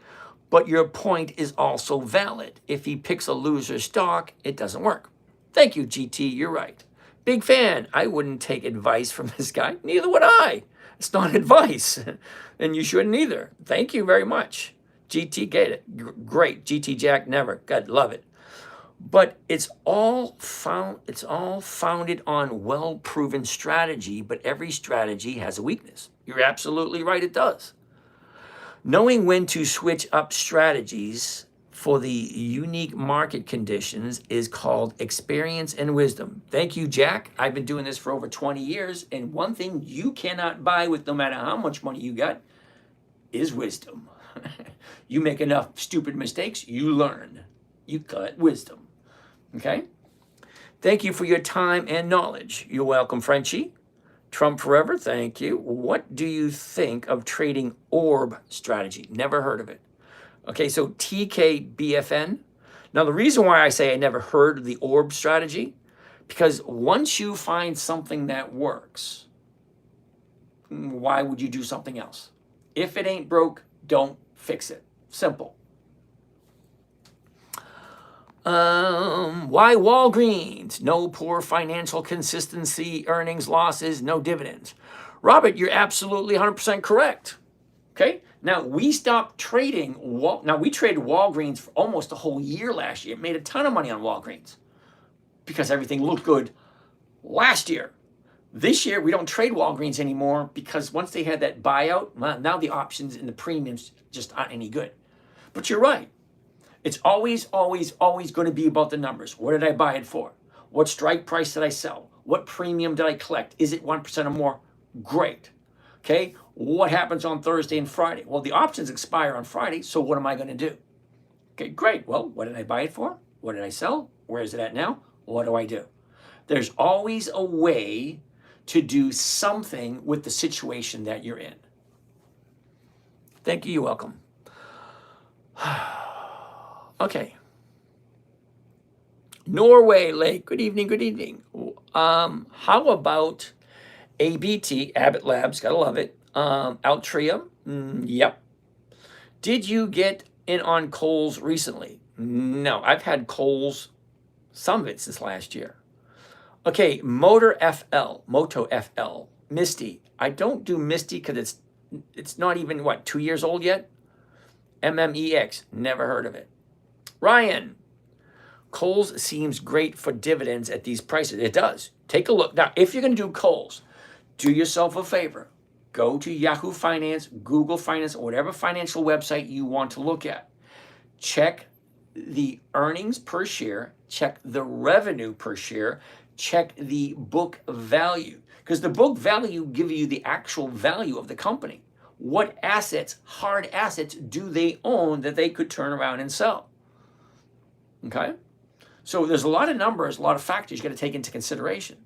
[SPEAKER 1] But your point is also valid. If he picks a loser stock, it doesn't work. Thank you, GT. You're right. Big fan. I wouldn't take advice from this guy. Neither would I. It's not advice. And you shouldn't either. Thank you very much. GT, get it. Great. GT Jack, never. God, love it. But it's all founded on well-proven strategy, but every strategy has a weakness. You're absolutely right, it does. Knowing when to switch up strategies for the unique market conditions is called experience and wisdom. Thank you, Jack. I've been doing this for over 20 years, and one thing you cannot buy with no matter how much money you got is wisdom. You make enough stupid mistakes, you learn. You got wisdom. Okay? Thank you for your time and knowledge. You're welcome, Frenchie. Trump forever, thank you. What do you think of trading orb strategy? Never heard of it. Okay, so TKBFN. Now, the reason why I say I never heard of the orb strategy, because once you find something that works, why would you do something else? If it ain't broke, don't fix it. Simple. Why Walgreens? No poor financial consistency, earnings, losses, no dividends. Robert, you're absolutely 100% correct. Okay? Now, we stopped trading. Now, we traded Walgreens for almost a whole year last year. Made a ton of money on Walgreens because everything looked good last year. This year, we don't trade Walgreens anymore because once they had that buyout, well, now the options and the premiums just aren't any good. But you're right. It's always, always, always going to be about the numbers. What did I buy it for? What strike price did I sell? What premium did I collect? Is it 1% or more? Great. Okay, what happens on Thursday and Friday? Well, the options expire on Friday, so what am I going to do? Okay, great. Well, what did I buy it for? What did I sell? Where is it at now? What do I do? There's always a way to do something with the situation that you're in. Thank you. You're welcome. Okay. Norway Lake. Good evening. Good evening. How about ABT, Abbott Labs? Gotta love it. Altria. Yep. Did you get in on Kohl's recently? No, I've had Kohl's, some of it since last year. Okay, Moto FL, Misty. I don't do Misty because it's not even, 2 years old yet? MMEX, never heard of it. Ryan, Kohl's seems great for dividends at these prices. It does. Take a look. Now, if you're going to do Kohl's, do yourself a favor. Go to Yahoo Finance, Google Finance, or whatever financial website you want to look at. Check the earnings per share, check the revenue per share, check the book value. Because the book value gives you the actual value of the company. What assets, hard assets, do they own that they could turn around and sell? Okay? So there's a lot of numbers, a lot of factors you got to take into consideration.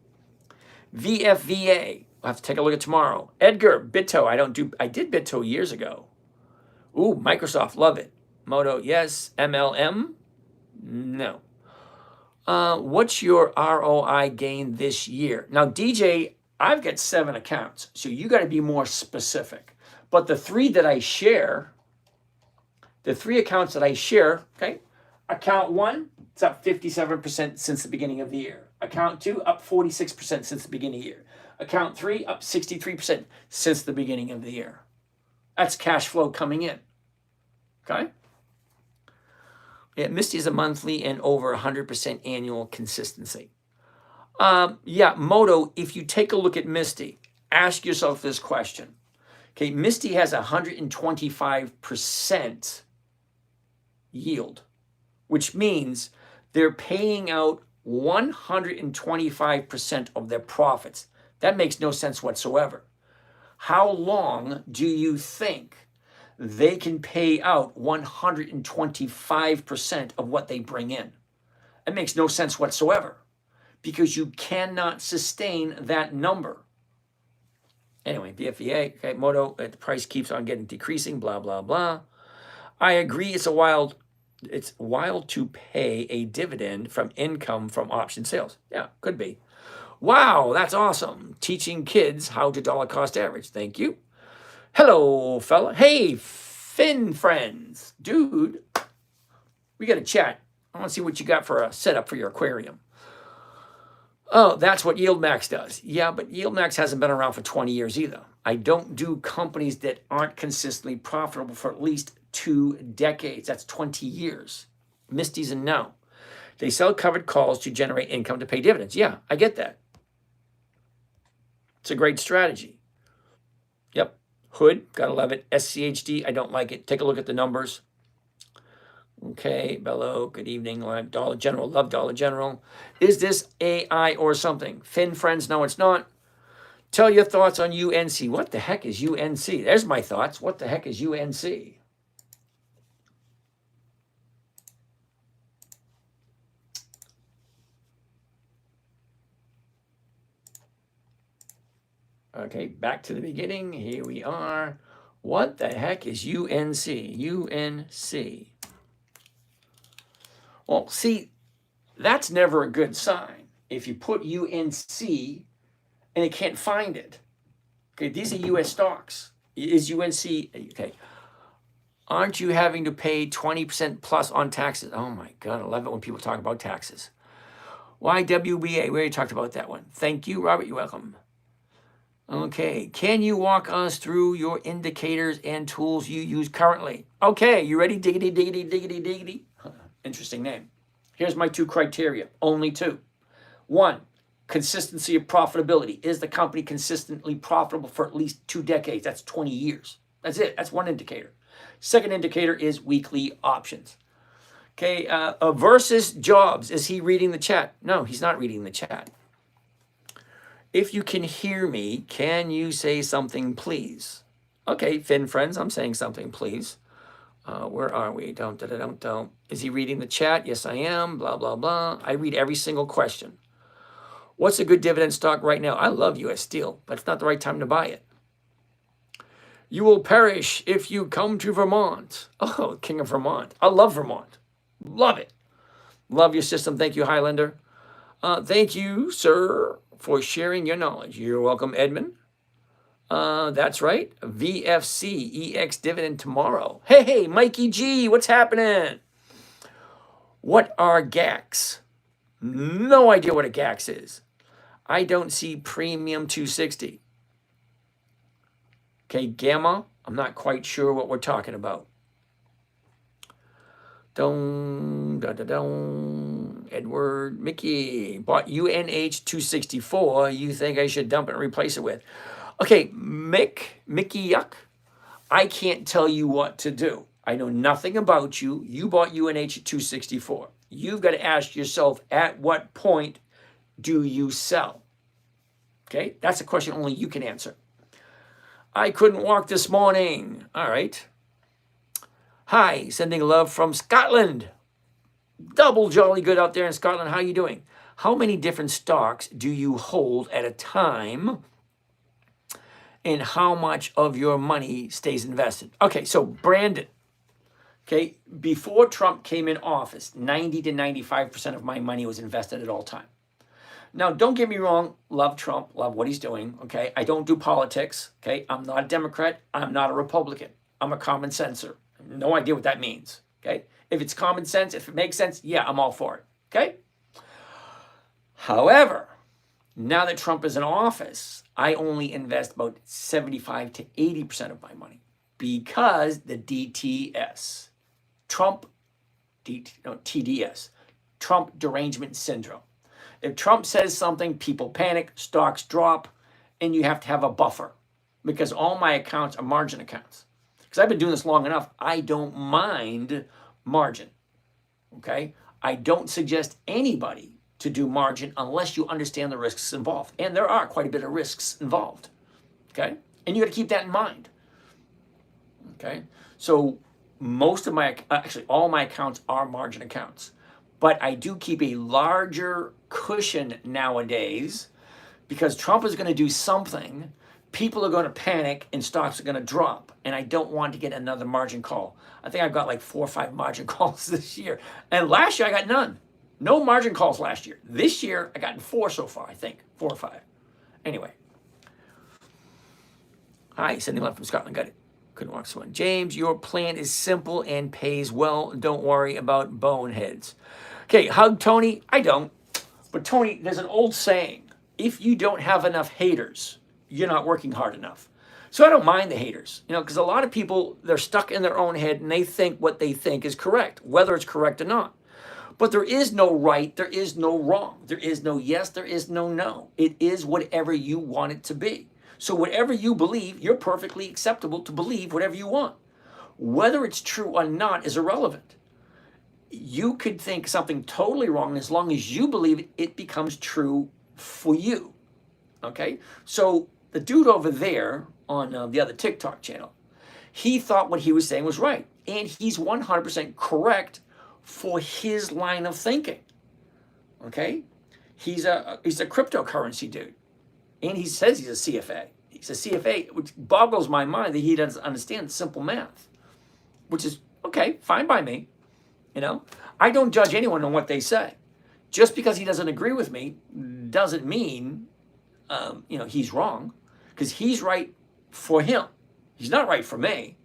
[SPEAKER 1] VFVA, I'll have to take a look at tomorrow. Edgar, Bitto, I did Bitto years ago. Ooh, Microsoft, love it. Moto, yes. MLM, no. What's your ROI gain this year? Now, DJ, I've got 7 accounts, so you got to be more specific. But the 3 that I share, the 3 accounts that I share, okay, account 1, it's up 57% since the beginning of the year. Account 2, up 46% since the beginning of the year. Account 3, up 63% since the beginning of the year. That's cash flow coming in. Okay? Yeah, Misty is a monthly and over 100% annual consistency. Yeah, Moto, if you take a look at Misty, ask yourself this question. Okay, Misty has 125% yield, which means they're paying out 125% of their profits. That makes no sense whatsoever. How long do you think they can pay out 125% of what they bring in? It makes no sense whatsoever because you cannot sustain that number. Anyway, VFEA, okay, Moto, the price keeps on getting decreasing, blah, blah, blah. I agree it's wild to pay a dividend from income from option sales. Yeah, could be. Wow, that's awesome. Teaching kids how to dollar cost average. Thank you. Hello, fella. Hey, Finn friends. Dude, we got to chat. I want to see what you got for a setup for your aquarium. Oh, that's what YieldMax does. Yeah, but YieldMax hasn't been around for 20 years either. I don't do companies that aren't consistently profitable for at least 2 decades. That's 20 years. Misty's a no. They sell covered calls to generate income to pay dividends. Yeah, I get that. It's a great strategy. Yep. Hood, gotta love it. SCHD, I don't like it. Take a look at the numbers. Okay, Bello, good evening. Dollar General, love Dollar General. Is this AI or something? Finn friends, no, it's not. Tell your thoughts on UNC. What the heck is UNC? There's my thoughts. What the heck is UNC? Okay, back to the beginning. Here we are. What the heck is UNC? UNC. Well, see, that's never a good sign. If you put UNC and it can't find it. Okay, these are U.S. stocks. Is UNC, okay. Aren't you having to pay 20% plus on taxes? Oh my God, I love it when people talk about taxes. YWBA, we already talked about that one. Thank you, Robert, you're welcome. Okay, can you walk us through your indicators and tools you use currently? Okay, you ready? Diggity, diggity, diggity, diggity. Interesting name. Here's my 2 criteria, only 2. 1, consistency of profitability. Is the company consistently profitable for at least 2 decades? That's 20 years. That's it. That's one indicator. Second indicator is weekly options. Okay, versus Jobs. Is he reading the chat? No, he's not reading the chat. If you can hear me, can you say something, please? Okay, Finn friends, I'm saying something, please. Where are we? Don't. Is he reading the chat? Yes, I am. Blah, blah, blah. I read every single question. What's a good dividend stock right now? I love U.S. Steel, but it's not the right time to buy it. You will perish if you come to Vermont. Oh, King of Vermont. I love Vermont. Love it. Love your system. Thank you, Highlander. Thank you, sir, for sharing your knowledge. You're welcome, Edmund. That's right. VFC EX dividend tomorrow. Hey, Mikey G, what's happening? What are GACs? No idea what a GACs is. I don't see premium 260. Okay, Gamma, I'm not quite sure what we're talking about. Dun, da, da, dun. Edward Mickey bought UNH 264. You think I should dump it and replace it with? Okay, Mickey Yuck. I can't tell you what to do. I know nothing about you. You bought UNH at 264. You've got to ask yourself, at what point do you sell? Okay, that's a question only you can answer. I couldn't walk this morning. All right. Hi, sending love from Scotland. Double jolly good out there in Scotland. How are you doing? How many different stocks do you hold at a time? And how much of your money stays invested? Okay, so Brandon, okay, before Trump came in office, 90 to 95% of my money was invested at all time. Now, don't get me wrong, love Trump, love what he's doing, okay? I don't do politics, okay? I'm not a Democrat, I'm not a Republican. I'm a common senser. No idea what that means, okay? If it's common sense, if it makes sense, yeah, I'm all for it, okay? However, now that Trump is in office, I only invest about 75 to 80% of my money because the DTS, TDS, Trump derangement syndrome. If Trump says something, people panic, stocks drop, and you have to have a buffer because all my accounts are margin accounts. Because I've been doing this long enough, I don't mind margin, okay? I don't suggest anybody to do margin unless you understand the risks involved. And there are quite a bit of risks involved, okay? And you got to keep that in mind, okay? So most of my, actually all my accounts are margin accounts. But I do keep a larger cushion nowadays because Trump is going to do something. People are going to panic and stocks are going to drop. And I don't want to get another margin call. I think I've got like 4 or 5 margin calls this year. And last year I got none. No margin calls last year. This year I gotten 4 so far, I think. 4 or 5. Anyway. Hi, sending love from Scotland. Got it. Couldn't walk so one. James, your plan is simple and pays well. Don't worry about boneheads. Okay, hug Tony. I don't. But Tony, there's an old saying. If you don't have enough haters, you're not working hard enough. So I don't mind the haters, because a lot of people, they're stuck in their own head and they think what they think is correct, whether it's correct or not. But there is no right, there is no wrong. There is no yes, there is no no. It is whatever you want it to be. So whatever you believe, you're perfectly acceptable to believe whatever you want. Whether it's true or not is irrelevant. You could think something totally wrong as long as you believe it, it becomes true for you. Okay? So the dude over there on the other TikTok channel, he thought what he was saying was right. And he's 100% correct for his line of thinking. Okay? He's a cryptocurrency dude. And he says he's a CFA. He's a CFA, which boggles my mind that he doesn't understand simple math. Which is, okay, fine by me. I don't judge anyone on what they say. Just because he doesn't agree with me doesn't mean, he's wrong. Because he's right for him. He's not right for me.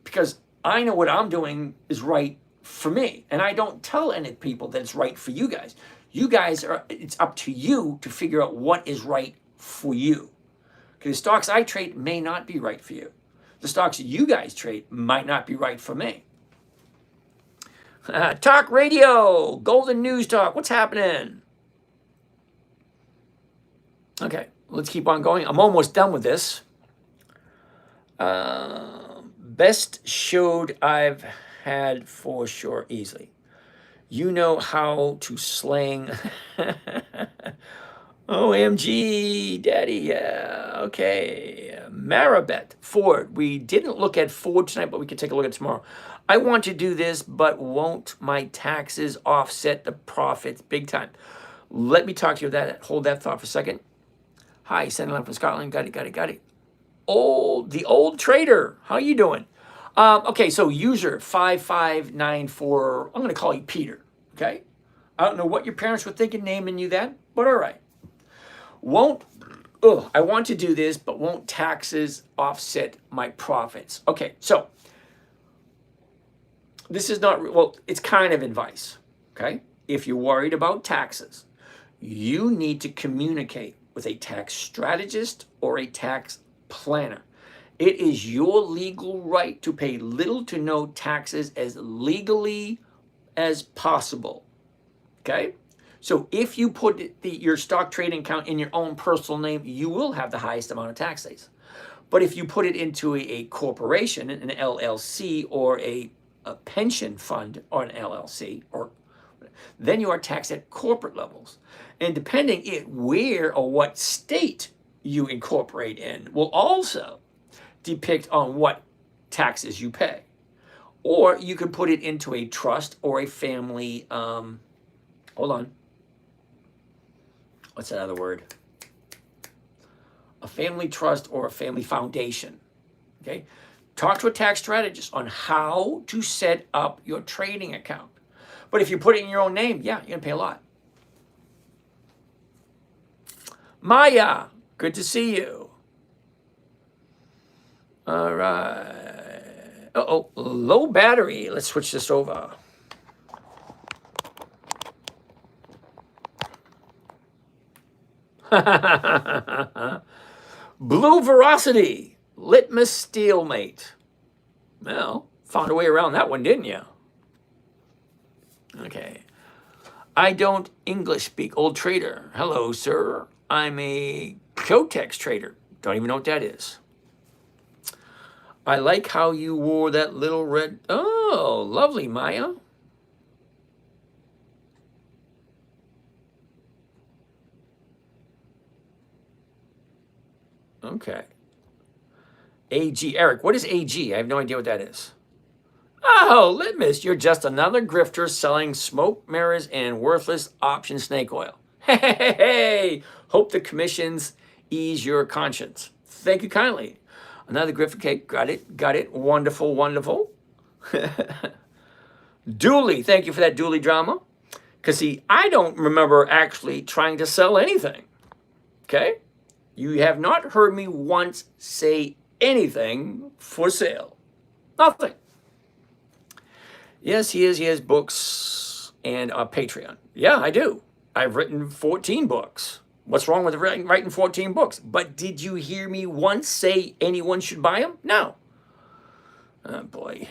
[SPEAKER 1] Because I know what I'm doing is right for me. And I don't tell any people that it's right for you guys. You guys it's up to you to figure out what is right for you. Because the stocks I trade may not be right for you. The stocks you guys trade might not be right for me. Talk radio, Golden News Talk. What's happening? Okay, let's keep on going. I'm almost done with this. Best showed I've had for sure easily. You know how to slang. OMG, daddy, yeah, okay. Maribet, Ford. We didn't look at Ford tonight, but we can take a look at it tomorrow. I want to do this, but won't my taxes offset the profits big time? Let me talk to you about that. Hold that thought for a second. Hi, sending love from Scotland. Got it. The old trader. How you doing? Okay, so user 5594. I'm going to call you Peter, okay? I don't know what your parents were thinking naming you that, but all right. I want to do this, but won't taxes offset my profits? Okay, so this is not, it's kind of advice, okay? If you're worried about taxes, you need to communicate with a tax strategist or a tax planner. It is your legal right to pay little to no taxes as legally as possible, Okay? So if you put your stock trading account in your own personal name, you will have the highest amount of tax days. But if you put it into a corporation, an LLC, or a pension fund or an LLC, then you are taxed at corporate levels. And depending where or what state you incorporate in will also depict on what taxes you pay. Or you could put it into a trust or a family, hold on. What's that other word? A family trust or a family foundation. Okay? Talk to a tax strategist on how to set up your trading account. But if you put it in your own name, yeah, you're going to pay a lot. Maya, good to see you. All right. Uh-oh, low battery. Let's switch this over. Blue Veracity, Litmus Steelmate. Well, found a way around that one, didn't you? Okay. I don't English speak, old trader. Hello, sir. I'm a Kotex trader. Don't even know what that is. I like how you wore that little red. Oh, lovely, Maya. Okay. AG. Eric, what is AG? I have no idea what that is. Oh, Litmus, you're just another grifter selling smoke mirrors and worthless option snake oil. Hey, hope the commissions ease your conscience. Thank you kindly. Another grifter. Okay, got it. Wonderful, wonderful. Dooley, thank you for that Dooley drama. Because, see, I don't remember actually trying to sell anything. Okay? You have not heard me once say anything for sale. Nothing. Yes, he is. He has books and a Patreon. Yeah, I do. I've written 14 books. What's wrong with writing 14 books? But did you hear me once say anyone should buy them? No. Oh, boy.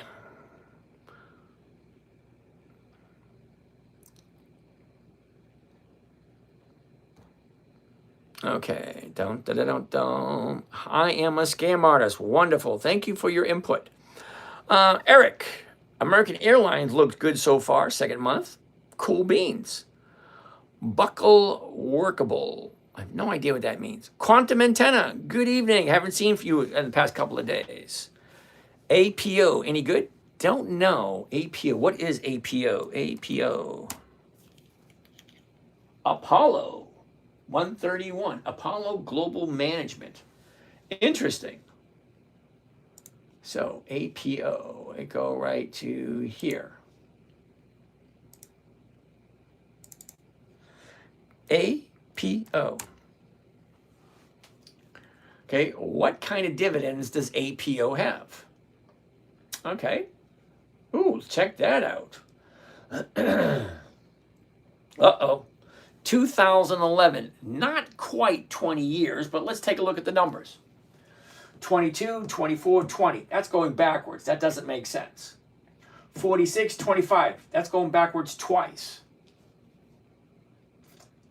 [SPEAKER 1] Okay. Don't. I am a scam artist. Wonderful. Thank you for your input. Eric, American Airlines looked good so far, second month. Cool beans. Buckle workable. I have no idea what that means. Quantum antenna. Good evening. Haven't seen you in the past couple of days. APO. Any good? Don't know. APO. What is APO? APO. Apollo 131. Apollo Global Management. Interesting. So APO. I go right to here. APO. Okay, what kind of dividends does APO have? Okay. Ooh, check that out. Uh-oh. 2011. Not quite 20 years, but let's take a look at the numbers. 22, 24, 20. That's going backwards. That doesn't make sense. 46, 25. That's going backwards twice.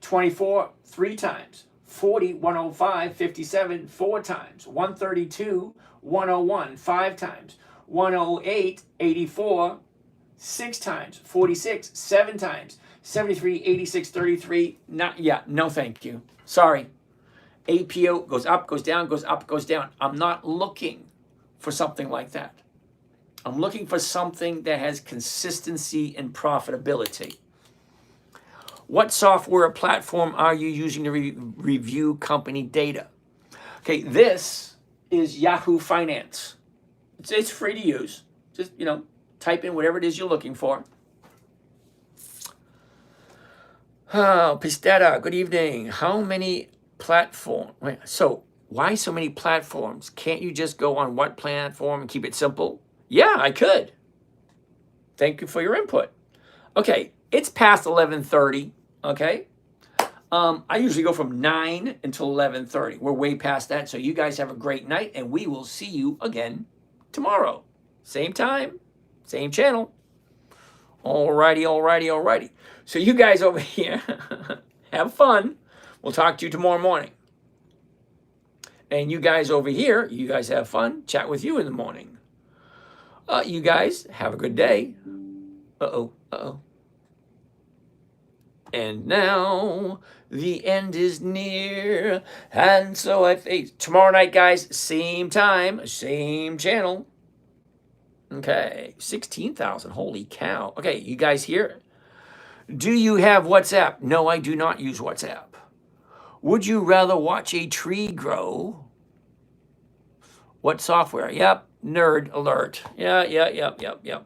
[SPEAKER 1] 24, 3 times. 40, 105, 57, 4 times. 132, 101, 5 times. 108, 84, 6 times. 46, 7 times. 73, 86, 33. No thank you. Sorry. APO goes up, goes down, goes up, goes down. I'm not looking for something like that. I'm looking for something that has consistency and profitability. What software platform are you using to review company data? Okay, this is Yahoo Finance. It's free to use. Just, type in whatever it is you're looking for. Oh, Pistetta, good evening. How many platforms? So why so many platforms? Can't you just go on what platform and keep it simple? Yeah, I could. Thank you for your input. Okay, it's past 11:30. Okay, I usually go from 9 until 11:30. We're way past that, so you guys have a great night, and we will see you again tomorrow. Same time, same channel. Alrighty. So you guys over here, have fun. We'll talk to you tomorrow morning. And you guys over here, you guys have fun. Chat with you in the morning. You guys have a good day. Uh-oh, uh-oh. And now the end is near. And so I think tomorrow night, guys, same time, same channel. Okay, 16,000. Holy cow. Okay, you guys here? Do you have WhatsApp? No, I do not use WhatsApp. Would you rather watch a tree grow? What software? Yep, nerd alert. Yeah.